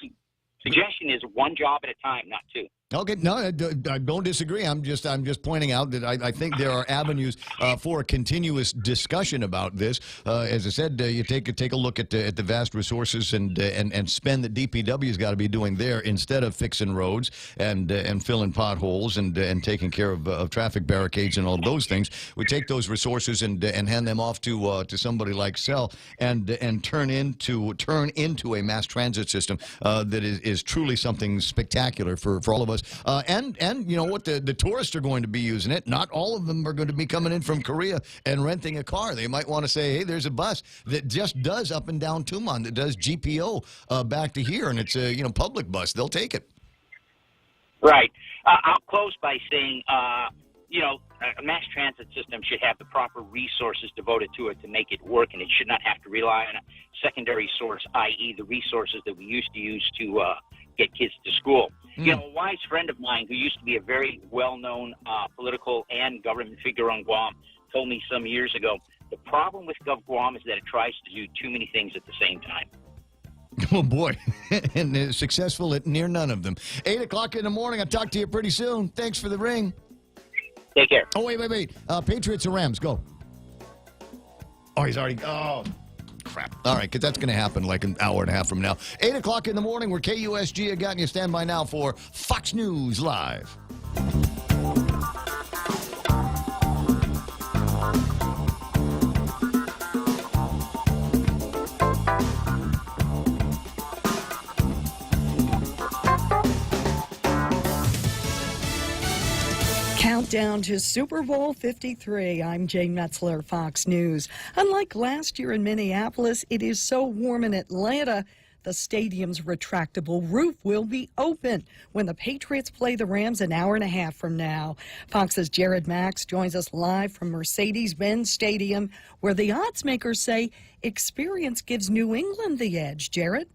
suggestion is one job at a time, not two. Okay, no, I don't disagree. I'm just pointing out that I think there are avenues for a continuous discussion about this. As I said, you take a look at the vast resources and spend that DPW's got to be doing there instead of fixing roads and filling potholes and taking care of traffic barricades and all of those things. We take those resources and hand them off to somebody like Cell and turn into a mass transit system that is truly something spectacular for all of us. And you know what, the tourists are going to be using it. Not all of them are going to be coming in from Korea and renting a car. They might want to say, hey, there's a bus that just does up and down Tumon, that does GPO back to here, and it's a public bus. They'll take it. Right. I'll close by saying, a mass transit system should have the proper resources devoted to it to make it work, and it should not have to rely on a secondary source, i.e. the resources that we used to use to get kids to school. You know, a wise friend of mine who used to be a very well-known political and government figure on Guam told me some years ago, the problem with GovGuam is that it tries to do too many things at the same time. Oh, boy. And successful at near none of them. 8 o'clock in the morning. I'll talk to you pretty soon. Thanks for the ring. Take care. Oh, wait. Patriots or Rams? Go. Oh, he's already... Oh, crap. All right, because that's going to happen like an hour and a half from now. 8 o'clock in the morning. We're KUSG. I got you. Stand by now for Fox News Live. Count Countdown to Super Bowl 53. I'm Jane Metzler, Fox News. Unlike last year in Minneapolis, it is so warm in Atlanta. The stadium's retractable roof will be open when the Patriots play the Rams an hour and a half from now. Fox's Jared Max joins us live from Mercedes-Benz Stadium, where the odds makers say experience gives New England the edge. Jared?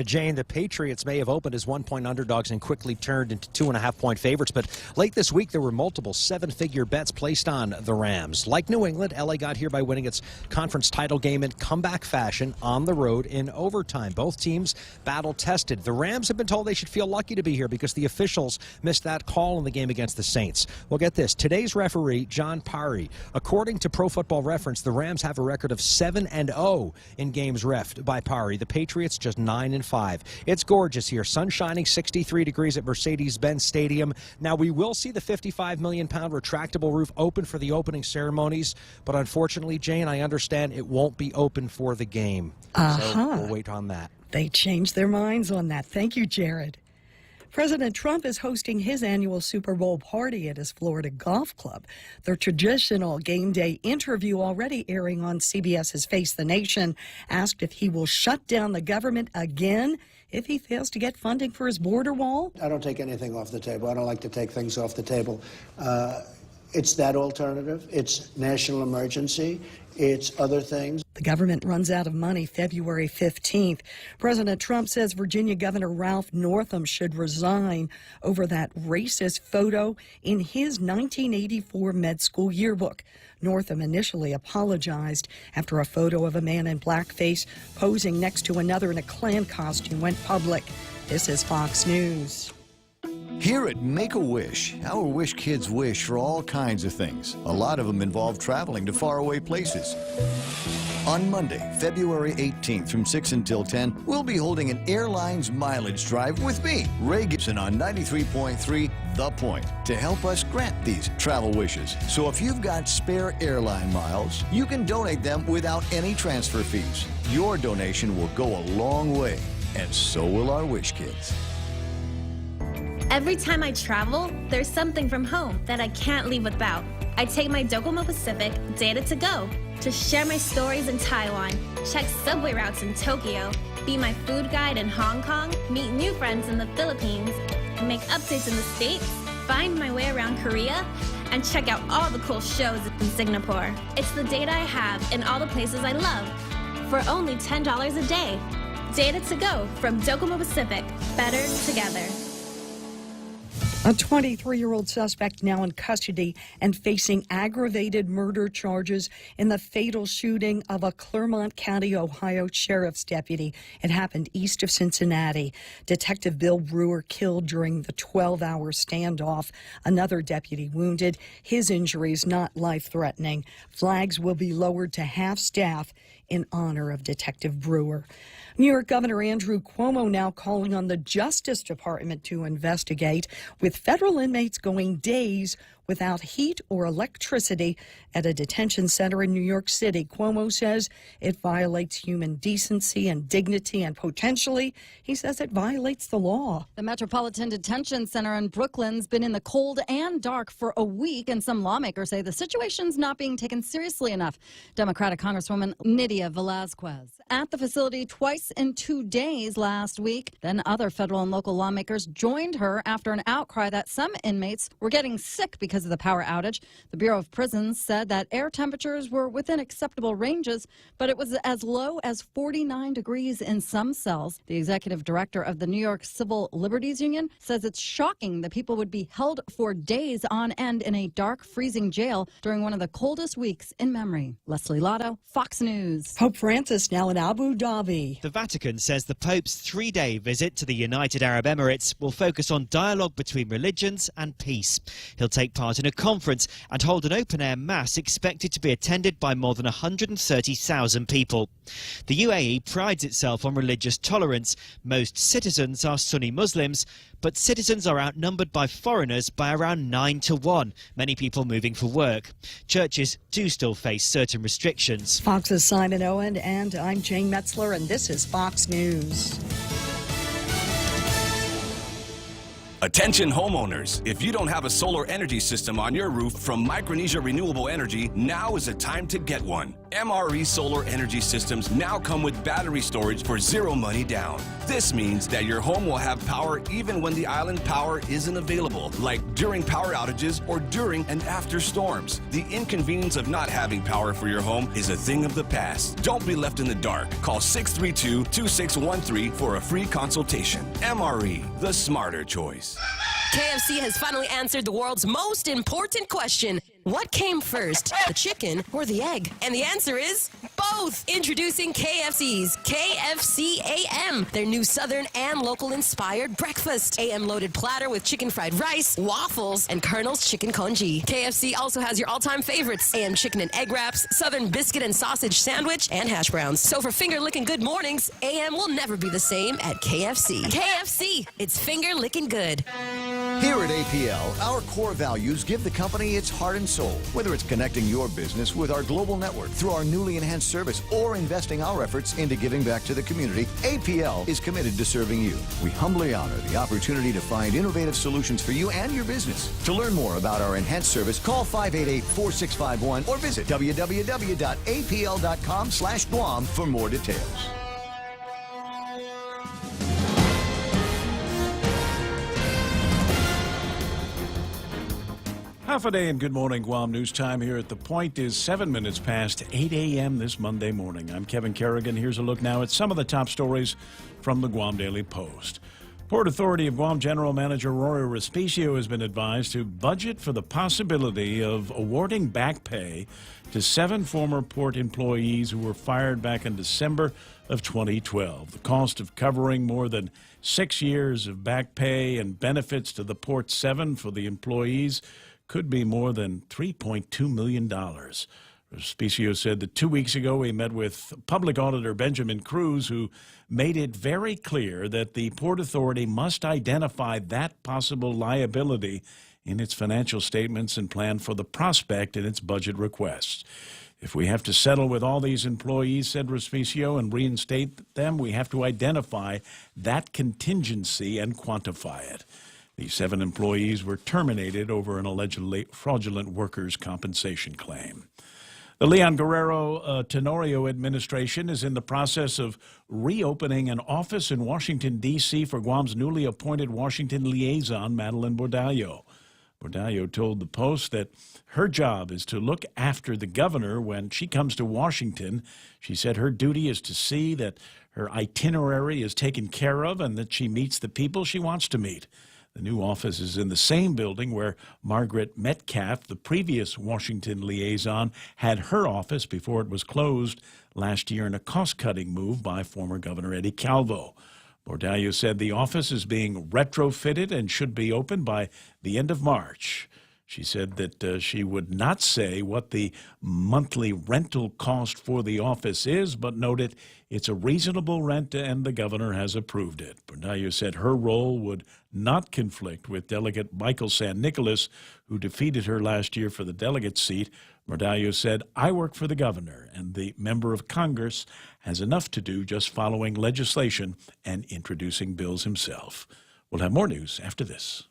Jane, the Patriots may have opened as 1-point underdogs and quickly turned into 2.5-point favorites, but late this week there were multiple seven-figure bets placed on the Rams. Like New England, LA got here by winning its conference title game in comeback fashion on the road in overtime. Both teams battle-tested. The Rams have been told they should feel lucky to be here because the officials missed that call in the game against the Saints. Well, get this. Today's referee, John Parry. According to Pro Football Reference, the Rams have a record of 7-0 in games reffed by Parry. The Patriots just 9-5. It's gorgeous here. Sun shining, 63 degrees at Mercedes-Benz Stadium. Now, we will see the 55 million pound retractable roof open for the opening ceremonies, but unfortunately, Jane, I understand it won't be open for the game. So we'll wait on that. They changed their minds on that. Thank you, Jared. President Trump is hosting his annual Super Bowl party at his Florida golf club. The traditional game day interview, already airing on CBS's Face the Nation, asked if he will shut down the government again if he fails to get funding for his border wall. I don't take anything off the table. I don't like to take things off the table. It's that alternative. It's national emergency. It's other things. The government runs out of money February 15th. President Trump says Virginia Governor Ralph Northam should resign over that racist photo in his 1984 med school yearbook. Northam initially apologized after a photo of a man in blackface posing next to another in a Klan costume went public. This is Fox News. Here at Make-A-Wish, our Wish kids wish for all kinds of things. A lot of them involve traveling to faraway places. On Monday, February 18th from 6 until 10, we'll be holding an airlines mileage drive with me, Ray Gibson, on 93.3 The Point, to help us grant these travel wishes. So if you've got spare airline miles, you can donate them without any transfer fees. Your donation will go a long way, and so will our Wish kids. Every time I travel, there's something from home that I can't leave without. I take my Docomo Pacific Data to Go to share my stories in Taiwan, check subway routes in Tokyo, be my food guide in Hong Kong, meet new friends in the Philippines, make updates in the States, find my way around Korea, and check out all the cool shows in Singapore. It's the data I have in all the places I love for only $10 a day. Data to Go from Docomo Pacific. Better together. A 23-year-old suspect now in custody and facing aggravated murder charges in the fatal shooting of a Clermont County, Ohio sheriff's deputy. It happened east of Cincinnati. Detective Bill Brewer killed during the 12-hour standoff. Another deputy wounded. His injuries not life-threatening. Flags will be lowered to half staff in honor of Detective Brewer. New York Governor Andrew Cuomo now calling on the Justice Department to investigate, with federal inmates going days without heat or electricity at a detention center in New York City. Cuomo says it violates human decency and dignity, and potentially, he says it violates the law. The Metropolitan Detention Center in Brooklyn's been in the cold and dark for a week, and some lawmakers say the situation's not being taken seriously enough. Democratic Congresswoman Nydia Velázquez at the facility twice in 2 days last week. Then other federal and local lawmakers joined her after an outcry that some inmates were getting sick because of the power outage. The Bureau of Prisons said that air temperatures were within acceptable ranges, but it was as low as 49 degrees in some cells. The executive director of the New York Civil Liberties Union says it's shocking that people would be held for days on end in a dark, freezing jail during one of the coldest weeks in memory. Leslie Lotto, Fox News. Pope Francis now in Abu Dhabi. The Vatican says the Pope's three-day visit to the United Arab Emirates will focus on dialogue between religions and peace. He'll take part in a conference and hold an open-air mass expected to be attended by more than 130,000 people. The UAE prides itself on religious tolerance. Most citizens are Sunni Muslims, but citizens are outnumbered by foreigners by around 9 to 1, many people moving for work. Churches do still face certain restrictions. Fox's Simon Owen, and I'm Jane Metzler, and this is Fox News. Attention homeowners, if you don't have a solar energy system on your roof from Micronesia Renewable Energy, now is the time to get one. MRE solar energy systems now come with battery storage for zero money down. This means that your home will have power even when the island power isn't available, like during power outages or during and after storms. The inconvenience of not having power for your home is a thing of the past. Don't be left in the dark. Call 632-2613 for a free consultation. MRE, the smarter choice. KFC has finally answered the world's most important question. What came first, the chicken or the egg? And the answer is both. Introducing KFC's KFC AM, their new Southern and local inspired breakfast. AM loaded platter with chicken fried rice, waffles, and Colonel's chicken congee. KFC also has your all-time favorites, AM chicken and egg wraps, Southern biscuit and sausage sandwich, and hash browns. So for finger-licking good mornings, AM will never be the same at KFC. KFC, it's finger-licking good. Here at APL, our core values give the company its heart and soul. Whether it's connecting your business with our global network through our newly enhanced service or investing our efforts into giving back to the community, APL is committed to serving you. We humbly honor the opportunity to find innovative solutions for you and your business. To learn more about our enhanced service, call 588-4651 or visit www.apl.com/Guam for more details. Half a day and good morning, Guam. News time here at The Point is 7 minutes past 8 a.m. this Monday morning. I'm Kevin Kerrigan. Here's a look now at some of the top stories from the Guam Daily Post. Port Authority of Guam General Manager Rory Respicio has been advised to budget for the possibility of awarding back pay to 7 former port employees who were fired back in December of 2012. The cost of covering more than 6 years of back pay and benefits to the Port 7 for the employees could be more than $3.2 million. Respicio said that 2 weeks ago he met with Public Auditor Benjamin Cruz, who made it very clear that the Port Authority must identify that possible liability in its financial statements and plan for the prospect in its budget requests. If we have to settle with all these employees, said Respicio, and reinstate them, we have to identify that contingency and quantify it. The 7 employees were terminated over an allegedly fraudulent workers' compensation claim. The Leon Guerrero Tenorio administration is in the process of reopening an office in Washington, D.C. for Guam's newly appointed Washington liaison, Madeline Bordallo. Bordallo told the Post that her job is to look after the governor when she comes to Washington. She said her duty is to see that her itinerary is taken care of and that she meets the people she wants to meet. The new office is in the same building where Margaret Metcalf, the previous Washington liaison, had her office before it was closed last year in a cost-cutting move by former Governor Eddie Calvo. Bordallo said the office is being retrofitted and should be open by the end of March. She said that she would not say what the monthly rental cost for the office is, but noted it's a reasonable rent and the governor has approved it. Bordallo said her role would not conflict with Delegate Michael San Nicolas, who defeated her last year for the delegate seat. Bordallo said, I work for the governor, and the member of Congress has enough to do just following legislation and introducing bills himself. We'll have more news after this.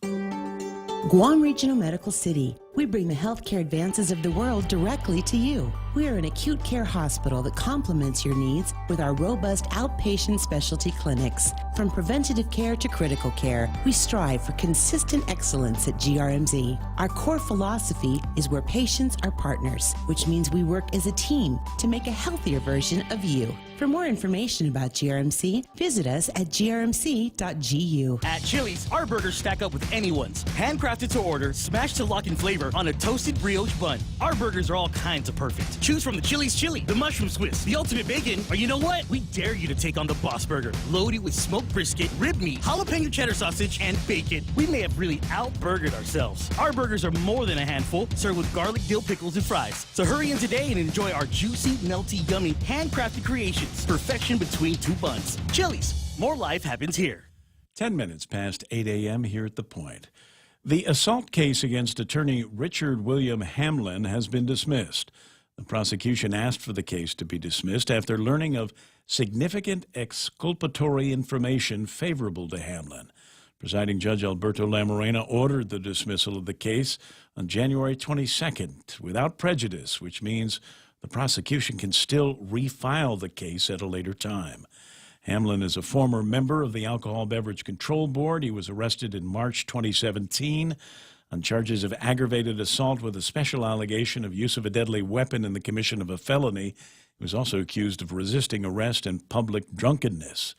Guam Regional Medical City. We bring the healthcare advances of the world directly to you. We are an acute care hospital that complements your needs with our robust outpatient specialty clinics. From preventative care to critical care, we strive for consistent excellence at GRMZ. Our core philosophy is where patients are partners, which means we work as a team to make a healthier version of you. For more information about GRMC, visit us at grmc.gu. At Chili's, our burgers stack up with anyone's. Handcrafted to order, smashed to lock in flavor on a toasted brioche bun. Our burgers are all kinds of perfect. Choose from the Chili's Chili, the Mushroom Swiss, the Ultimate Bacon, or you know what? We dare you to take on the Boss Burger, loaded with smoked brisket, rib meat, jalapeno cheddar sausage, and bacon. We may have really out-burgered ourselves. Our burgers are more than a handful, served with garlic, dill pickles, and fries. So hurry in today and enjoy our juicy, melty, yummy, handcrafted creations. Perfection between 2 buns. Chili's, more life happens here. 10 minutes past 8 a.m. here at The Point. The assault case against attorney Richard William Hamlin has been dismissed. The prosecution asked for the case to be dismissed after learning of significant exculpatory information favorable to Hamlin. Presiding Judge Alberto Lamorena ordered the dismissal of the case on January 22nd without prejudice, which means the prosecution can still refile the case at a later time. Hamlin is a former member of the Alcohol Beverage Control Board. He was arrested in March 2017 on charges of aggravated assault with a special allegation of use of a deadly weapon in the commission of a felony. He was also accused of resisting arrest and public drunkenness.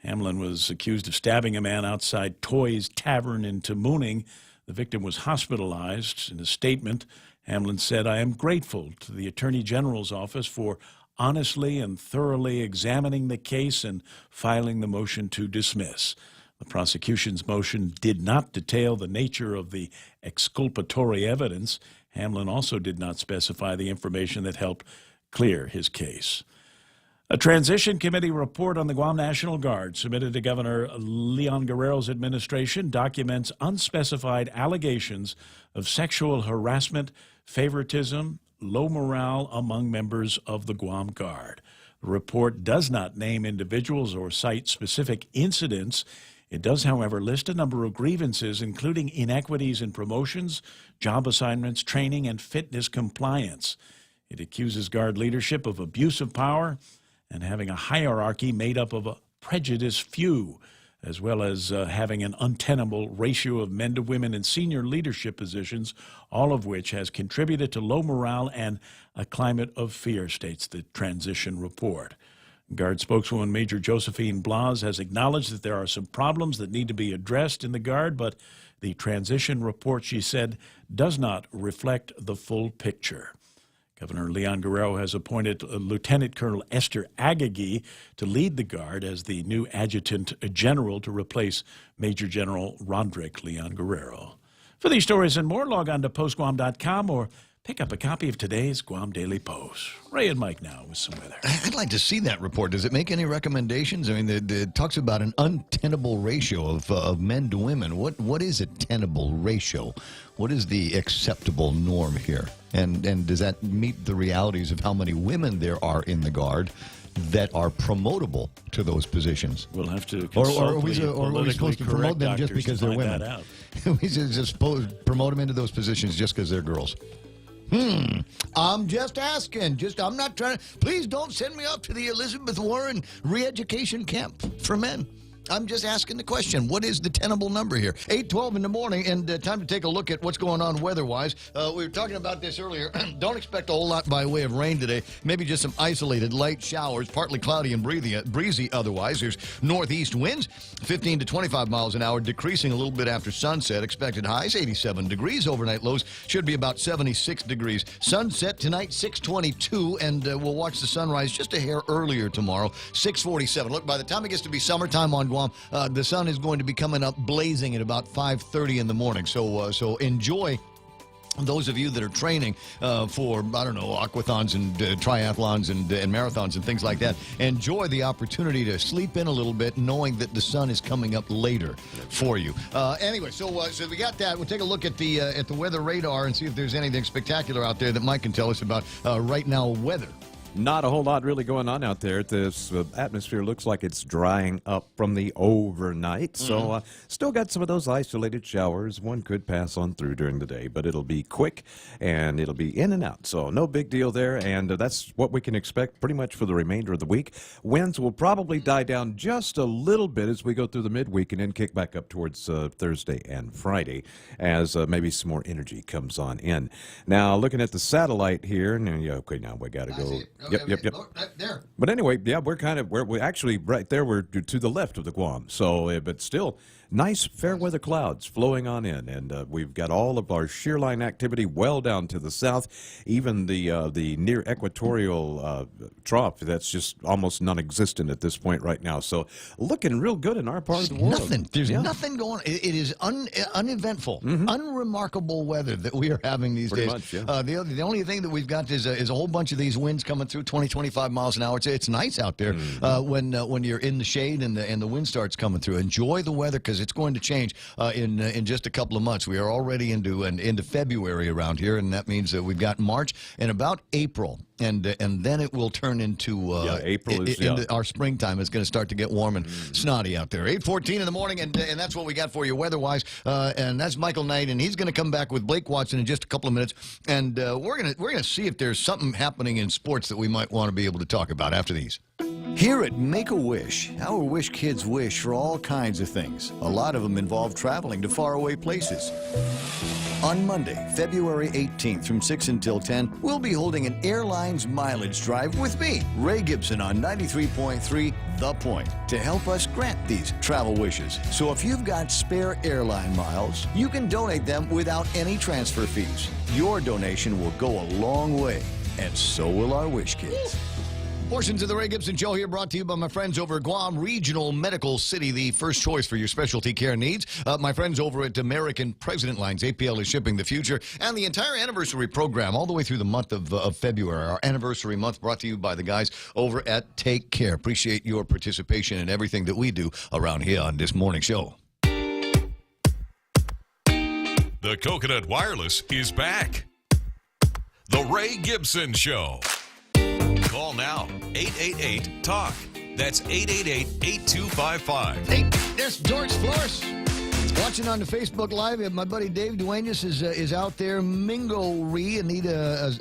Hamlin was accused of stabbing a man outside Toy's Tavern in Tamuning. The victim was hospitalized. In a statement, Hamlin said, "I am grateful to the Attorney General's office for honestly and thoroughly examining the case and filing the motion to dismiss." The prosecution's motion did not detail the nature of the exculpatory evidence. Hamlin also did not specify the information that helped clear his case. A transition committee report on the Guam National Guard submitted to Governor Leon Guerrero's administration documents unspecified allegations of sexual harassment, favoritism, low morale among members of the Guam Guard. The report does not name individuals or cite specific incidents. It does, however, list a number of grievances, including inequities in promotions, job assignments, training, and fitness compliance. It accuses Guard leadership of abuse of power and having a hierarchy made up of a prejudiced few, as well as having an untenable ratio of men to women in senior leadership positions, all of which has contributed to low morale and a climate of fear, states the transition report. Guard spokeswoman Major Josephine Blas has acknowledged that there are some problems that need to be addressed in the Guard, but the transition report, she said, does not reflect the full picture. Governor Leon Guerrero has appointed Lieutenant Colonel Esther Agagi to lead the Guard as the new Adjutant General to replace Major General Roderick Leon Guerrero. For these stories and more, log on to postguam.com or pick up a copy of today's Guam Daily Post. Ray and Mike now with some weather. I'd like to see that report. Does it make any recommendations? I mean, it talks about an untenable ratio of men to women. What is a tenable ratio? What is the acceptable norm here? And does that meet the realities of how many women there are in the Guard that are promotable to those positions? We'll have to or are we supposed to promote them just because they're women? We just promote them into those positions just because they're girls? I'm just asking. I'm not trying to. Please don't send me up to the Elizabeth Warren re-education camp for men. I'm just asking the question. What is the tenable number here? 8:12 in the morning, and time to take a look at what's going on weather-wise. We were talking about this earlier. Don't expect a whole lot by way of rain today. Maybe just some isolated light showers, partly cloudy and breezy otherwise. There's northeast winds, 15 to 25 miles an hour, decreasing a little bit after sunset. Expected highs, 87 degrees. Overnight lows should be about 76 degrees. Sunset tonight, 6:22, and we'll watch the sunrise just a hair earlier tomorrow, 6:47. Look, by the time it gets to be summertime on Guam, the sun is going to be coming up blazing at about 5:30 in the morning. So enjoy those of you that are training for, I don't know, aquathons and triathlons and marathons and things like that. Enjoy the opportunity to sleep in a little bit knowing that the sun is coming up later for you. Anyway, so we got that. We'll take a look at the weather radar and see if there's anything spectacular out there that Mike can tell us about right now weather. Not a whole lot really going on out there. This atmosphere looks like it's drying up from the overnight. So still got some of those isolated showers. One could pass on through during the day, but it'll be quick and it'll be in and out. So no big deal there. And that's what we can expect pretty much for the remainder of the week. Winds will probably die down just a little bit as we go through the midweek and then kick back up towards Thursday and Friday as maybe some more energy comes on in. Now, looking at the satellite here. Now we got to go. Yep. Right there. But anyway, yeah, we're actually right there. We're to the left of the Guam. So, but still, nice fair weather clouds flowing on in, and we've got all of our shear line activity well down to the south. Even the near equatorial trough that's just almost non-existent at this point right now. So, looking real good in our part of the world. There's nothing going. It is uneventful, unremarkable weather that we are having these days. Much, yeah. The only thing that we've got is a whole bunch of these winds coming through 20, 25 miles an hour. It's nice out there when you're in the shade and the wind starts coming through. Enjoy the weather because because it's going to change in just a couple of months. We are already into February around here, and that means that we've got March and about April. And then it will turn into April into our springtime. It's going to start to get warm and snotty out there. 8:14 in the morning, and that's what we got for you weather-wise. And that's Michael Knight, and he's going to come back with Blake Watson in just a couple of minutes. And we're gonna see if there's something happening in sports that we might want to be able to talk about after these. Here at Make-A-Wish, our Wish kids wish for all kinds of things. A lot of them involve traveling to faraway places. On Monday, February 18th from 6 until 10, we'll be holding an airlines mileage drive with me, Ray Gibson, on 93.3 The Point, to help us grant these travel wishes. So if you've got spare airline miles, you can donate them without any transfer fees. Your donation will go a long way, and so will our Wish kids. Portions of the Ray Gibson Show here brought to you by my friends over at Guam Regional Medical City, the first choice for your specialty care needs. My friends over at American President Lines, APL is shipping the future, and the entire anniversary program all the way through the month of February. Our anniversary month brought to you by the guys over at Take Care. Appreciate your participation in everything that we do around here on this morning show. The Coconut Wireless is back. The Ray Gibson Show. Call now, 888-TALK. That's 888-8255. Hey, there's George Flores. Watching on the Facebook Live, my buddy Dave Duenas is out there. Mingo Ree, Anita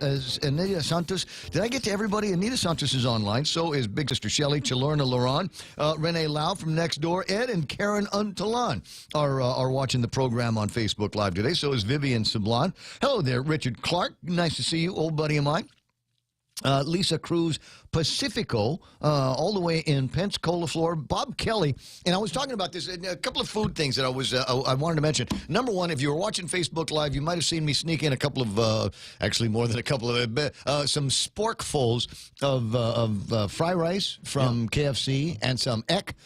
Santos. Did I get to everybody? Anita Santos is online. So is Big Sister Shelley, Chalurna Laron, Renee Lau from next door. Ed and Karen Untalan are watching the program on Facebook Live today. So is Vivian Sablon. Hello there, Richard Clark. Nice to see you, old buddy of mine. Lisa Cruz Pacifico, all the way in Pensacola, Florida. Bob Kelly, and I was talking about this, a couple of food things that I wanted to mention. Number one, if you were watching Facebook Live, you might have seen me sneak in a couple of, actually more than a couple of, some sporkfuls of fry rice from KFC and some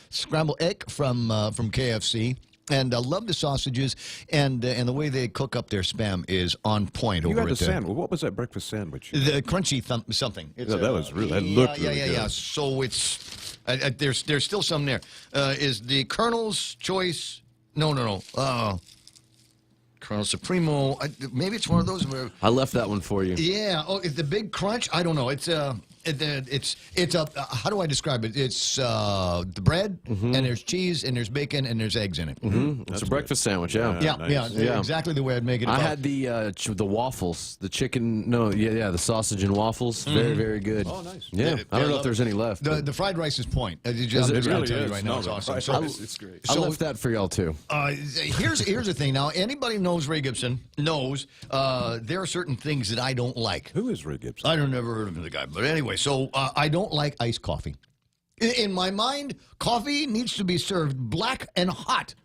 scrambled egg from KFC. And I love the sausages, and the way they cook up their spam is on point. You had the sandwich. What was that breakfast sandwich? The crunchy something. That was really. That looked really good. Yeah. So it's there's still some there. Is the Colonel's Choice? No. Colonel Supremo. Maybe it's one of those where I left that one for you. Yeah. Oh, is the Big Crunch? I don't know. It's a. How do I describe it? It's the bread, and there's cheese, and there's bacon, and there's eggs in it. It's a breakfast sandwich, yeah. Yeah, exactly the way I'd make it. I had the waffles, the chicken, the sausage and waffles. Very, very good. Oh, nice. Yeah, I don't know if there's any left. The fried rice is point. It really tell is. You right now, it's awesome. It's great. I left that for y'all, too. Here's the thing. Now, anybody who knows Ray Gibson knows there are certain things that I don't like. Who is Ray Gibson? I don't never heard of the guy. But anyway, so I don't like iced coffee. In my mind, coffee needs to be served black and hot.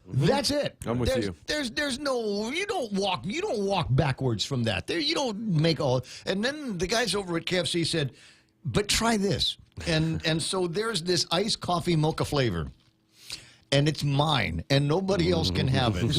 That's it. I'm with you. There's no, you don't walk backwards from that. You don't make all. And then the guys over at KFC said, but try this. And so there's this iced coffee mocha flavor. And it's mine, and nobody else can have it.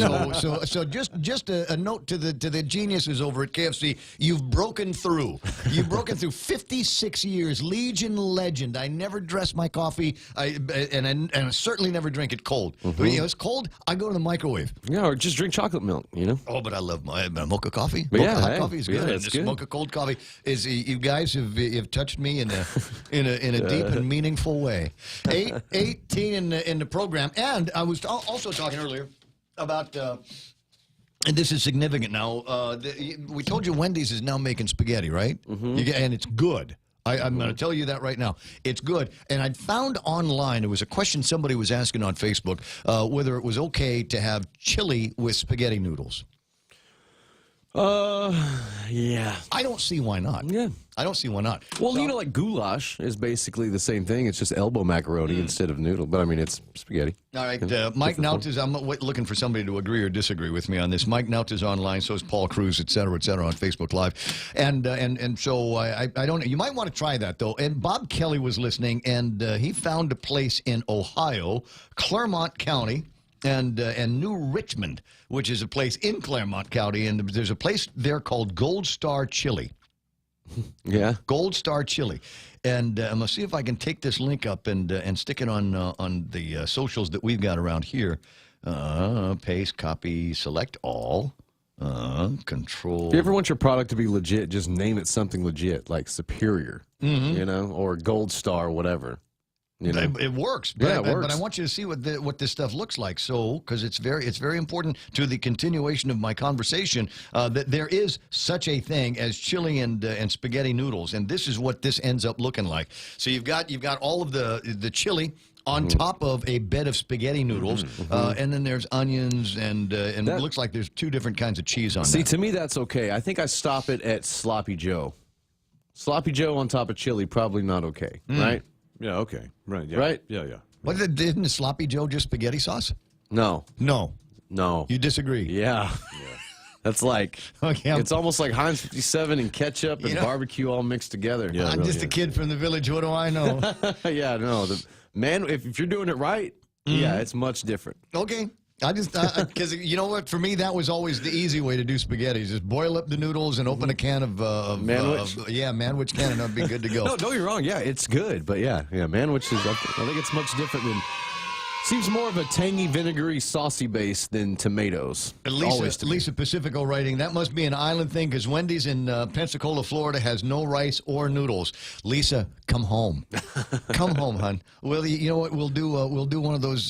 So just a note to the geniuses over at KFC: you've broken through. You've broken through 56 years, Legion legend. I never dress my coffee, and I certainly never drink it cold. When it's cold, I go to the microwave. Yeah, or just drink chocolate milk. Oh, but I love my mocha coffee. But hot coffee is good. Yeah, and this mocha cold coffee is. You guys have touched me in a deep and meaningful way. 8:18 in the program. And I was also talking earlier about, and this is significant now, we told you Wendy's is now making spaghetti, right? And it's good. I'm going to tell you that right now. It's good. And I found online, it was a question somebody was asking on Facebook, whether it was okay to have chili with spaghetti noodles. Yeah. I don't see why not. Yeah. I don't see why not. Well, like goulash is basically the same thing. It's just elbow macaroni instead of noodle. But, I mean, it's spaghetti. All right. Mike Naut is, I'm looking for somebody to agree or disagree with me on this. Mike Naut is online. So is Paul Cruz, et cetera, on Facebook Live. And so I don't know. You might want to try that, though. And Bob Kelly was listening, and he found a place in Ohio, Clermont County, and New Richmond, which is a place in Clermont County, and there's a place there called Gold Star Chili. Yeah, Gold Star Chili, and I'm gonna see if I can take this link up and stick it on the socials that we've got around here. Paste, copy, select all. Control. If you ever want your product to be legit, just name it something legit, like Superior, or Gold Star, whatever. It works. But, Yeah, it works. But I want you to see what this stuff looks like. So, because it's very important to the continuation of my conversation that there is such a thing as chili and spaghetti noodles, and this is what this ends up looking like. So you've got all of the chili on top of a bed of spaghetti noodles, and then there's onions, and it looks like there's 2 different kinds of cheese on See, that. to me, that's okay. I think I stop it at Sloppy Joe. Sloppy Joe on top of chili, probably not okay, right? Yeah, okay. Right, yeah. Right? Yeah, yeah. What, isn't Sloppy Joe just spaghetti sauce? No. No. You disagree? Yeah. That's like, it's almost like Heinz 57 and ketchup and barbecue all mixed together. Yeah, I'm just a kid from the village. What do I know? Yeah, no. Man, if you're doing it right, yeah, it's much different. Okay. I just, because you know what? For me, that was always the easy way to do spaghetti. Just boil up the noodles and open a can of Manwich? Manwich can, and that'd be good to go. No, you're wrong. Yeah, it's good. But yeah, Manwich is, I think it's much different than, seems more of a tangy, vinegary, saucy base than tomatoes. Lisa Pacifico writing, that must be an island thing because Wendy's in Pensacola, Florida has no rice or noodles. Lisa, come home. Come home, hon. Well, you know what? We'll do one of those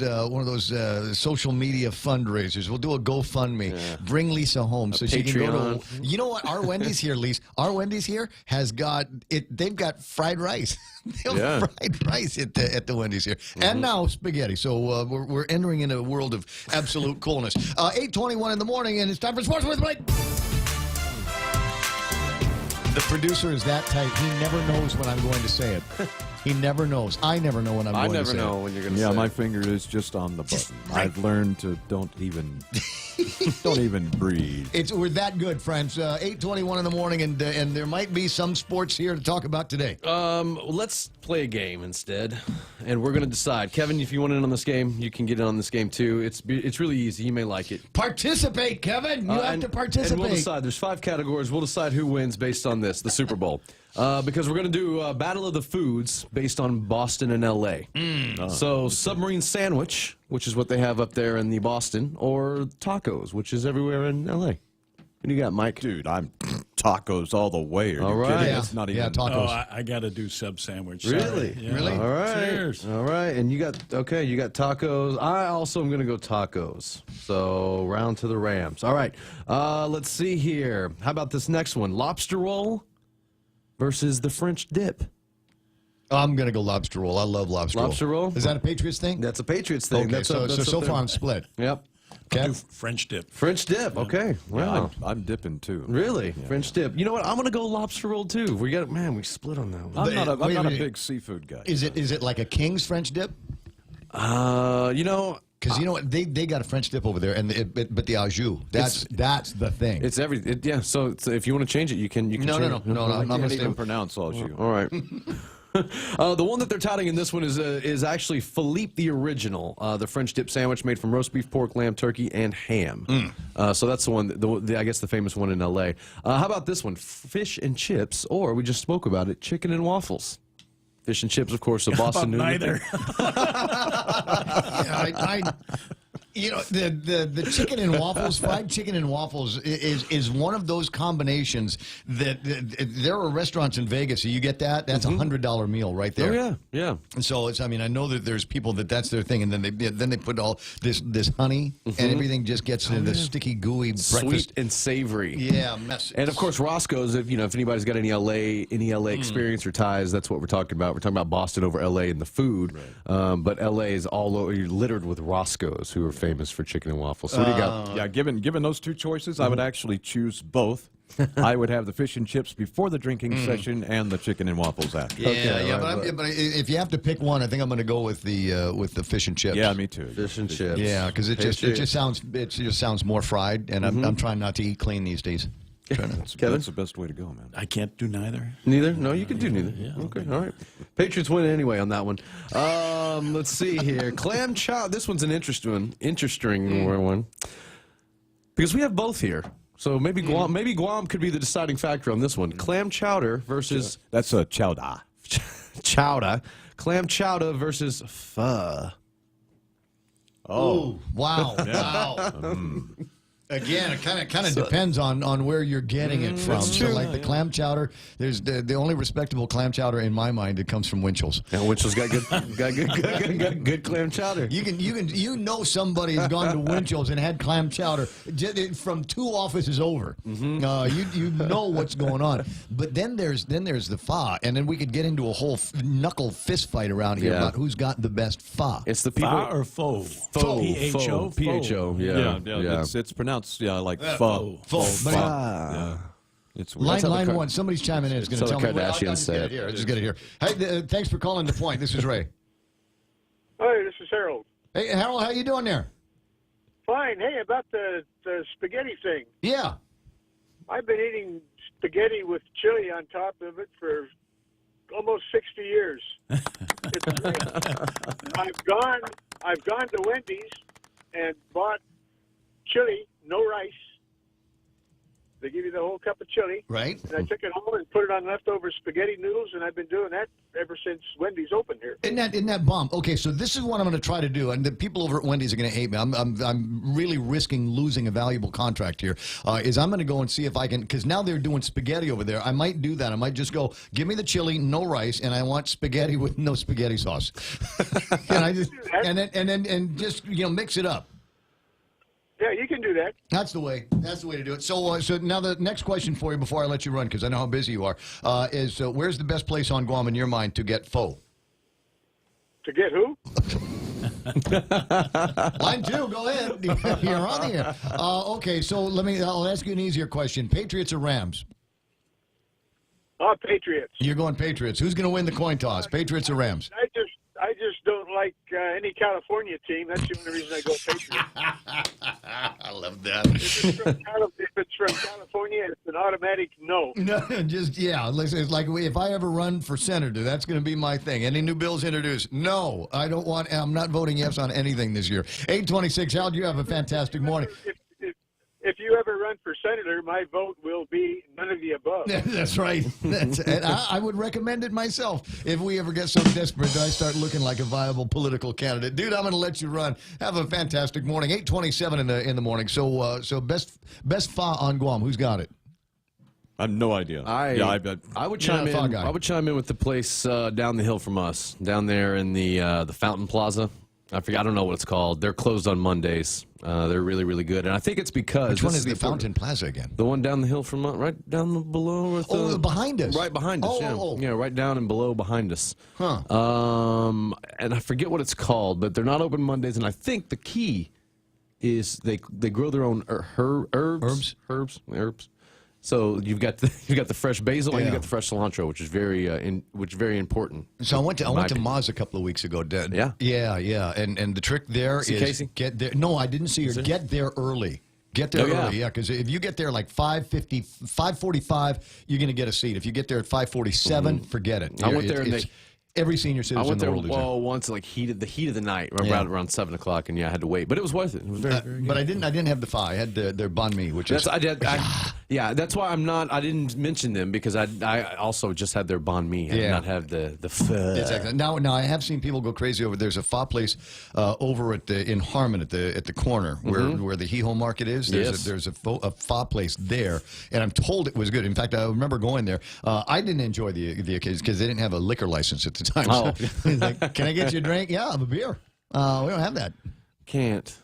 social media fundraisers. We'll do a GoFundMe. Yeah. Bring Lisa home so she can go to. You know what? Our Wendy's here, Lisa. Our Wendy's here has got it. They've got fried rice. They have fried rice at the Wendy's here, and now spaghetti. So we're entering into a world of absolute coolness. 8:21 in the morning, and it's time for Sports with Blake. The producer is that tight. He never knows when I'm going to say it. He never knows. I never know when I'm going to say it. I never know when you're going to say it. Yeah, my finger is just on the button. I've learned to don't even breathe. We're that good, friends. 8:21 in the morning, and there might be some sports here to talk about today. Let's play a game instead, and we're going to decide. Kevin, if you want in on this game, you can get in on this game too. It's really easy. You may like it. Participate, Kevin. You have to participate. And we'll decide. There's 5 categories. We'll decide who wins based on this, the Super Bowl. Because we're going to do Battle of the Foods based on Boston and L.A. So submarine sandwich, which is what they have up there in the Boston, or tacos, which is everywhere in L.A. What do you got, Mike? Dude, I'm tacos all the way. All right. Yeah, it's not even tacos. Oh, I got to do sub sandwich. Really? Yeah. Really? All right. Cheers. All right. And you got tacos. I also am going to go tacos. So round to the Rams. All right. Let's see here. How about this next one? Lobster roll versus the French dip. I'm going to go lobster roll. I love lobster roll. Lobster roll? Is that a Patriots thing? That's a Patriots thing. Okay, so far I'm split. Yep. I'll do French dip. French dip. Okay. Wow. Yeah, I'm dipping too. Really? Yeah. French dip. You know what? I'm going to go lobster roll too. We split on that one. I'm not a big seafood guy. Is it like a King's French dip? You know, because you know what, they got a French dip over there, but the au jus, that's the thing. It's everything. Yeah. So if you want to change it, you can. No. I can't even pronounce au jus. All right. The one that they're touting in this one is actually Philippe the Original, the French dip sandwich made from roast beef, pork, lamb, turkey, and ham. So that's the one, I guess the famous one in L.A. How about this one? Fish and chips, or we just spoke about it, chicken and waffles. Fish and chips, of course, a Boston noodle. Neither. You know, the chicken and waffles, fried chicken and waffles is one of those combinations that there are restaurants in Vegas. So you get that? That's $100 meal right there. Oh, yeah. And so I know that there's people that's their thing, and then they put all this honey, and everything just gets into the sticky, gooey breakfast. Sweet and savory. Yeah, mess. And of course, Roscoe's. If anybody's got any LA experience or ties, that's what we're talking about. We're talking about Boston over LA and the food, but LA is all over, littered with Roscoe's, who are famous for chicken and waffles. So what do you got? Yeah, given those two choices, I would actually choose both. I would have the fish and chips before the drinking session and the chicken and waffles after. But if you have to pick one, I think I'm going to go with the fish and chips. Yeah, me too. Fish and chips. Yeah, because it just sounds more fried, and I'm trying not to eat clean these days. That's the best way to go, man. I can't do neither. Neither? No, you can do neither. Yeah. Okay, all right. Patriots win anyway on that one. Let's see here. Clam chowder. This one's an interesting one. Because we have both here. So maybe Guam could be the deciding factor on this one. Clam chowder versus... That's a chowder. Chowder. Clam chowder versus pho. Oh, wow. Yeah. Wow. Again, it kind of depends on where you're getting it from. So, like the clam chowder, there's the only respectable clam chowder in my mind that comes from Winchell's. And Winchell's got good clam chowder. You know somebody has gone to Winchell's and had clam chowder from 2 offices over. You know what's going on. But then there's the pho, and then we could get into a whole knuckle fist fight around here about who's got the best pho. It's the people Pho or pho? Pho. P-H-O? P-H-O. Yeah. It's pronounced like pho. It's line one. Somebody's chiming in. It's going to tell me. I'll just get it here. Just get it here. Hey, thanks for calling The Point. This is Ray. Hi, this is Harold. Hey, Harold, how you doing there? Fine. Hey, about the spaghetti thing. Yeah. I've been eating spaghetti with chili on top of it for almost 60 years. It's great. I've gone to Wendy's and bought chili, no rice. They give you the whole cup of chili. Right. And I took it home and put it on leftover spaghetti noodles, and I've been doing that ever since Wendy's opened here. Isn't that bomb? Okay, so this is what I'm going to try to do, and the people over at Wendy's are going to hate me. I'm really risking losing a valuable contract here. Is I'm going to go and see if I can, because now they're doing spaghetti over there. I might do that. I might just go, give me the chili, no rice, and I want spaghetti with no spaghetti sauce. and just mix it up. Yeah, you can do that. That's the way. That's the way to do it. So, so now the next question for you before I let you run, because I know how busy you are, is where's the best place on Guam in your mind to get pho? To get who? Line 2, go ahead. You're on the air. Okay, so I'll ask you an easier question. Patriots or Rams? Patriots. You're going Patriots. Who's going to win the coin toss? Patriots or Rams? I just don't like any California team. That's the only reason I go Patriots. I love that. If it's from California, it's an automatic no. No, listen, it's like if I ever run for senator, that's going to be my thing. Any new bills introduced? No, I'm not voting yes on anything this year. 826, Hal, you have a fantastic morning. If you ever run for senator, my vote will be none of the above. That's right. And I would recommend it myself if we ever get so desperate that I start looking like a viable political candidate. Dude, I'm going to let you run. Have a fantastic morning. 827 in the morning. So best pho on Guam. Who's got it? I have no idea. I would chime in. I would chime in with the place down the hill from us, down there in the Fountain Plaza. I don't know what it's called. They're closed on Mondays. They're really, really good. And I think it's because... Which one is the Fountain Plaza again? The one down the hill from us, right down below. Behind us? Right behind us, Yeah, right down and below behind us. Huh. And I forget what it's called, but they're not open Mondays. And I think the key is they grow their own herbs. So you've got the fresh basil and you've got the fresh cilantro, which is very important. So I went to Maz a couple of weeks ago. Yeah. And the trick there is Casey? Get there. No, I didn't see her. Get there early. Get there early, because if you get there like 5:50, 5:45, you're going to get a seat. If you get there at 5:47, forget it. I went there and every senior citizen in the world is there. Once, like the heat of the night, around 7 o'clock, and I had to wait, but it was worth it. It was very good. But I didn't have the pho. I had their banh mi, which is. That's why I didn't mention them because I also just had their banh mi. I did not have the pho. Exactly. Now I have seen people go crazy over. There's a pho place over in Harmon at the corner where the Hee-Ho Market is. There's a pho place there, and I'm told it was good. In fact, I remember going there. I didn't enjoy the occasion because they didn't have a liquor license at the time. Oh. So, like, can I get you a drink? Yeah, I have a beer. We don't have that. Can't.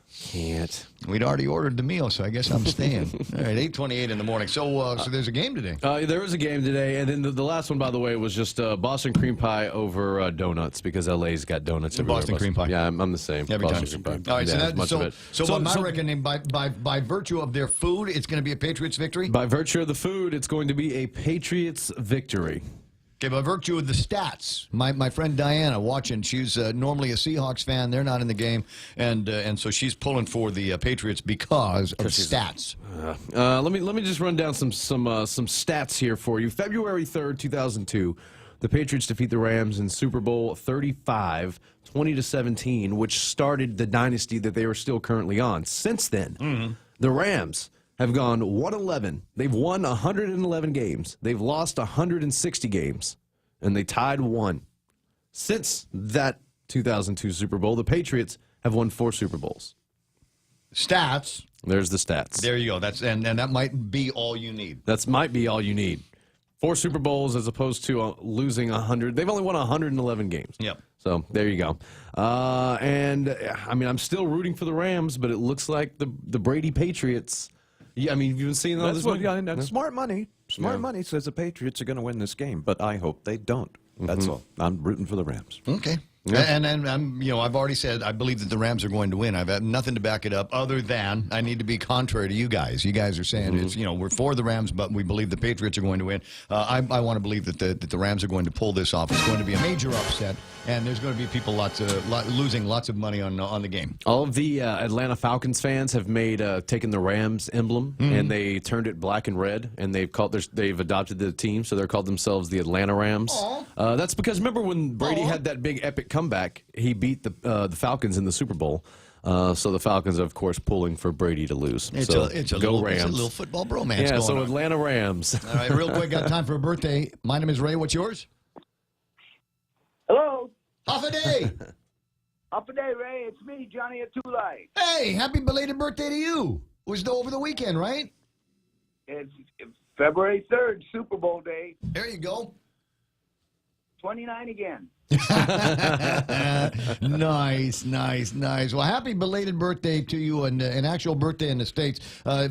We'd already ordered the meal, so I guess I'm staying. All right, 8:28 in the morning. So there's a game today. There was a game today, and then the last one, by the way, was just Boston cream pie over donuts because LA's got donuts everywhere. Boston cream pie. Yeah, I'm the same. Every time. Cream pie. All right, Yeah, so by my reckoning, by virtue of their food, it's going to be a Patriots victory? By virtue of the food, it's going to be a Patriots victory. Okay, by virtue of the stats, my friend Diana watching, she's normally a Seahawks fan. They're not in the game, and so she's pulling for the Patriots because of stats. Let me just run down some stats here for you. February 3rd, 2002, the Patriots defeat the Rams in Super Bowl 35, 20-17, which started the dynasty that they are still currently on. Since then, the Rams have gone 1-11. They've won 111 games. They've lost 160 games, and they tied one. Since that 2002 Super Bowl, the Patriots have won 4 Super Bowls. Stats. There's the stats. There you go. That's and that might be all you need. That might be all you need. 4 Super Bowls as opposed to losing 100. They've only won 111 games. Yep. So there you go. And I mean, I'm still rooting for the Rams, but it looks like the Brady Patriots. Yeah, I mean, you've been seeing all this. Smart money. Smart money says the Patriots are going to win this game, but I hope they don't. That's all. I'm rooting for the Rams. Okay. Yeah. And I'm, I've already said I believe that the Rams are going to win. I've had nothing to back it up other than I need to be contrary to you guys. You guys are saying it's, we're for the Rams, but we believe the Patriots are going to win. I want to believe that the Rams are going to pull this off. It's going to be a major upset, and there's going to be people losing lots of money on the game. All of the Atlanta Falcons fans have taken the Rams emblem and they turned it black and red, and they've adopted the team, so they're called themselves the Atlanta Rams. That's because remember when Brady had that big epic comeback, he beat the Falcons in the Super Bowl. So the Falcons are, of course, pulling for Brady to lose. It's so a go little, Rams. It's a little football bromance going on. Atlanta Rams. All right, real quick, got time for a birthday. My name is Ray. What's yours? Hello. Half a day. Half a day, Ray. It's me, Johnny Atulai. Hey, happy belated birthday to you. It was over the weekend, right? It's February 3rd, Super Bowl day. There you go. 29 again. Nice. Well, happy belated birthday to you, and an actual birthday in the States.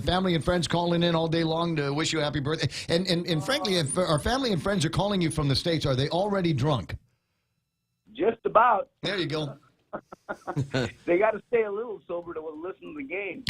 Family and friends calling in all day long to wish you a happy birthday. And frankly, if our family and friends are calling you from the States, are they already drunk? Just about. There you go. They got to stay a little sober to listen to the game.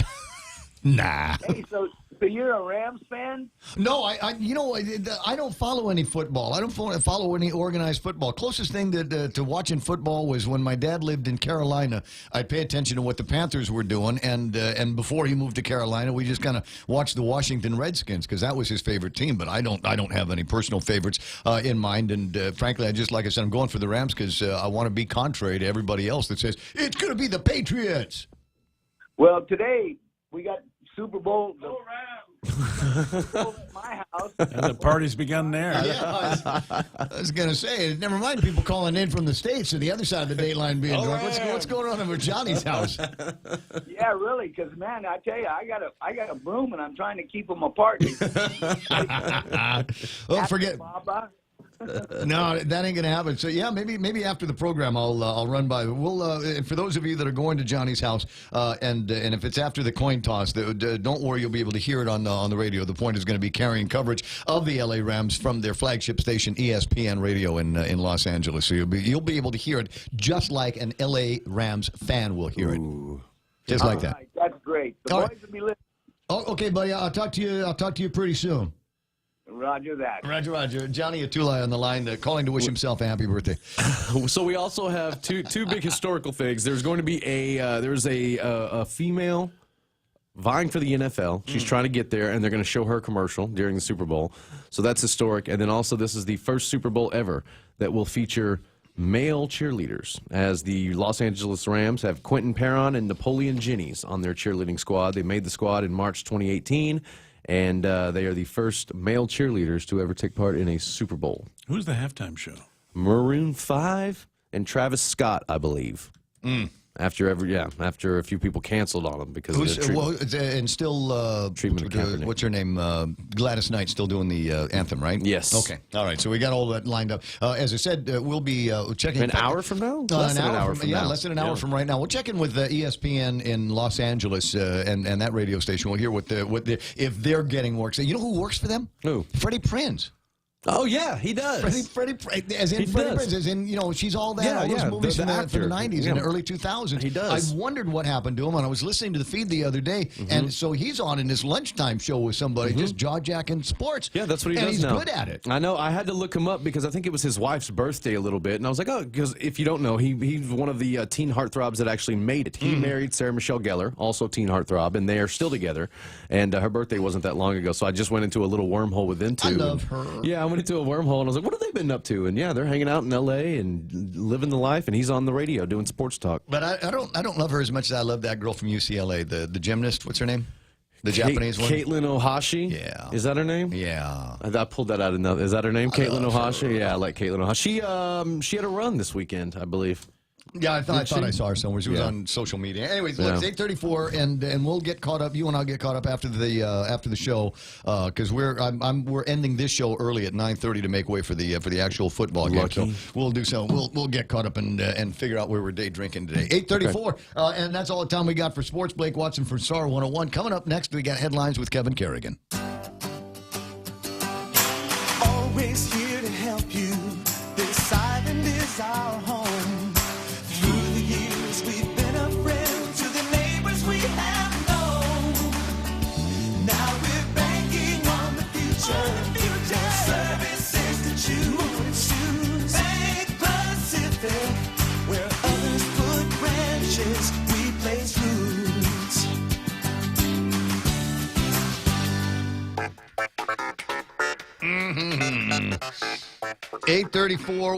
Nah. Hey, so you're a Rams fan? No, I don't follow any football. I don't follow any organized football. Closest thing to watching football was when my dad lived in Carolina. I'd pay attention to what the Panthers were doing, and before he moved to Carolina, we just kind of watched the Washington Redskins because that was his favorite team. But I don't have any personal favorites in mind, and frankly, like I said, I'm going for the Rams because I want to be contrary to everybody else that says it's going to be the Patriots. Well, today we got Super Bowl. My house. And the party's begun there. Yeah, I was going to say, never mind people calling in from the States or the other side of the date line being drunk. What's going on over Johnny's house? Yeah, really, because, man, I tell you, I got a broom, and I'm trying to keep them apart. Well, forget. No, that ain't gonna happen. So yeah, maybe after the program, I'll run by. We'll for those of you that are going to Johnny's house, and if it's after the coin toss, don't worry, you'll be able to hear it on the radio. The Point is going to be carrying coverage of the LA Rams from their flagship station, ESPN Radio in Los Angeles. So you'll be able to hear it just like an LA Rams fan will hear it, just like that. Right, that's great. The boys will be listening. Oh, okay, buddy. I'll talk to you pretty soon. Roger that. Roger. Johnny Atulai on the line, calling to wish himself a happy birthday. So we also have two big historical things. There's going to be a female vying for the NFL. She's trying to get there, and they're going to show her commercial during the Super Bowl. So that's historic. And then also this is the first Super Bowl ever that will feature male cheerleaders, as the Los Angeles Rams have Quentin Perron and Napoleon Jennings on their cheerleading squad. They made the squad in March 2018. And they are the first male cheerleaders to ever take part in a Super Bowl. Who's the halftime show? Maroon 5 and Travis Scott, I believe. After a few people canceled on them because of their treatment. And still, treatment of Kaepernick. What's her name? Gladys Knight still doing the anthem, right? Yes. Okay. All right. So we got all that lined up. As I said, we'll be checking. An hour from now? Less than an hour from now. Less than an hour from right now. We'll check in with ESPN in Los Angeles and that radio station. We'll hear what if they're getting work. So you know who works for them? Who? Freddie Prinze. Oh, yeah, he does. Freddie Prinze, as in, she's all that, all those movies from the 90s and the early 2000s. He does. I wondered what happened to him, and I was listening to the feed the other day, and so he's on in this lunchtime show with somebody, just jaw-jacking sports. Yeah, that's what he does now. And he's good at it. I know. I had to look him up because I think it was his wife's birthday a little bit, and I was like, oh, because if you don't know, he's one of the teen heartthrobs that actually made it. He married Sarah Michelle Gellar, also teen heartthrob, and they are still together, and her birthday wasn't that long ago, so I just went into a little wormhole with them two. I love her. Yeah, I went into a wormhole, and I was like, what have they been up to? And yeah, they're hanging out in L.A. and living the life, and he's on the radio doing sports talk. But I don't love her as much as I love that girl from UCLA, the gymnast. What's her name? The Japanese one? Caitlin Ohashi? Yeah. Is that her name? Yeah. I pulled that out of nothing. Is that her name? Caitlin Ohashi? Yeah, I like Caitlin Ohashi. She had a run this weekend, I believe. Yeah, I thought I saw her somewhere. She was on social media. Anyways, look, it's 8:34, and we'll get caught up. You and I'll get caught up after the show because we're ending this show early at 9:30 to make way for the actual football game. So we'll do so. We'll get caught up and figure out where we're day drinking today. 8:34, and that's all the time we got for sports. Blake Watson for Star 101. Coming up next, we got headlines with Kevin Kerrigan. Always here to help you. This island is our home. Through the years, we've been a friend to the neighbors we have known. Now we're banking on the future. Services to choose. Bank Pacific, where others put branches, we place roots. 8:34.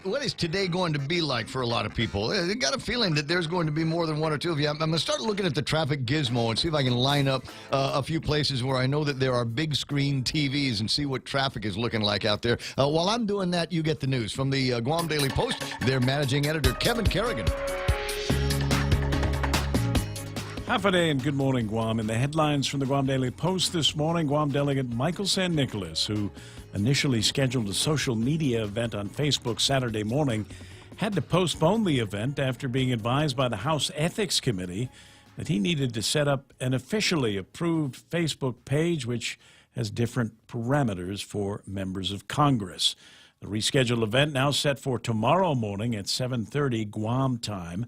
What is today going to be like for a lot of people? I got a feeling that there's going to be more than one or two of you. I'm going to start looking at the traffic gizmo and see if I can line up a few places where I know that there are big screen TVs and see what traffic is looking like out there. While I'm doing that, you get the news from the Guam Daily Post. Their managing editor, Kevin Kerrigan. Half a day and good morning, Guam. In the headlines from the Guam Daily Post this morning, Guam delegate Michael San Nicolas, who initially scheduled a social media event on Facebook Saturday morning, had to postpone the event after being advised by the House Ethics Committee that he needed to set up an officially approved Facebook page which has different parameters for members of Congress. The rescheduled event now set for tomorrow morning at 7:30 Guam time.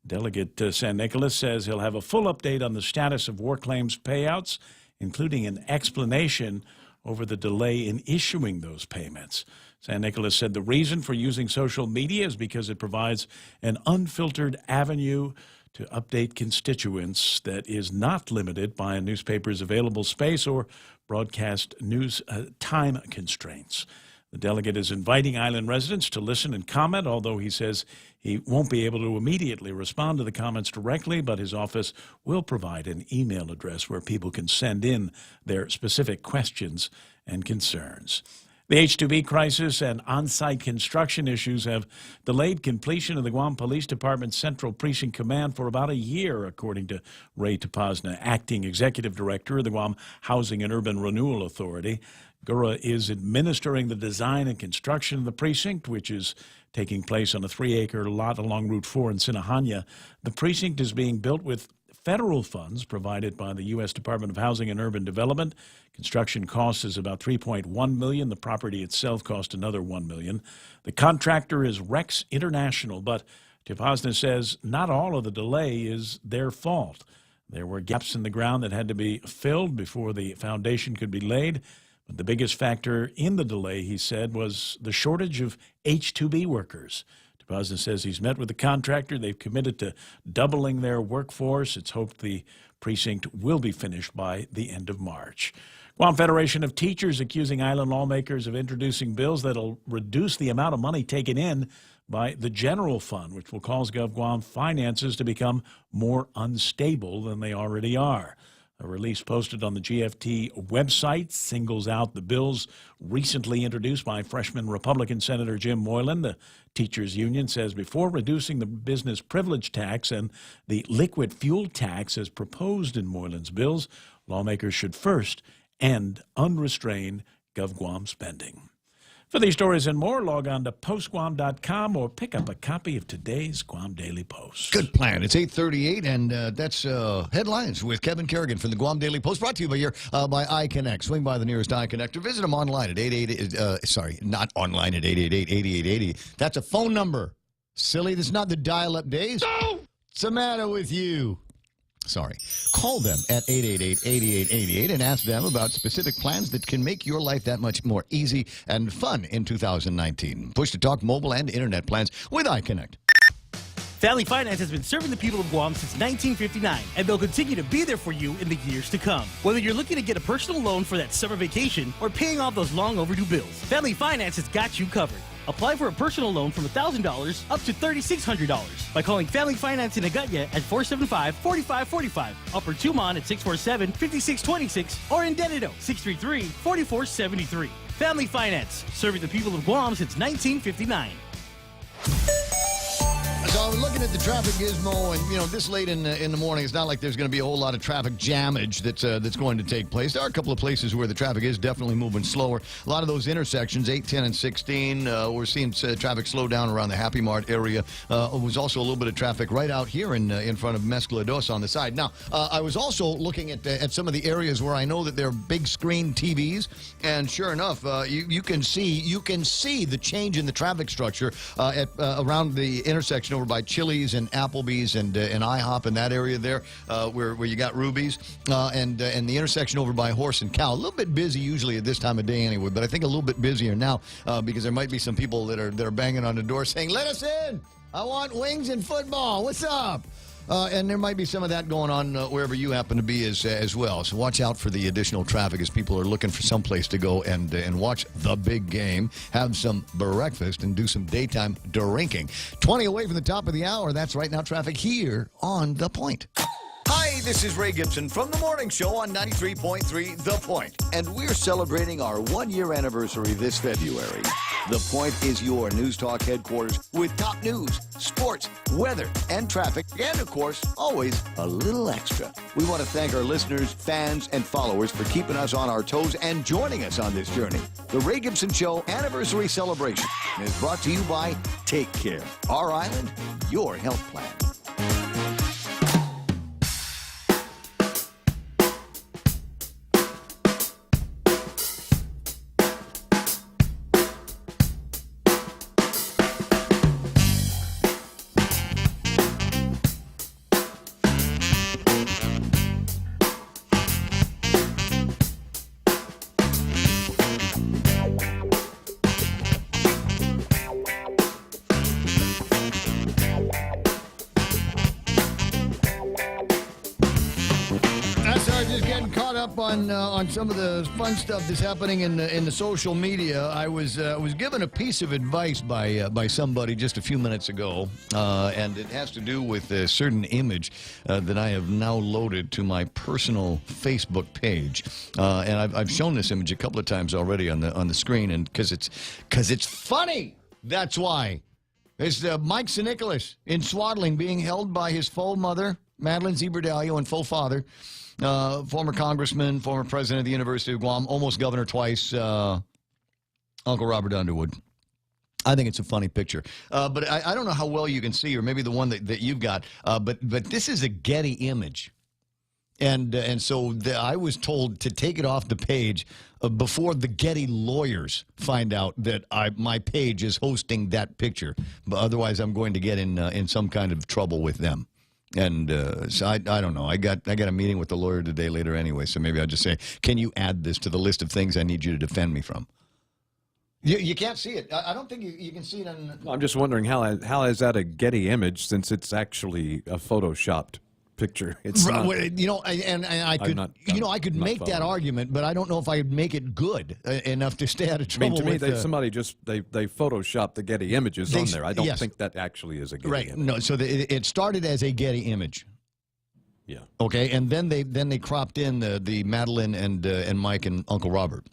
Delegate San Nicolas says he'll have a full update on the status of war claims payouts, including an explanation over the delay in issuing those payments. San Nicolas said the reason for using social media is because it provides an unfiltered avenue to update constituents that is not limited by a newspaper's available space or broadcast news time constraints. The delegate is inviting island residents to listen and comment, although he says he won't be able to immediately respond to the comments directly, but his office will provide an email address where people can send in their specific questions and concerns. The H-2B crisis and on-site construction issues have delayed completion of the Guam Police Department's Central Precinct Command for about a year, according to Ray Tapazna, acting executive director of the Guam Housing and Urban Renewal Authority. GURA is administering the design and construction of the precinct, which is taking place on a 3-acre lot along Route 4 in Sinahanya. The precinct is being built with federal funds provided by the U.S. Department of Housing and Urban Development. Construction cost is about $3.1 million. The property itself cost another $1 million. The contractor is Rex International, but Tapazna says not all of the delay is their fault. There were gaps in the ground that had to be filled before the foundation could be laid. But the biggest factor in the delay, he said, was the shortage of H-2B workers. Tapazna says he's met with the contractor. They've committed to doubling their workforce. It's hoped the precinct will be finished by the end of March. Guam Federation of Teachers accusing island lawmakers of introducing bills that will reduce the amount of money taken in by the general fund, which will cause GovGuam finances to become more unstable than they already are. A release posted on the GFT website singles out the bills recently introduced by freshman Republican Senator Jim Moylan. The teachers union says before reducing the business privilege tax and the liquid fuel tax as proposed in Moylan's bills, lawmakers should first end unrestrained GovGuam spending. For these stories and more, log on to postguam.com or pick up a copy of today's Guam Daily Post. Good plan. It's 8:38, and that's headlines with Kevin Kerrigan from the Guam Daily Post, brought to you by iConnect. Swing by the nearest iConnect or visit them online at 888. That's a phone number. Silly, this is not the dial-up days. No! What's the matter with you? Sorry. Call them at 888-8888 and ask them about specific plans that can make your life that much more easy and fun in 2019. Push to talk mobile and internet plans with iConnect. Family Finance has been serving the people of Guam since 1959, and they'll continue to be there for you in the years to come. Whether you're looking to get a personal loan for that summer vacation or paying off those long overdue bills, Family Finance has got you covered. Apply for a personal loan from $1,000 up to $3,600 by calling Family Finance in Agutya at 475-4545, Upper Tumon at 647-5626, or in Dededo, 633-4473. Family Finance, serving the people of Guam since 1959. I was looking at the traffic gizmo, and this late in the morning, it's not like there's going to be a whole lot of traffic jammage that's going to take place. There are a couple of places where the traffic is definitely moving slower. A lot of those intersections, 8, 10, and 16, we're seeing traffic slow down around the Happy Mart area. Was also a little bit of traffic right out here in front of Mezcla Dos on the side. Now, I was also looking at some of the areas where I know that there are big screen TVs, and sure enough, you can see the change in the traffic structure around the intersection over by Chili's and Applebee's and IHOP in that area there, where you got Ruby's, and the intersection over by Horse and Cow. A little bit busy usually at this time of day anyway, but I think a little bit busier now because there might be some people that are banging on the door saying, "Let us in! I want wings and football. What's up?" And there might be some of that going on wherever you happen to be as well. So watch out for the additional traffic as people are looking for some place to go and watch the big game, have some breakfast, and do some daytime drinking. 20 away from the top of the hour. That's right now traffic here on The Point. Hi, this is Ray Gibson from The Morning Show on 93.3 The Point. And we're celebrating our one-year anniversary this February. The Point is your news talk headquarters with top news, sports, weather, and traffic, and of course, always a little extra. We want to thank our listeners, fans, and followers for keeping us on our toes and joining us on this journey. The Ray Gibson Show Anniversary Celebration is brought to you by Take Care, Our Island, Your Health Plan. On some of the fun stuff that's happening in the social media. I was given a piece of advice by somebody just a few minutes ago, and it has to do with a certain image that I have now loaded to my personal Facebook page, and I've shown this image a couple of times already on the screen, and because it's funny. That's why. It's Mike St. Nicholas in swaddling, being held by his faux mother, Madeline Zebradallo, and faux father. Former congressman, former president of the University of Guam, almost governor twice, Uncle Robert Underwood. I think it's a funny picture. But I don't know how well you can see, or maybe the one that you've got, but this is a Getty image. And so I was told to take it off the page before the Getty lawyers find out that my page is hosting that picture. But otherwise, I'm going to get in some kind of trouble with them. And so I don't know. I got a meeting with the lawyer today later anyway, so maybe I'll just say, can you add this to the list of things I need you to defend me from? You can't see it. I don't think you can see it on... I'm just wondering how is that a Getty image since it's actually a photoshopped picture. It's not, I could make that argument, but I don't know if I could make it good enough to stay out of trouble. To me, somebody just they photoshopped the Getty images on there. I don't think that actually is a Getty image. No, so it started as a Getty image. Yeah. Okay, and then they cropped in the Madeline and Mike and Uncle Robert.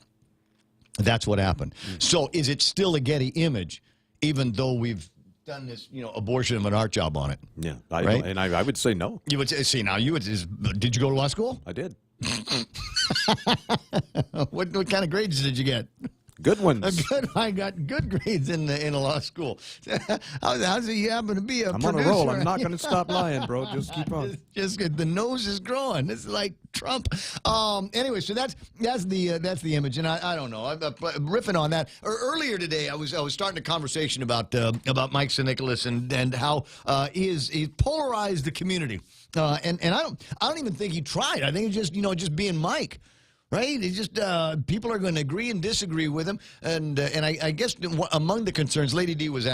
That's what happened. Mm-hmm. So is it still a Getty image, even though we've done this, abortion of an art job on it? Yeah, right? And I would say no. You would say now. Did you go to law school? I did. What kind of grades did you get? Good ones. I got good grades in a law school. How's it you happen to be a I'm producer? on a roll. I'm not going to stop lying, bro. Just keep on. Just the nose is growing. It's like Trump. Anyway, so that's the image, and I don't know. I'm riffing on that. Earlier today, I was starting a conversation about Mike St. Nicholas and how he's polarized the community. And I don't even think he tried. I think it's just being Mike. Right? It's just people are going to agree and disagree with him, and I guess among the concerns, Lady D was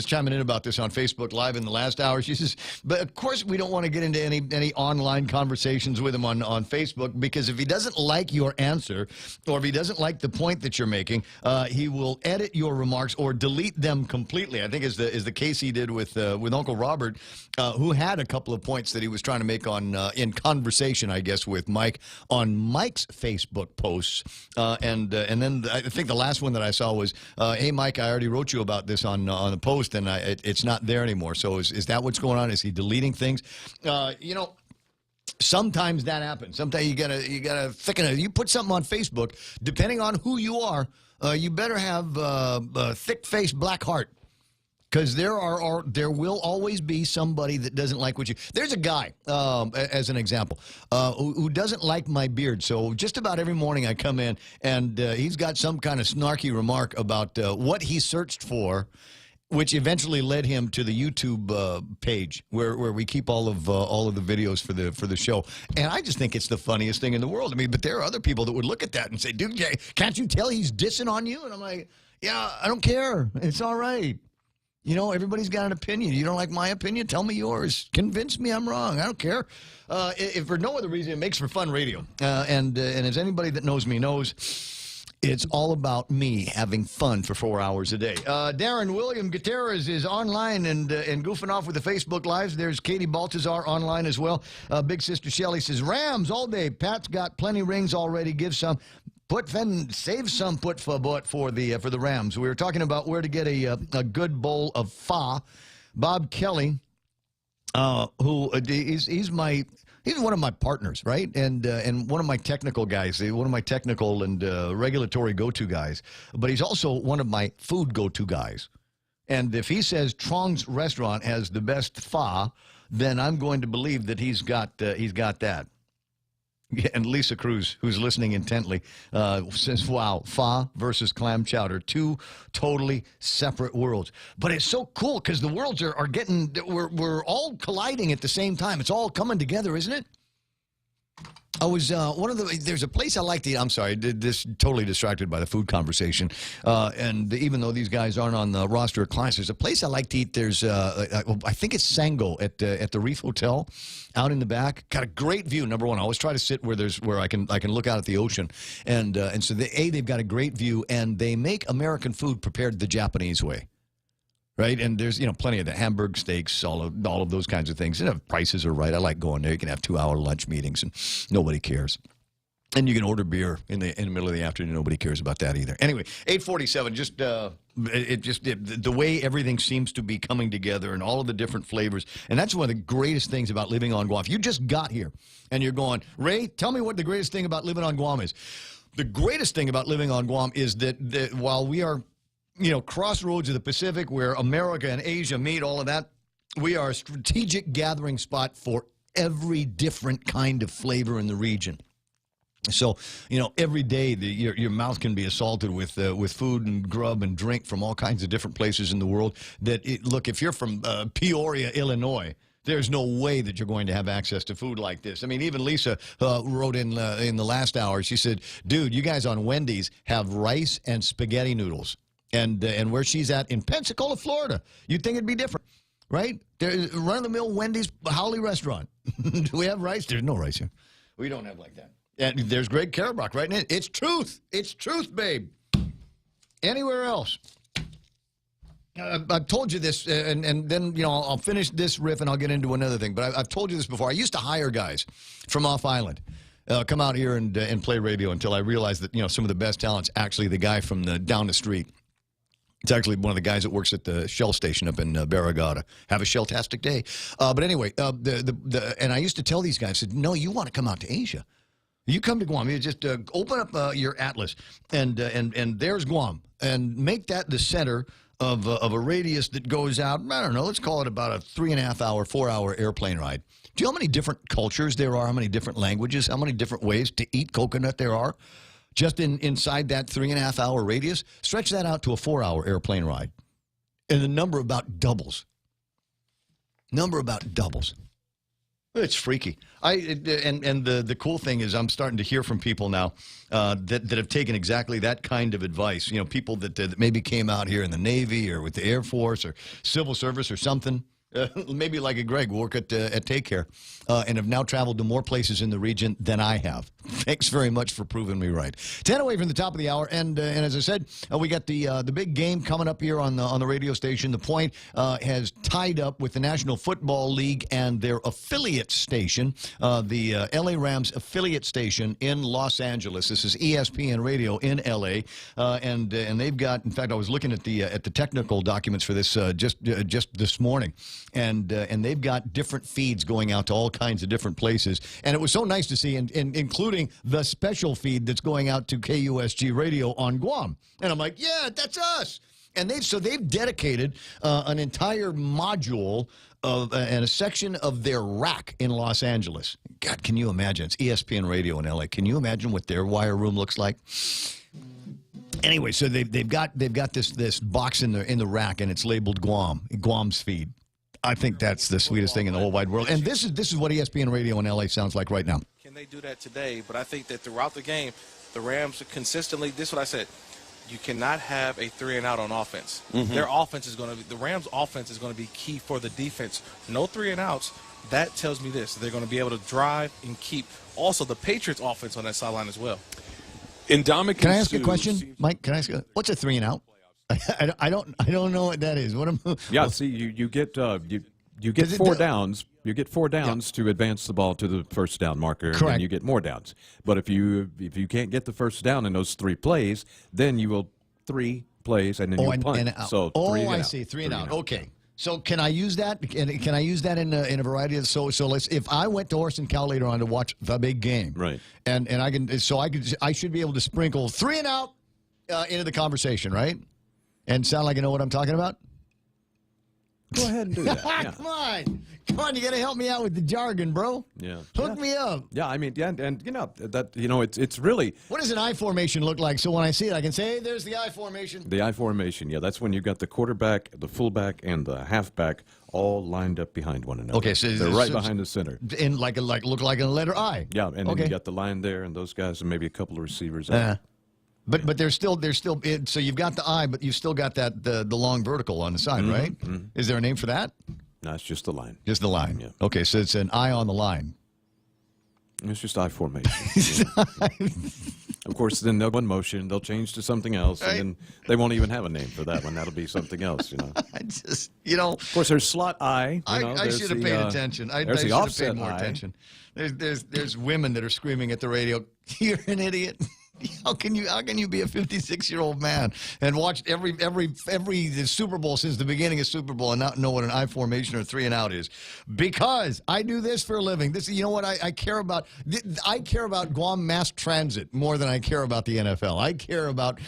chiming in about this on Facebook Live in the last hour. She says, but of course we don't want to get into any online conversations with him on Facebook, because if he doesn't like your answer, or if he doesn't like the point that you're making, he will edit your remarks or delete them completely. I think is the case he did with Uncle Robert, who had a couple of points that he was trying to make in conversation, I guess, with Mike on Mike's Facebook Facebook posts, and then I think the last one that I saw was, "Hey Mike, I already wrote you about this on the post, and it's not there anymore." So is that what's going on? Is he deleting things? Sometimes that happens. Sometimes you gotta thicken it. You put something on Facebook, depending on who you are, you better have a thick-faced black heart. Because there will always be somebody that doesn't like what you. There's a guy, as an example, who doesn't like my beard. So just about every morning I come in and he's got some kind of snarky remark about what he searched for, which eventually led him to the YouTube page where we keep all of the videos for the show. And I just think it's the funniest thing in the world. I mean, but there are other people that would look at that and say, "Dude, can't you tell he's dissing on you?" And I'm like, "Yeah, I don't care. It's all right. You know, everybody's got an opinion. You don't like my opinion? Tell me yours. Convince me I'm wrong. I don't care." If for no other reason, it makes for fun radio. And as anybody that knows me knows, it's all about me having fun for 4 hours a day. Darren William Gutierrez is online and goofing off with the Facebook Lives. There's Katie Baltazar online as well. Big Sister Shelley says, "Rams all day. Pat's got plenty rings already. Give some. Save some for the Rams." We were talking about where to get a good bowl of pho. Bob Kelly, who he's one of my partners, right? And one of my technical guys, one of my technical and regulatory go-to guys. But he's also one of my food go-to guys. And if he says Trong's restaurant has the best pho, then I'm going to believe that he's got that. And Lisa Cruz, who's listening intently, says, "Wow, pho versus clam chowder, two totally separate worlds." But it's so cool because the worlds are getting, we're all colliding at the same time. It's all coming together, isn't it? I was there's a place I like to eat. I'm sorry, this totally distracted by the food conversation. And even though these guys aren't on the roster of clients, there's a place I like to eat. There's, I think it's Sango at the Reef Hotel, out in the back. Got a great view. Number one, I always try to sit where I can look out at the ocean. And so they've got a great view, and they make American food prepared the Japanese way. Right, and there's plenty of the Hamburg steaks, all of those kinds of things. And if prices are right, I like going there. You can have 2-hour lunch meetings, and nobody cares. And you can order beer in the middle of the afternoon. Nobody cares about that either. Anyway, 8:47. Just the way everything seems to be coming together, and all of the different flavors. And that's one of the greatest things about living on Guam. If you just got here and you're going, "Ray, tell me what the greatest thing about living on Guam is." The greatest thing about living on Guam is that while we are, crossroads of the Pacific where America and Asia meet, all of that, we are a strategic gathering spot for every different kind of flavor in the region. So, every day your mouth can be assaulted with food and grub and drink from all kinds of different places in the world. Look, if you're from Peoria, Illinois, there's no way that you're going to have access to food like this. I mean, even Lisa wrote in the last hour, she said, "Dude, you guys on Wendy's have rice and spaghetti noodles." And where she's at in Pensacola, Florida, you'd think it'd be different, right? There's run-of-the-mill Wendy's Howley restaurant. Do we have rice? There's no rice here. We don't have like that. And there's Greg Karabach right in it. It's truth. It's truth, babe. Anywhere else. I've told you this, and then, I'll finish this riff and I'll get into another thing. But I've told you this before. I used to hire guys from off-island. Come out here and play radio until I realized that, some of the best talent's actually the guy from down the street. It's actually one of the guys that works at the Shell station up in Barragata. Have a Shell-tastic day. But anyway, and I used to tell these guys, I said, "No, you want to come out to Asia. You come to Guam. You just open up your atlas, and there's Guam, and make that the center of a radius that goes out, I don't know, let's call it about a 3.5-hour, 4-hour airplane ride. Do you know how many different cultures there are, how many different languages, how many different ways to eat coconut there are? Just inside that 3.5-hour radius, stretch that out to a 4-hour airplane ride. And the number about doubles. It's freaky. And the cool thing is I'm starting to hear from people now that have taken exactly that kind of advice. People that maybe came out here in the Navy or with the Air Force or Civil Service or something. Maybe like a Greg, work at Take Care, and have now traveled to more places in the region than I have. Thanks very much for proving me right. 10 away from the top of the hour, and as I said, we got the big game coming up here on the radio station. The Point has tied up with the National Football League and their affiliate station, the LA Rams affiliate station in Los Angeles. This is ESPN Radio in LA, and they've got. In fact, I was looking at the technical documents for this just this morning, and they've got different feeds going out to all kinds of different places, and it was so nice to see, and including the special feed that's going out to KUSG Radio on Guam. And I'm like, yeah, that's us. And they've dedicated an entire module of and a section of their rack in Los Angeles. God, can you imagine? It's ESPN Radio in LA. Can you imagine what their wire room looks like? Anyway, so they've got this box in the rack, and it's labeled Guam's feed. I think that's the sweetest thing in the whole wide world. And this is what ESPN Radio in LA sounds like right now. Can they do that today? But I think that throughout the game, the Rams are consistently. This is what I said. You cannot have a 3-and-out on offense. Mm-hmm. Their offense is going to be the Rams' offense is going to be key for the defense. No 3-and-outs. That tells me this: they're going to be able to drive and keep. Also, the Patriots' offense on that sideline as well. Can I ask a question, Mike? Can I ask what's a 3-and-out? I don't know what that is. Yeah, see, you get you get 4 downs. You get 4 downs to advance the ball to the first down marker, Correct. and you get more downs. But if you can't get the first down in those 3 plays, then you will 3 plays and then you punt. So 3 and I out. see 3-and-out. Okay. So can I use that? Can I use that in a variety of so let's if I went to Horse and Cow later on to watch the big game, right? And I should be able to sprinkle 3-and-out into the conversation, right? And sound like I know what I'm talking about. Go ahead and do that. Yeah. Come on, you got to help me out with the jargon, bro. Yeah, hook me up. Yeah, I mean, and it's really. What does an I formation look like? So when I see it, I can say, hey, there's the I formation. The I formation, yeah, that's when you've got the quarterback, the fullback, and the halfback all lined up behind one another. Okay, so they're right behind the center. And look like a letter I. Yeah, and then you got the line there, and those guys, and maybe a couple of receivers. But they're still so you've got the I, but you've still got the long vertical on the side, right? Mm-hmm. Is there a name for that? No, it's just the line. Just the line. Yeah. Okay, so it's an I on the line. It's just I formation. Of course, then they'll go in motion. They'll change to something else, and then they won't even have a name for that one. That'll be something else, I just, Of course, there's slot I. I should have paid attention. I should have paid more attention. There's women that are screaming at the radio. You're an idiot. How can you be a 56-year-old man and watched every Super Bowl since the beginning of Super Bowl and not know what an I formation or 3-and-out is? Because I do this for a living. What I care about. I care about Guam mass transit more than I care about the NFL. I care about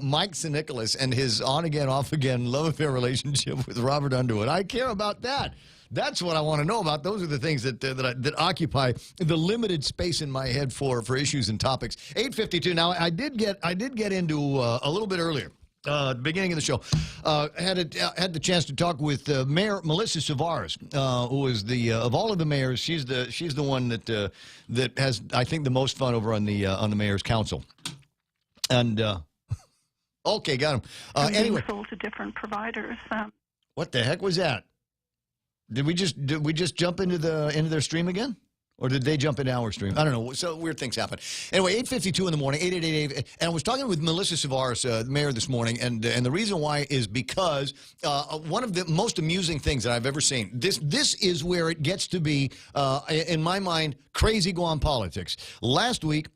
Mike St. Nicholas and his on-again, off-again love affair relationship with Robert Underwood. I care about that. That's what I want to know about. Those are the things that occupy the limited space in my head for issues and topics. 8:52. Now, I did get into a little bit earlier. The beginning of the show, had the chance to talk with Mayor Melissa Savares, who is of all of the mayors, she's the one that has, I think, the most fun over on the mayor's council. And okay, got him. Anyway, sold to different providers. What the heck was that? Did we just jump into their stream again? Or did they jump into our stream? I don't know. So weird things happen. Anyway, 8:52 in the morning, 888. And I was talking with Melissa Savares, the mayor, this morning, and the reason why is because one of the most amusing things that I've ever seen. This is where it gets to be, in my mind, crazy Guam politics. Last week,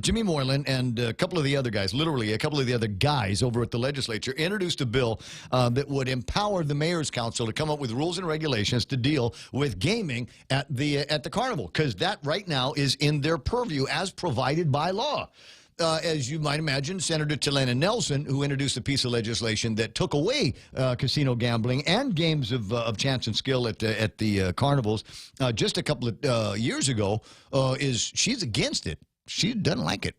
Jimmy Moylan and a couple of the other guys, literally a couple of the other guys over at the legislature, introduced a bill that would empower the mayor's council to come up with rules and regulations to deal with gaming at the carnival, because that right now is in their purview as provided by law. As you might imagine, Senator Talena Nelson, who introduced a piece of legislation that took away casino gambling and games of chance and skill at the carnivals just a couple of years ago, she's against it. She doesn't like it.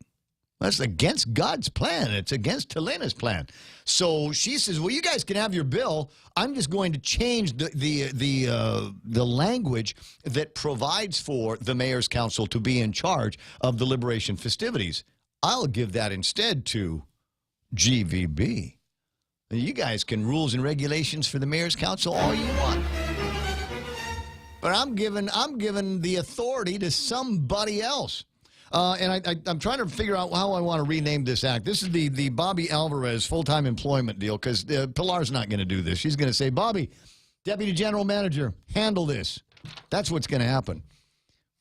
That's against God's plan. It's against Talena's plan. So she says, well, you guys can have your bill. I'm just going to change the language that provides for the mayor's council to be in charge of the liberation festivities. I'll give that instead to GVB. You guys can rules and regulations for the mayor's council all you want. But I'm giving the authority to somebody else. And I'm trying to figure out how I want to rename this act. This is the Bobby Alvarez full-time employment deal, because Pilar's not going to do this. She's going to say, Bobby, Deputy General Manager, handle this. That's what's going to happen.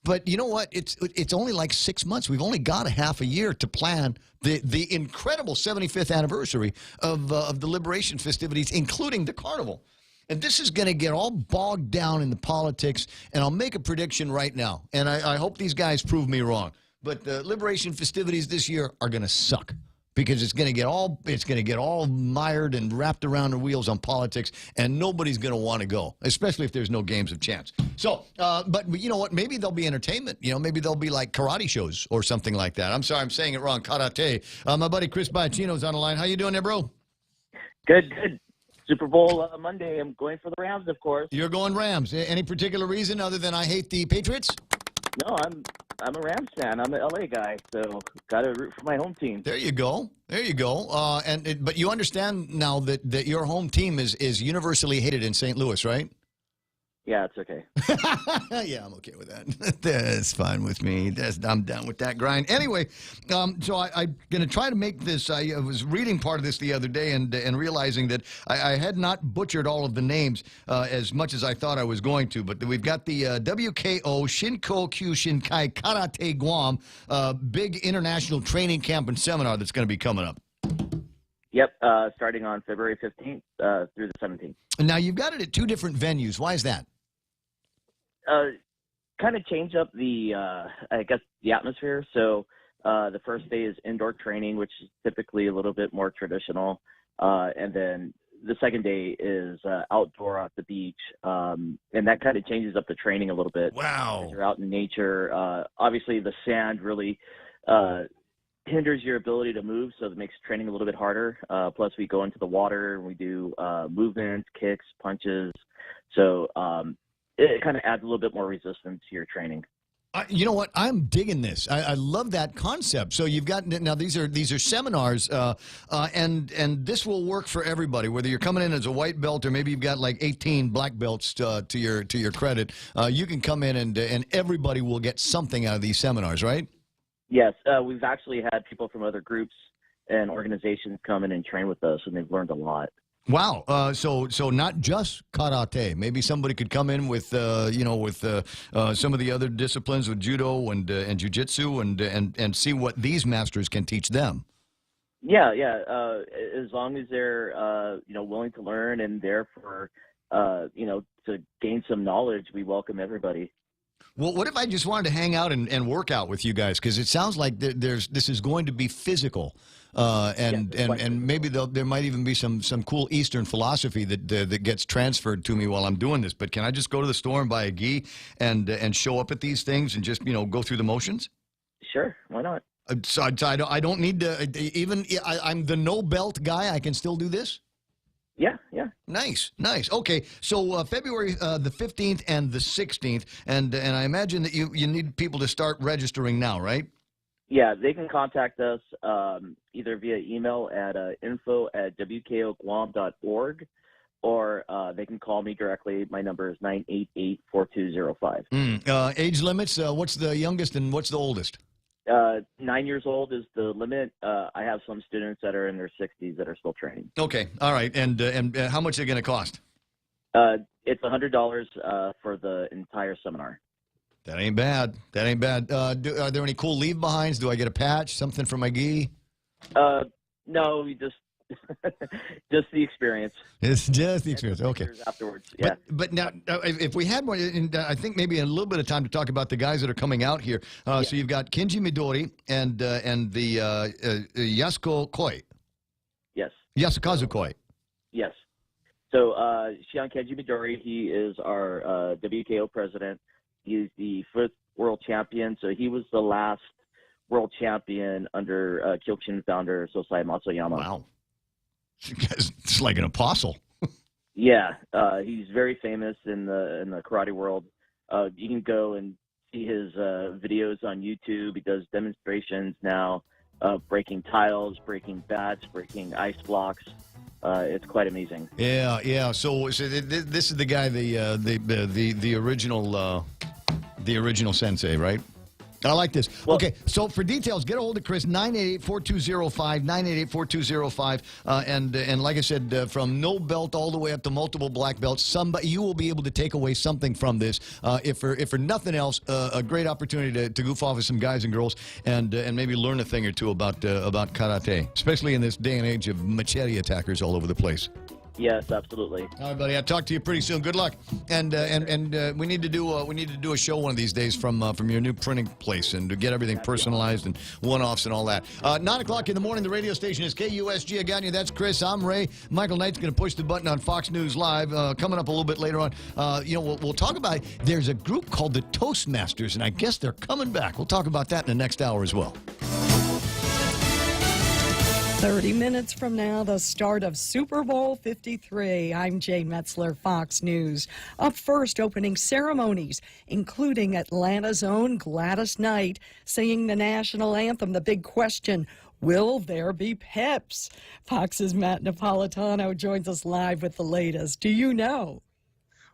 But you know what? It's only like 6 months. We've only got a half a year to plan the incredible 75th anniversary of the Liberation festivities, including the carnival. And this is going to get all bogged down in the politics. And I'll make a prediction right now. And I hope these guys prove me wrong. But the Liberation festivities this year are going to suck, because it's going to get all mired and wrapped around the wheels on politics, and nobody's going to want to go, especially if there's no games of chance. So, but you know what? Maybe there'll be entertainment. You know, maybe there'll be like karate shows or something like that. I'm sorry, I'm saying it wrong. Karate. My buddy Chris Biachino's on the line. How you doing there, bro? Good, good. Super Bowl Monday. I'm going for the Rams, of course. You're going Rams. Any particular reason other than I hate the Patriots? No, I'm a Rams fan. I'm an LA guy, so got to root for my home team. There you go. There you go. But you understand now that your home team is universally hated in St. Louis, right? Yeah, it's okay. Yeah, I'm okay with that. That's fine with me. I'm down with that grind. Anyway, so I'm going to try to make this. I was reading part of this the other day and realizing that I had not butchered all of the names as much as I thought I was going to. But we've got the WKO Shinko Kyushinkai Karate Guam big international training camp and seminar that's going to be coming up. Yep, starting on February 15th through the 17th. Now, you've got it at 2 different venues. Why is that? Kind of change up the, I guess, the atmosphere. So the first day is indoor training, which is typically a little bit more traditional. And then the second day is outdoor at the beach. And that kind of changes up the training a little bit. Wow. You're out in nature. Obviously, the sand really hinders your ability to move, so it makes training a little bit harder. Plus, we go into the water and we do movements, kicks, punches. So it kind of adds a little bit more resistance to your training. You know what? I'm digging this. I love that concept. So you've got now these are seminars, and this will work for everybody. Whether you're coming in as a white belt or maybe you've got like 18 black belts to your credit, you can come in and everybody will get something out of these seminars, right? Yes, we've actually had people from other groups and organizations come in and train with us, and they've learned a lot. Wow. So not just karate. Maybe somebody could come in with some of the other disciplines with judo and jiu-jitsu and see what these masters can teach them. Yeah. As long as they're willing to learn and there for to gain some knowledge, we welcome everybody. Well, what if I just wanted to hang out and work out with you guys? Because it sounds like this is going to be physical, and maybe there might even be some cool Eastern philosophy that gets transferred to me while I'm doing this. But can I just go to the store and buy a gi and show up at these things and just go through the motions? Sure, why not? So I don't need to I'm the no belt guy. I can still do this. Yeah. Nice. Okay, so February the 15th and the 16th, and I imagine that you need people to start registering now, right? Yeah, they can contact us either via email at info@wkoguam.org, or they can call me directly. My number is 988-4205. Age limits, what's the youngest and what's the oldest? 9 years old is the limit. I have some students that are in their 60s that are still training. Okay, all right. And how much is it going to cost? It's $100 for the entire seminar. That ain't bad. Are there any cool leave behinds? Do I get a patch, something for my gi? No, we just just the experience. It's just the experience. Okay. Afterwards, yeah. But now, if we had one, and I think maybe a little bit of time to talk about the guys that are coming out here. So you've got Kenji Midori and the Yasuko Koi. Yes. Yasukazu Koi. Yes. So Shion Kenji Midori, he is our WKO president. He's the 5th world champion. So he was the last world champion under Kyokushin founder Sosai Matsuyama. Wow. It's like an apostle. Yeah, he's very famous in the karate world. You can go and see his videos on YouTube. He does demonstrations now, breaking tiles, breaking bats, breaking ice blocks. It's quite amazing. Yeah. So this is the guy, the original sensei, right? I like this. Okay, so for details, get a hold of Chris, 988-4205, 988-4205. And like I said, from no belt all the way up to multiple black belts, you will be able to take away something from this. If for nothing else, a great opportunity to goof off with some guys and girls and maybe learn a thing or two about karate, especially in this day and age of machete attackers all over the place. Yes, absolutely. All right, buddy. I'll talk to you pretty soon. Good luck. And we need to do a show one of these days from your new printing place and to get everything personalized and one-offs and all that. 9 o'clock in the morning. The radio station is KUSG. I got you. That's Chris. I'm Ray. Michael Knight's going to push the button on Fox News Live. Coming up a little bit later on. We'll talk about. There's a group called the Toastmasters, and I guess they're coming back. We'll talk about that in the next hour as well. 30 minutes from now, the start of Super Bowl 53. I'm Jane Metzler, Fox News. Up first, opening ceremonies, including Atlanta's own Gladys Knight singing the national anthem. The big question, will there be Peps? Fox's Matt Napolitano joins us live with the latest. Do you know?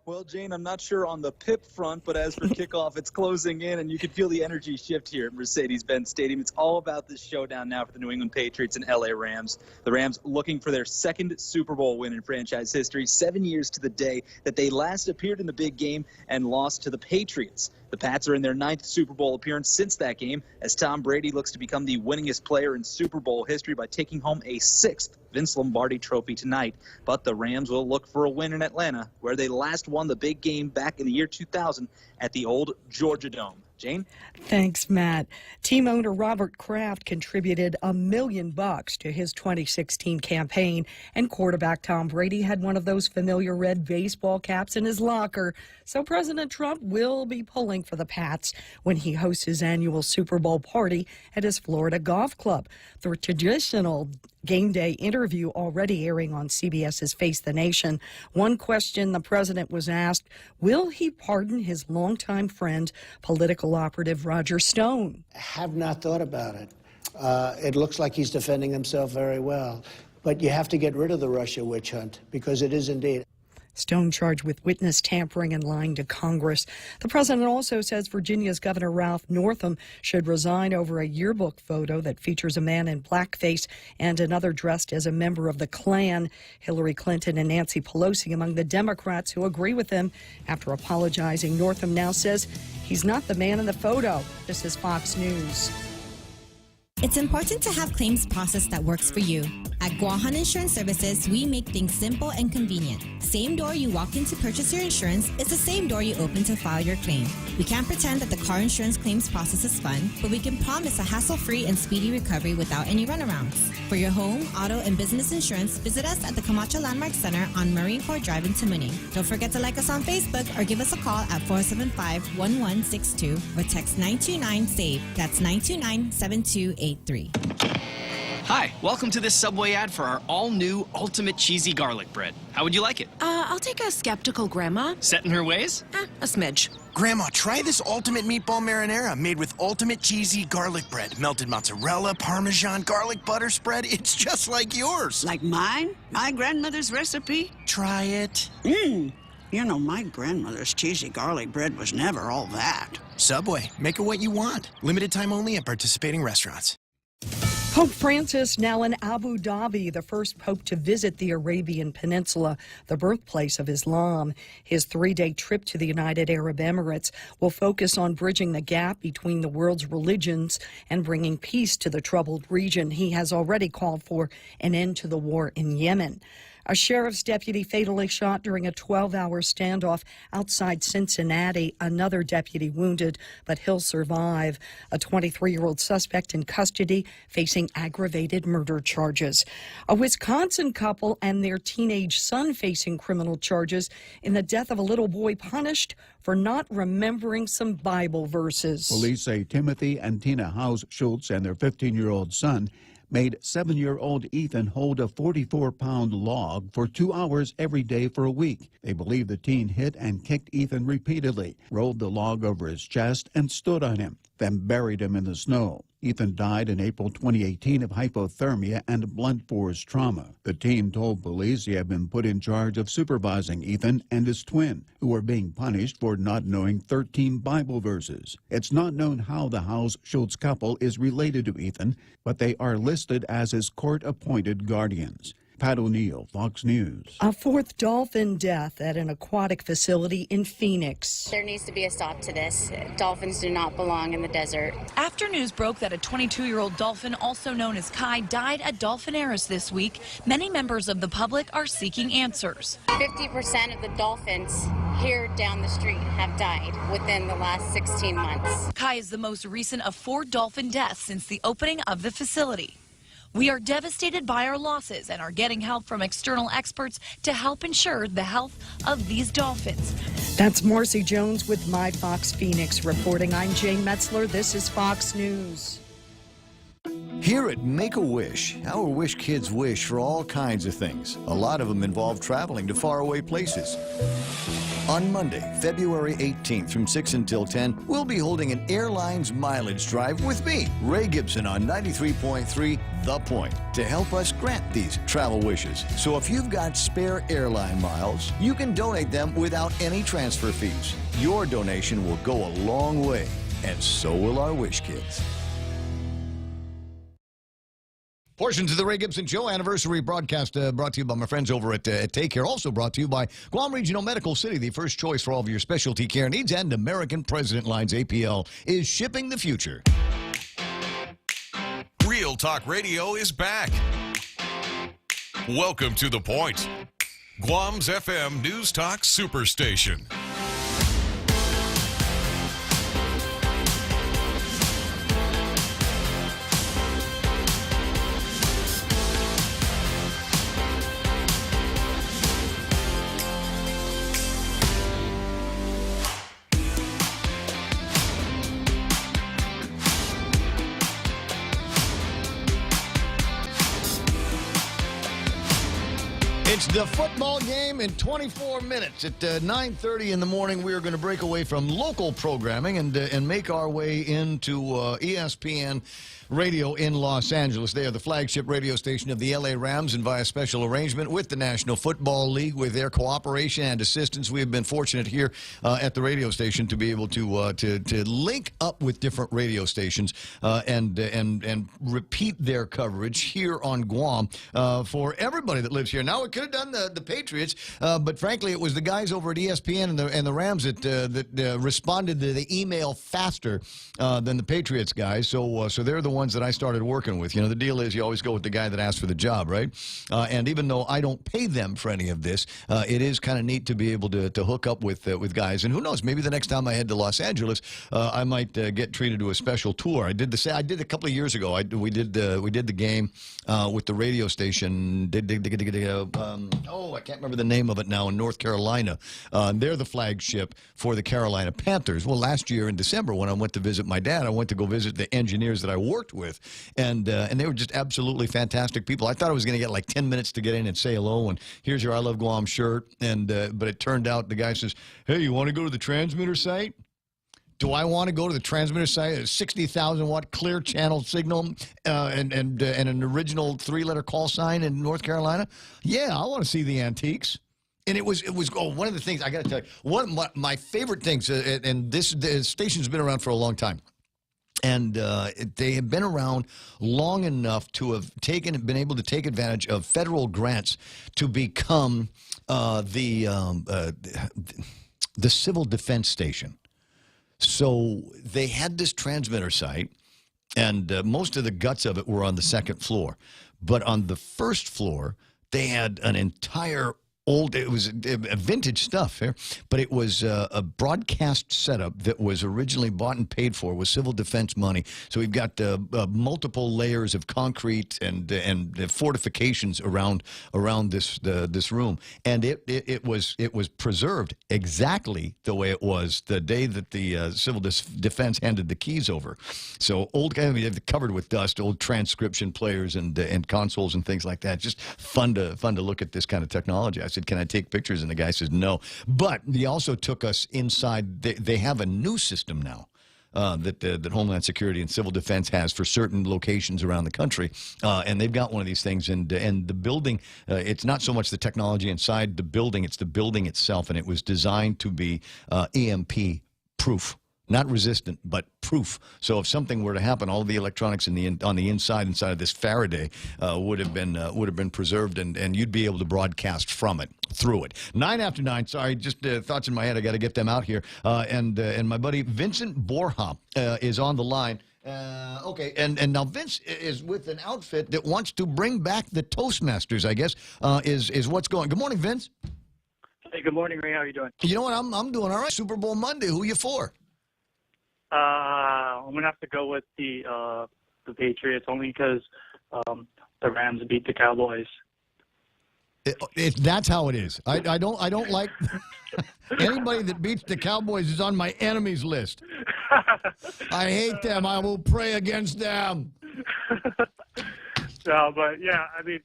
Well, Jane, I'm not sure on the PIP front, but as for kickoff, it's closing in, and you can feel the energy shift here at Mercedes-Benz Stadium. It's all about this showdown now for the New England Patriots and LA Rams. The Rams looking for their second Super Bowl win in franchise history, 7 years to the day that they last appeared in the big game and lost to the Patriots. The Pats are in their 9th Super Bowl appearance since that game, as Tom Brady looks to become the winningest player in Super Bowl history by taking home a 6th Vince Lombardi trophy tonight. But the Rams will look for a win in Atlanta, where they last won the big game back in the year 2000 at the old Georgia Dome. Jane? Thanks, Matt. Team owner Robert Kraft contributed $1 million to his 2016 campaign, and quarterback Tom Brady had one of those familiar red baseball caps in his locker. So President Trump will be pulling for the Pats when he hosts his annual Super Bowl party at his Florida golf club. The traditional game day interview already airing on CBS's Face the Nation. One question the president was asked, will he pardon his longtime friend, political operative Roger Stone? Have not thought about it. It looks like he's defending himself very well. But you have to get rid of the Russia witch hunt, because it is indeed. Stone charged with witness tampering and lying to Congress. The president also says Virginia's Governor Ralph Northam should resign over a yearbook photo that features a man in blackface and another dressed as a member of the Klan. Hillary Clinton and Nancy Pelosi among the Democrats who agree with him. After apologizing, Northam now says he's not the man in the photo. This is Fox News. It's important to have claims process that works for you. At Guahan Insurance Services, we make things simple and convenient. Same door you walk in to purchase your insurance is the same door you open to file your claim. We can't pretend that the car insurance claims process is fun, but we can promise a hassle-free and speedy recovery without any runarounds. For your home, auto, and business insurance, visit us at the Camacho Landmark Center on Marine Corps Drive in Tamuning. Don't forget to like us on Facebook or give us a call at 475-1162 or text 929-SAVE. That's 929-7283. Hi, welcome to this Subway ad for our all-new Ultimate Cheesy Garlic Bread. How would you like it? I'll take a skeptical grandma. Set in her ways? A smidge. Grandma, try this Ultimate Meatball Marinara made with Ultimate Cheesy Garlic Bread. Melted mozzarella, Parmesan, garlic butter spread. It's just like yours. Like mine? My grandmother's recipe? Try it. You know, my grandmother's cheesy garlic bread was never all that. Subway, make it what you want. Limited time only at participating restaurants. Pope Francis now in Abu Dhabi, the first pope to visit the Arabian Peninsula, the birthplace of Islam. His 3-day trip to the United Arab Emirates will focus on bridging the gap between the world's religions and bringing peace to the troubled region. He has already called for an end to the war in Yemen. A sheriff's deputy fatally shot during a 12-hour standoff outside Cincinnati. Another deputy wounded, but he'll survive. A 23-year-old suspect in custody facing aggravated murder charges. A Wisconsin couple and their teenage son facing criminal charges in the death of a little boy punished for not remembering some Bible verses. Police say Timothy and Tina House Schultz and their 15-year-old son made 7-year-old Ethan hold a 44-pound log for 2 hours every day for a week. They believe the teen hit and kicked Ethan repeatedly, rolled the log over his chest, and stood on him, then buried him in the snow. Ethan died in April 2018 of hypothermia and blunt force trauma. The teen told police he had been put in charge of supervising Ethan and his twin, who were being punished for not knowing 13 Bible verses. It's not known how the House-Schultz couple is related to Ethan, but they are listed as his court-appointed guardians. Pat O'Neill, Fox News. A fourth dolphin death at an aquatic facility in Phoenix. There needs to be a stop to this. Dolphins do not belong in the desert. After news broke that a 22-year-old dolphin, also known as Kai, died at Dolphinaris this week, many members of the public are seeking answers. 50% of the dolphins here down the street have died within the last 16 months. Kai is the most recent of 4 dolphin deaths since the opening of the facility. We are devastated by our losses and are getting help from external experts to help ensure the health of these dolphins. That's Marcy Jones with My Fox Phoenix reporting. I'm Jane Metzler. This is Fox News. Here at Make-A-Wish, our Wish kids wish for all kinds of things. A lot of them involve traveling to faraway places. On Monday, February 18th from 6 until 10, we'll be holding an airlines mileage drive with me, Ray Gibson, on 93.3 The Point, to help us grant these travel wishes. So if you've got spare airline miles, you can donate them without any transfer fees. Your donation will go a long way, and so will our Wish kids. Portions of the Ray Gibson Show anniversary broadcast brought to you by my friends over at Take Care. Also brought to you by Guam Regional Medical City, the first choice for all of your specialty care needs. And American President Lines APL is shipping the future. Real Talk Radio is back. Welcome to The Point, Guam's FM News Talk Superstation. It's the football game in 24 minutes. At 9:30 in the morning, we are going to break away from local programming and make our way into ESPN Radio in Los Angeles. They are the flagship radio station of the LA Rams, and via special arrangement with the National Football League, with their cooperation and assistance, we have been fortunate here at the radio station to be able to link up with different radio stations and repeat their coverage here on Guam for everybody that lives here. Now, it could have done the Patriots, but frankly, it was the guys over at ESPN and the Rams that responded to the email faster than the Patriots guys. So they're the ones that I started working with. You know, the deal is you always go with the guy that asks for the job, right? And even though I don't pay them for any of this, it is kind of neat to be able to hook up with guys. And who knows, maybe the next time I head to Los Angeles, I might get treated to a special tour. I did a couple of years ago. We did the game with the radio station. I can't remember the name of it now, in North Carolina. They're the flagship for the Carolina Panthers. Well, last year in December, when I went to visit my dad, I went to go visit the engineers that I worked with, and they were just absolutely fantastic people. I thought I was going to get like 10 minutes to get in and say hello, and here's your I Love Guam shirt, but it turned out the guy says, "Hey, you want to go to the transmitter site?" Do I want to go to the transmitter site, a 60,000 watt clear channel signal and an original 3-letter call sign in North Carolina? Yeah, I want to see the antiques. And it was one of the things I got to tell you. One of my favorite things, and the station's been around for a long time. And they have been around long enough to have been able to take advantage of federal grants to become the civil defense station. So they had this transmitter site, and most of the guts of it were on the second floor. But on the first floor, they had an entire it was vintage stuff here, but it was a broadcast setup that was originally bought and paid for with civil defense money. So we've got multiple layers of concrete and fortifications around this room, and it was preserved exactly the way it was the day that the civil defense handed the keys over. So covered with dust, old transcription players and consoles and things like that. Just fun to look at this kind of technology. I said, "Can I take pictures?" And the guy says, "No." But he also took us inside. They have a new system now that Homeland Security and Civil Defense has for certain locations around the country, and they've got one of these things. And the building, it's not so much the technology inside the building; it's the building itself, and it was designed to be EMP proof. Not resistant, but proof. So if something were to happen, all of the electronics on the inside of this Faraday would have been preserved, and you'd be able to broadcast from it, through it. 9 after 9. Sorry, just thoughts in my head. I got to get them out here. And my buddy Vincent Borja is on the line. Okay, and now Vince is with an outfit that wants to bring back the Toastmasters, I guess, is what's going. Good morning, Vince. Hey, good morning, Ray. How are you doing? You know what? I'm doing all right. Super Bowl Monday. Who you for? I'm gonna have to go with the Patriots only because the Rams beat the Cowboys. That's how it is. I don't like anybody that beats the Cowboys is on my enemies list. I hate them. I will pray against them. No, but yeah, I mean,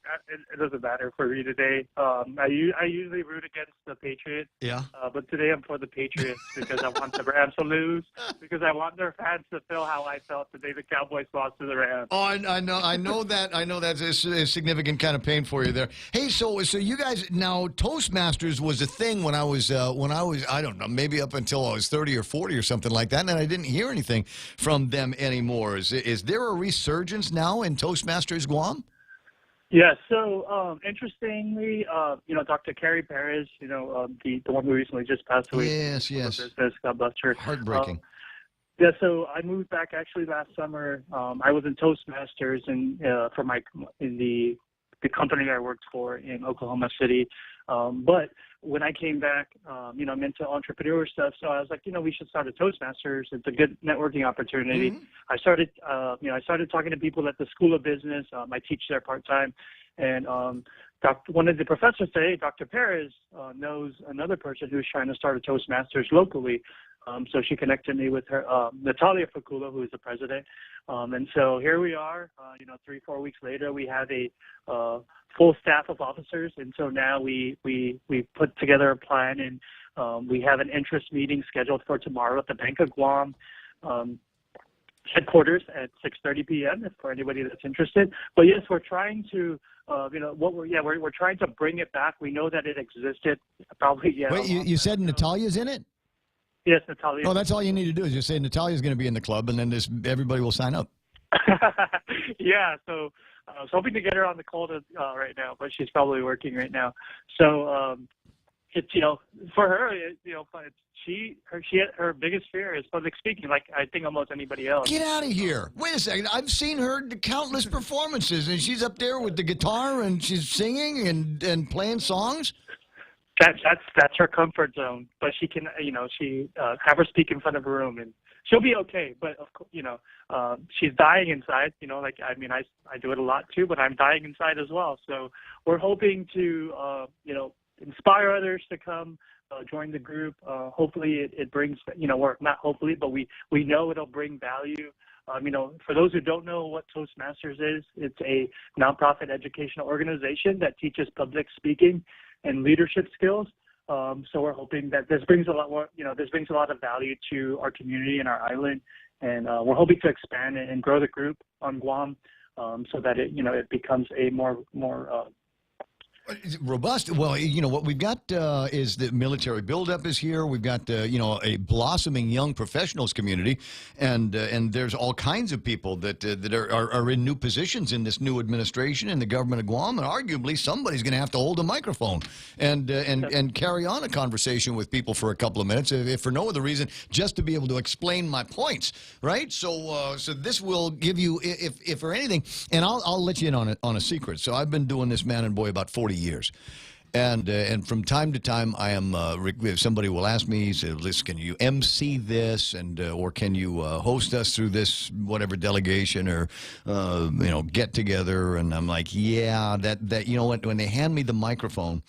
it doesn't matter for me today. I usually root against the Patriots. Yeah. But today I'm for the Patriots because I want the Rams to lose, because I want their fans to feel how I felt the day the Cowboys lost to the Rams. Oh, I know that. I know that's a significant kind of pain for you there. Hey, so you guys now Toastmasters was a thing when I was I don't know, maybe up until I was 30 or 40 or something like that, and then I didn't hear anything from them anymore. Is there a resurgence now in Toastmasters Guam? Yeah, so interestingly, Dr. Carrie Perez, the one who recently just passed away. Yes. Business, God bless her. Heartbreaking. Yeah, so I moved back actually last summer. I was in Toastmasters in the company I worked for in Oklahoma City. But when I came back, I'm into entrepreneur stuff. So I was like, we should start a Toastmasters. It's a good networking opportunity. Mm-hmm. I started talking to people at the School of Business. I teach there part-time. And one of the professors today, Dr. Perez, knows another person who's trying to start a Toastmasters locally. So she connected me with her, Natalia Fakula, who is the president. And so here we are, 3-4 weeks later, we have a full staff of officers. And so now we put together a plan, and we have an interest meeting scheduled for tomorrow at the Bank of Guam headquarters at 6:30 p.m. for anybody that's interested. But yes, we're trying to, we're trying to bring it back. We know that it existed probably. Yeah. Wait, you said Natalia's in it? Yes, Natalia. Oh, that's all you need to do is just say Natalia's going to be in the club, and then everybody will sign up. Yeah, so I was hoping to get her on the call right now, but she's probably working right now. So it's for her, her biggest fear is public speaking, like I think almost anybody else. Get out of here! Wait a second. I've seen her countless performances, and she's up there with the guitar, and she's singing and playing songs. That's her comfort zone, but she can, have her speak in front of a room and she'll be okay. But of course, she's dying inside. I do it a lot too, but I'm dying inside as well. So we're hoping to, inspire others to come join the group. Hopefully, it brings, or not hopefully, but we know it'll bring value. For those who don't know what Toastmasters is, it's a nonprofit educational organization that teaches public speaking and leadership skills. So we're hoping that this brings a lot more, this brings a lot of value to our community and our island. And we're hoping to expand and grow the group on Guam so that it becomes a more robust. Well, what we've got is the military buildup is here. We've got a blossoming young professionals community, and there's all kinds of people that are in new positions in this new administration in the government of Guam, and arguably somebody's going to have to hold a microphone and carry on a conversation with people for a couple of minutes, if for no other reason, just to be able to explain my points, right? So this will give you, if for anything, and I'll let you in on a secret. So I've been doing this man and boy about 40 years. And from time to time, I am. If somebody will ask me, say, "Listen, can you MC this, or can you host us through this whatever delegation or get together?" And I'm like, "Yeah, that you know what? When they hand me the microphone,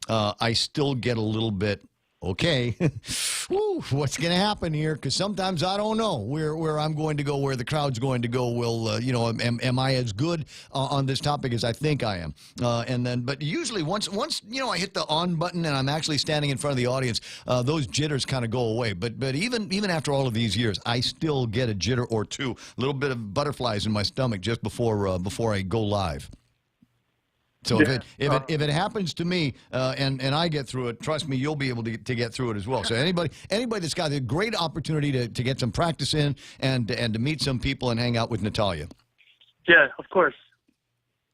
I still get a little bit." okay, whew, what's going to happen here? Because sometimes I don't know where I'm going to go, where the crowd's going to go. Will am I as good on this topic as I think I am? But usually once I hit the on button and I'm actually standing in front of the audience, those jitters kind of go away. But even after all of these years, I still get a jitter or two, a little bit of butterflies in my stomach just before I go live. So if it happens to me and I get through it, trust me, you'll be able to get through it as well. So anybody that's got a great opportunity to get some practice in and to meet some people and hang out with Natalia. Yeah, of course.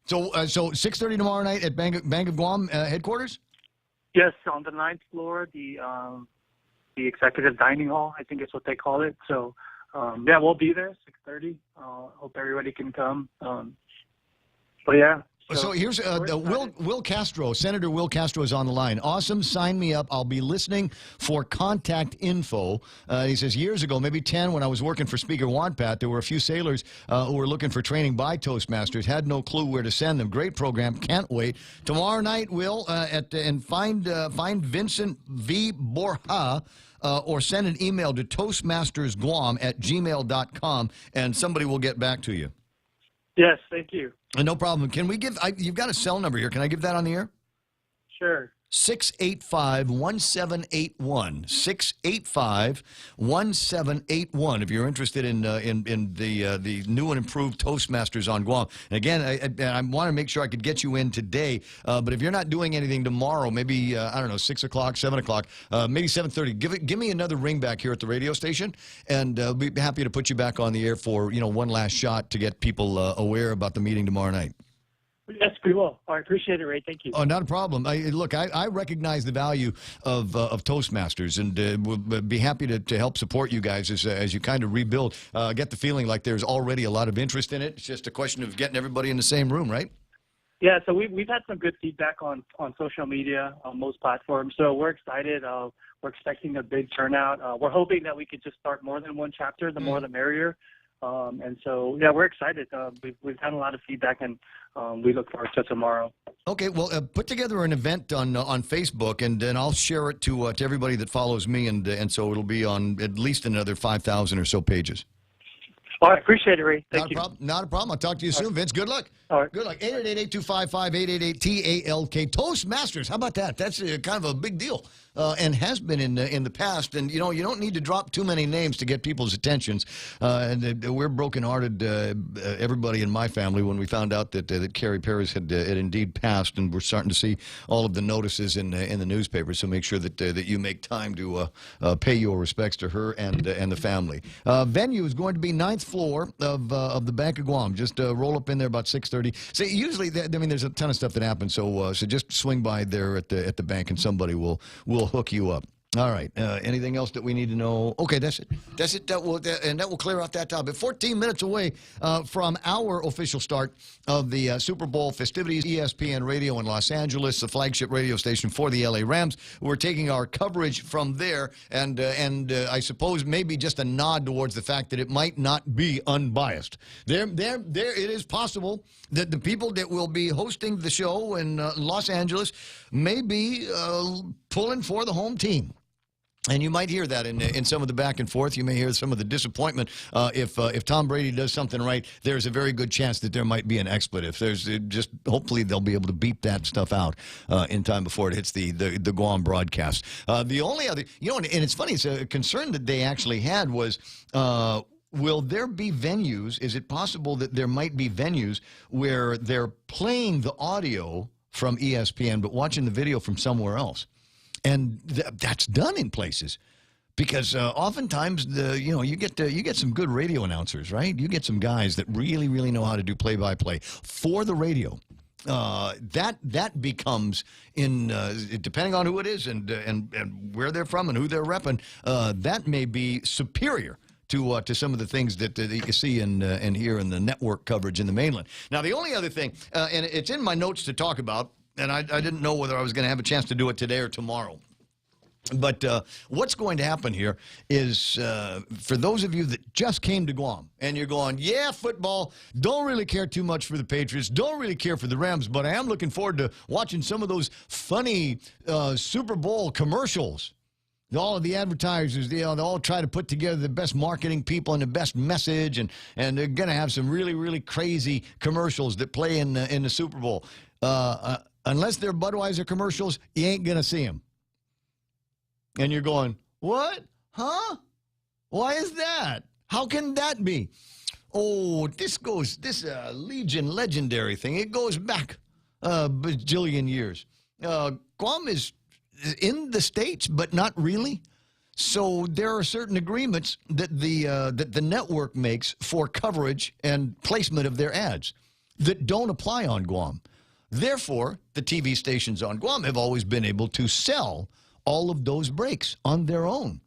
So 6:30 tomorrow night at Bank of Guam headquarters. Yes, on the 9th floor, the executive dining hall, I think is what they call it. So yeah, we'll be there 6:30. Hope everybody can come. But yeah. So here's Will Castro. Senator Will Castro is on the line. Awesome. Sign me up. I'll be listening for contact info. He says, years ago, maybe 10, when I was working for Speaker Wadpat, there were a few sailors who were looking for training by Toastmasters. Had no clue where to send them. Great program. Can't wait. Tomorrow night, Will, and find Vincent V. Borja. Or send an email to toastmastersguam@gmail.com, and somebody will get back to you. Yes, thank you. No problem. Can we give you've got a cell number here. Can I give that on the air? Sure. 685-1781. 685-1781. If you're interested in the new and improved Toastmasters on Guam. And again, I want to make sure I could get you in today. But if you're not doing anything tomorrow, maybe I don't know, 6 o'clock, 7 o'clock, maybe 7:30. Give me another ring back here at the radio station, and I'll be happy to put you back on the air for one last shot to get people aware about the meeting tomorrow night. Yes, we will. I appreciate it, Ray. Thank you. Oh, not a problem. Look, I recognize the value of Toastmasters, and will be happy to help support you guys as you kind of rebuild. Get the feeling like there's already a lot of interest in it. It's just a question of getting everybody in the same room, right? Yeah, so we've had some good feedback on social media, on most platforms. So we're excited. We're expecting a big turnout. We're hoping that we could just start more than one chapter. The more the merrier. And so, yeah, we're excited. We've had a lot of feedback, and we look forward to tomorrow. Okay, well, put together an event on Facebook, and then I'll share it to everybody that follows me, and so it'll be on at least another 5,000 or so pages. All right, appreciate it, Ray. Thank you. Not a problem. I'll talk to you soon, Vince. Good luck. All right. Good luck. 888-825-5888-TALK. Toastmasters. How about that? That's kind of a big deal, and has been in the past. And, you don't need to drop too many names to get people's attentions. And we're brokenhearted, everybody in my family, when we found out that Carrie Paris had indeed passed, and we're starting to see all of the notices in the newspapers. So make sure that you make time to pay your respects to her and the family. Venue is going to be 9th floor of the Bank of Guam. Just roll up in there about 6:30. So usually, there's a ton of stuff that happens. So just swing by there at the bank, and somebody will hook you up. All right. Anything else that we need to know? Okay, that's it. That's it. That will clear out that topic. 14 minutes away from our official start of the Super Bowl festivities. ESPN Radio in Los Angeles, the flagship radio station for the LA Rams. We're taking our coverage from there, and I suppose maybe just a nod towards the fact that it might not be unbiased. There, it is possible that the people that will be hosting the show in Los Angeles may be pulling for the home team. And you might hear that in some of the back and forth. You may hear some of the disappointment. If Tom Brady does something right, there's a very good chance that there might be an expletive. Hopefully they'll be able to beep that stuff out in time before it hits the Guam broadcast. The only other, and it's funny, it's a concern that they actually had was, will there be venues? Is it possible that there might be venues where they're playing the audio from ESPN but watching the video from somewhere else? And that's done in places, because oftentimes you get some good radio announcers, right? You get some guys that really, really know how to do play-by-play for the radio. That becomes, depending on who it is and where they're from and who they're repping, that may be superior to some of the things that you see and hear in the network coverage in the mainland. Now, the only other thing, and it's in my notes to talk about, and I didn't know whether I was going to have a chance to do it today or tomorrow. But what's going to happen here is, for those of you that just came to Guam and you're going, yeah, football, don't really care too much for the Patriots, don't really care for the Rams, but I am looking forward to watching some of those funny Super Bowl commercials. All of the advertisers, they all try to put together the best marketing people and the best message, and they're going to have some really, really crazy commercials that play in the Super Bowl. Unless they're Budweiser commercials, you ain't going to see them. And you're going, what? Huh? Why is that? How can that be? Oh, this Legion legendary thing. It goes back a bajillion years. Guam is in the States, but not really. So there are certain agreements that the network makes for coverage and placement of their ads that don't apply on Guam. Therefore, the TV stations on Guam have always been able to sell all of those breaks on their own,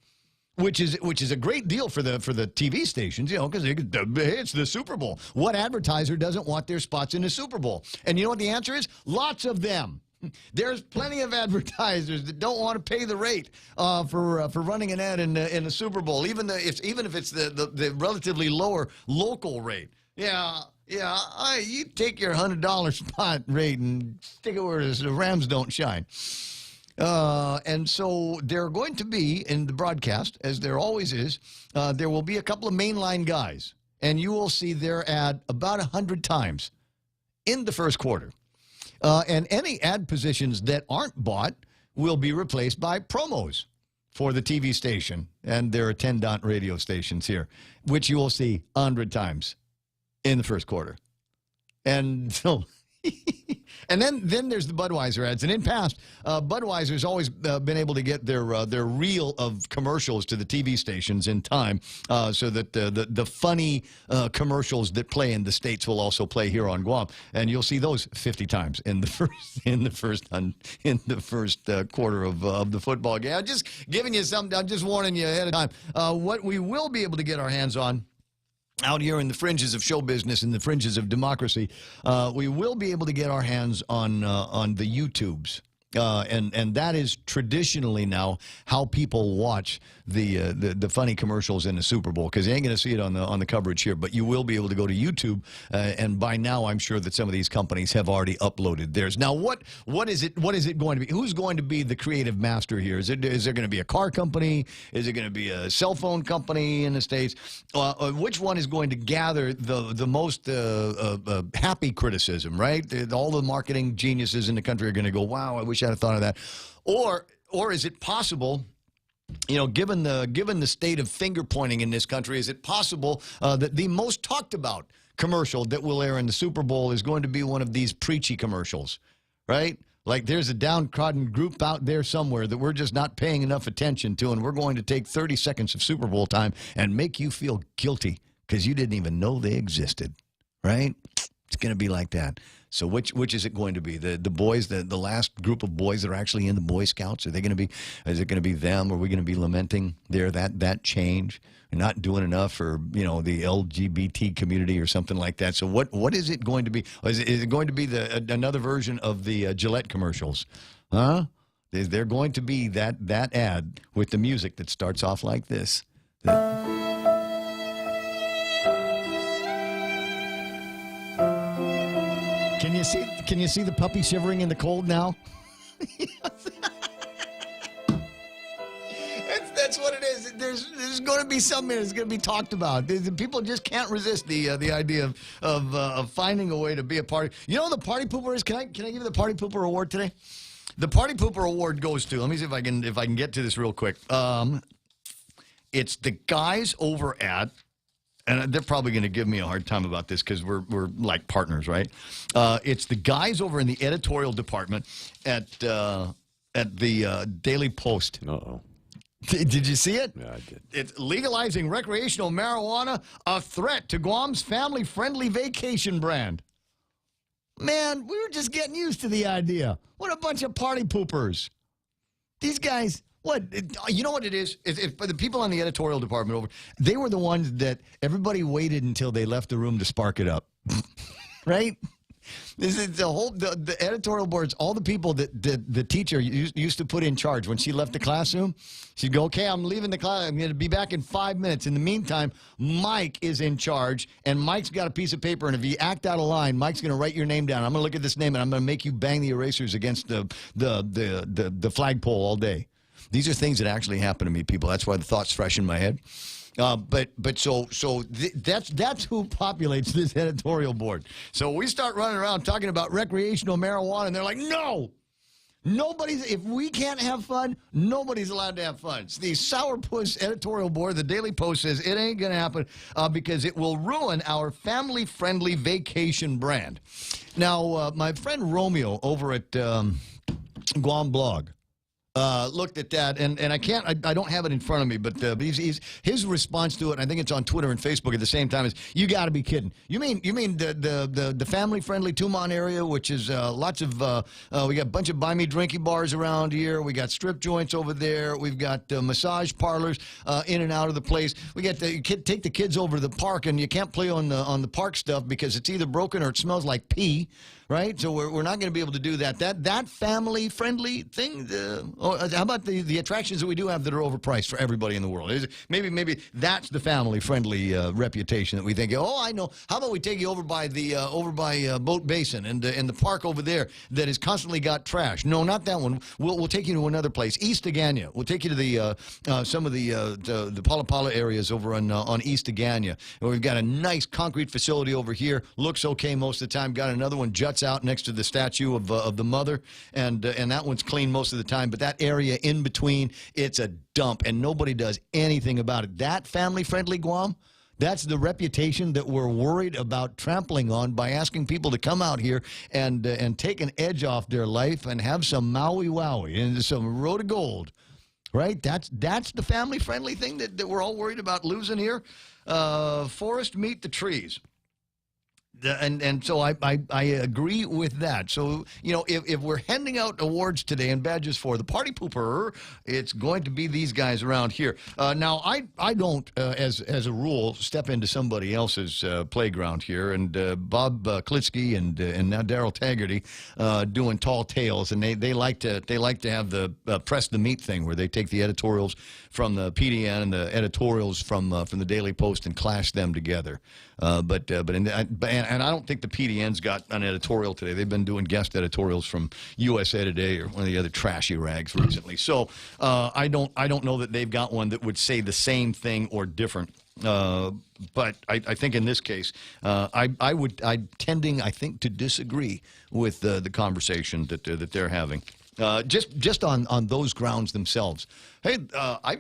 which is a great deal for the TV stations, because it's the Super Bowl. What advertiser doesn't want their spots in the Super Bowl? And you know what the answer is? Lots of them. There's plenty of advertisers that don't want to pay the rate for running an ad in the Super Bowl, even if it's the relatively lower local rate. Yeah. You take your $100 spot rate and stick it where the Rams don't shine. And so there are going to be in the broadcast, as there always is, there will be a couple of mainline guys, and you will see their ad about 100 times in the first quarter. And any ad positions that aren't bought will be replaced by promos for the TV station. And there are 10 dot radio stations here, which you will see 100 times in the first quarter. And so... And then there's the Budweiser ads. And in past, Budweiser's always been able to get their reel of commercials to the TV stations in time, so that the funny commercials that play in the States will also play here on Guam. And you'll see those 50 times in the first quarter of the football game. I'm just giving you something. I'm just warning you ahead of time. What we will be able to get our hands on out here in the fringes of show business and the fringes of democracy, we will be able to get our hands on the YouTubes. And that is traditionally now how people watch the funny commercials in the Super Bowl, because you ain't going to see it on the coverage here, but you will be able to go to YouTube, and by now I'm sure that some of these companies have already uploaded theirs. Now, what is it going to be? Who's going to be the creative master here? Is there going to be a car company? Is it going to be a cell phone company in the States? Which one is going to gather the most happy criticism, right? All the marketing geniuses in the country are going to go, wow, I wish I'd have thought of that. Or is it possible, given the state of finger pointing in this country, is it possible that the most talked about commercial that will air in the Super Bowl is going to be one of these preachy commercials, right? Like there's a downtrodden group out there somewhere that we're just not paying enough attention to, and we're going to take 30 seconds of Super Bowl time and make you feel guilty because you didn't even know they existed, right? It's going to be like that. So which is it going to be? The boys, the last group of boys that are actually in the Boy Scouts? Is it going to be them? Are we going to be lamenting that change? We're not doing enough for the LGBT community or something like that. So what is it going to be? Is it going to be another version of the Gillette commercials? Huh? Is there going to be that ad with the music that starts off like this? Can you see the puppy shivering in the cold now? That's what it is. There's going to be something that's going to be talked about. People just can't resist the idea of finding a way to be a party. You know what the party pooper is? Can I give you the party pooper award today? The party pooper award goes to. Let me see if I can get to this real quick. It's the guys over at. And they're probably going to give me a hard time about this because we're like partners, right? It's the guys over in the editorial department at the Daily Post. Uh-oh. Did you see it? Yeah, I did. It's legalizing recreational marijuana, a threat to Guam's family-friendly vacation brand. Man, we were just getting used to the idea. What a bunch of party poopers. These guys... What? You know what it is? For the people on the editorial department they were the ones that everybody waited until they left the room to spark it up. Right? This is the editorial boards, all the people that the teacher used to put in charge when she left the classroom. She'd go, okay, I'm leaving the class. I'm going to be back in 5 minutes. In the meantime, Mike is in charge, and Mike's got a piece of paper, and if you act out of line, Mike's going to write your name down. I'm going to look at this name, and I'm going to make you bang the erasers against the flagpole all day. These are things that actually happen to me, people. That's why the thought's fresh in my head. That's who populates this editorial board. So we start running around talking about recreational marijuana, and they're like, no. If we can't have fun, nobody's allowed to have fun. It's the Sourpuss editorial board. The Daily Post says it ain't going to happen because it will ruin our family-friendly vacation brand. Now, my friend Romeo over at Guam Blog looked at that, and I don't have it in front of me, but his response to it, and I think it's on Twitter and Facebook at the same time, is, you got to be kidding. You mean the family-friendly Tumon area, which is lots of, we got a bunch of buy-me-drinky bars around here. We got strip joints over there. We've got massage parlors in and out of the place. We got take the kids over to the park, and you can't play on the park stuff because it's either broken or it smells like pee. Right, so we're not going to be able to do that. That family-friendly thing. How about the attractions that we do have that are overpriced for everybody in the world? Maybe that's the family-friendly reputation that we think. Oh, I know. How about we take you over by Boat Basin and the park over there that has constantly got trash? No, not that one. We'll take you to another place, East Agania. We'll take you to the some of the Pala Pala areas over on East Agania. We've got a nice concrete facility over here. Looks okay most of the time. Got another one juts out next to the statue of the mother, and that one's clean most of the time. But that area in between, it's a dump, and nobody does anything about it. That family-friendly Guam, that's the reputation that we're worried about trampling on by asking people to come out here and take an edge off their life and have some Maui Wowie and some road of gold. Right? That's the family-friendly thing that we're all worried about losing here. Forest meet the trees. And so I agree with that. So, if we're handing out awards today and badges for the party pooper, it's going to be these guys around here. Now, I don't, as a rule, step into somebody else's playground here. And Bob Klitsky and now Daryl Taggarty doing Tall Tales, and they like to have the press the meat thing where they take the editorials from the PDN and the editorials from the Daily Post and clash them together. And I don't think the PDN's got an editorial today. They've been doing guest editorials from USA Today or one of the other trashy rags recently. So I don't know that they've got one that would say the same thing or different. But I think in this case, I'm tending, I think, to disagree with the conversation that they're having. Just on those grounds themselves. Hey, I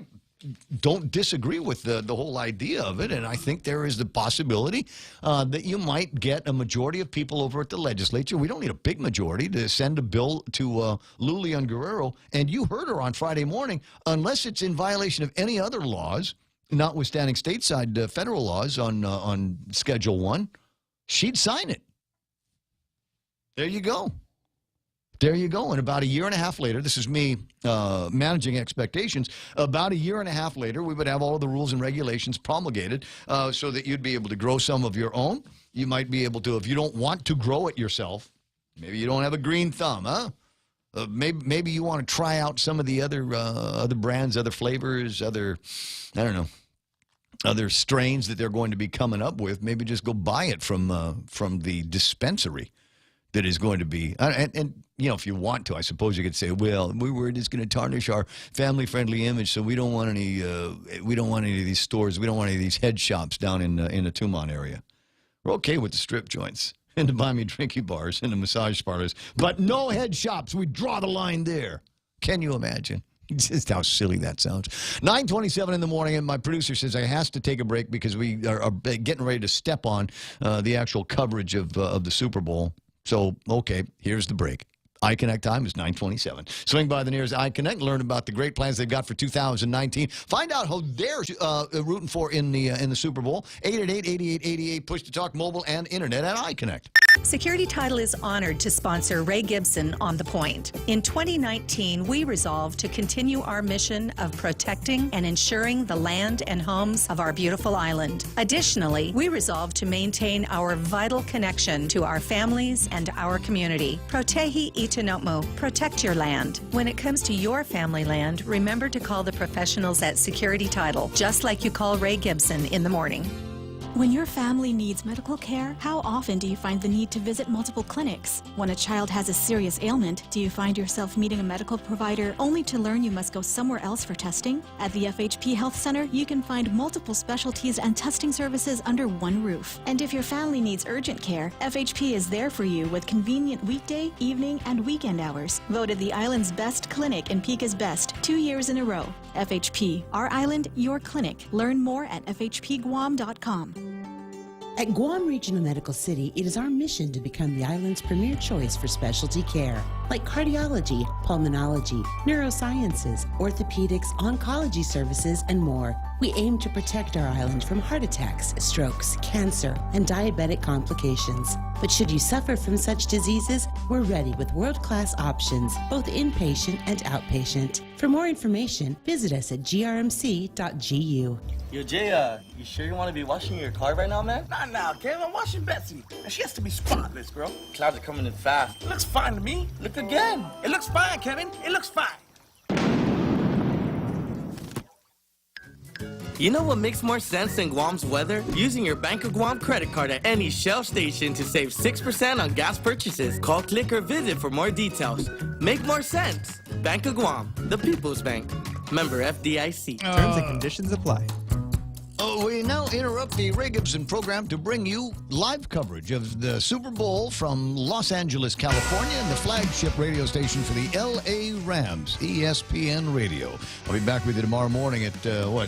don't disagree with the whole idea of it, and I think there is the possibility that you might get a majority of people over at the legislature. We don't need a big majority to send a bill to Lulian Guerrero, and you heard her on Friday morning, unless it's in violation of any other laws, notwithstanding stateside federal laws on Schedule 1, she'd sign it. There you go. There you go. And about a year and a half later, this is me managing expectations, about a year and a half later, we would have all of the rules and regulations promulgated so that you'd be able to grow some of your own. You might be able to, if you don't want to grow it yourself, maybe you don't have a green thumb, huh? Maybe you want to try out some of the other brands, other flavors, other strains that they're going to be coming up with. Maybe just go buy it from the dispensary that is going to be, and if you want to, I suppose you could say, well, we're just going to tarnish our family-friendly image, so we don't want any of these stores, we don't want any of these head shops down in the Tumon area. We're okay with the strip joints and the buy-me-drinky bars and the massage parlors, but no head shops. We draw the line there. Can you imagine? Just how silly that sounds. 9:27 in the morning, and my producer says I has to take a break because we are getting ready to step on the actual coverage of the Super Bowl. So, okay, here's the break. iConnect time is 9:27. Swing by the nearest iConnect, learn about the great plans they've got for 2019. Find out who they're rooting for in the Super Bowl. 888-8888, push to talk, mobile and internet at iConnect. Security Title is honored to sponsor Ray Gibson on The Point. In 2019, we resolved to continue our mission of protecting and ensuring the land and homes of our beautiful island. Additionally, we resolved to maintain our vital connection to our families and our community. Protehi Itanotmo, protect your land. When it comes to your family land, remember to call the professionals at Security Title, just like you call Ray Gibson in the morning. When your family needs medical care, how often do you find the need to visit multiple clinics? When a child has a serious ailment, do you find yourself meeting a medical provider only to learn you must go somewhere else for testing? At the FHP Health Center, you can find multiple specialties and testing services under one roof. And if your family needs urgent care, FHP is there for you with convenient weekday, evening, and weekend hours. Voted the island's best clinic and Pika's best 2 years in a row. FHP, our island, your clinic. Learn more at fhpguam.com. At Guam Regional Medical City, it is our mission to become the island's premier choice for specialty care, like cardiology, pulmonology, neurosciences, orthopedics, oncology services, and more. We aim to protect our island from heart attacks, strokes, cancer, and diabetic complications. But should you suffer from such diseases, we're ready with world-class options, both inpatient and outpatient. For more information, visit us at grmc.gu. Yo, Jay, you sure you want to be washing your car right now, man? Not now, Kev. I'm watching Betsy, and she has to be spotless, bro. Clouds are coming in fast. It looks fine to me. Look again. It looks fine, Kevin. It looks fine. You know what makes more sense than Guam's weather? Using your Bank of Guam credit card at any Shell station to save 6% on gas purchases. Call, click, or visit for more details. Make more sense. Bank of Guam, the People's Bank. Member FDIC. Terms and conditions apply. We now interrupt the Ray Gibson program to bring you live coverage of the Super Bowl from Los Angeles, California, and the flagship radio station for the L.A. Rams, ESPN Radio. I'll be back with you tomorrow morning at,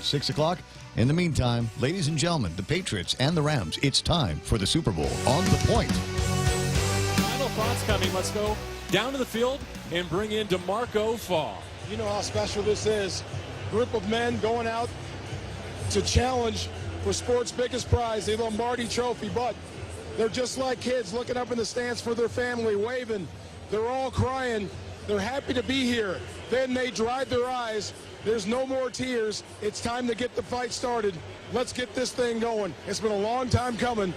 6 o'clock? In the meantime, ladies and gentlemen, the Patriots and the Rams, it's time for the Super Bowl. On the point. Final thoughts coming. Let's go down to the field and bring in DeMarco Fall. You know how special this is. Group of men going out to challenge for sport's biggest prize, the Lombardi Trophy, but they're just like kids looking up in the stands for their family, waving. They're all crying. They're happy to be here. Then they dried their eyes. There's no more tears. It's time to get the fight started. Let's get this thing going. It's been a long time coming.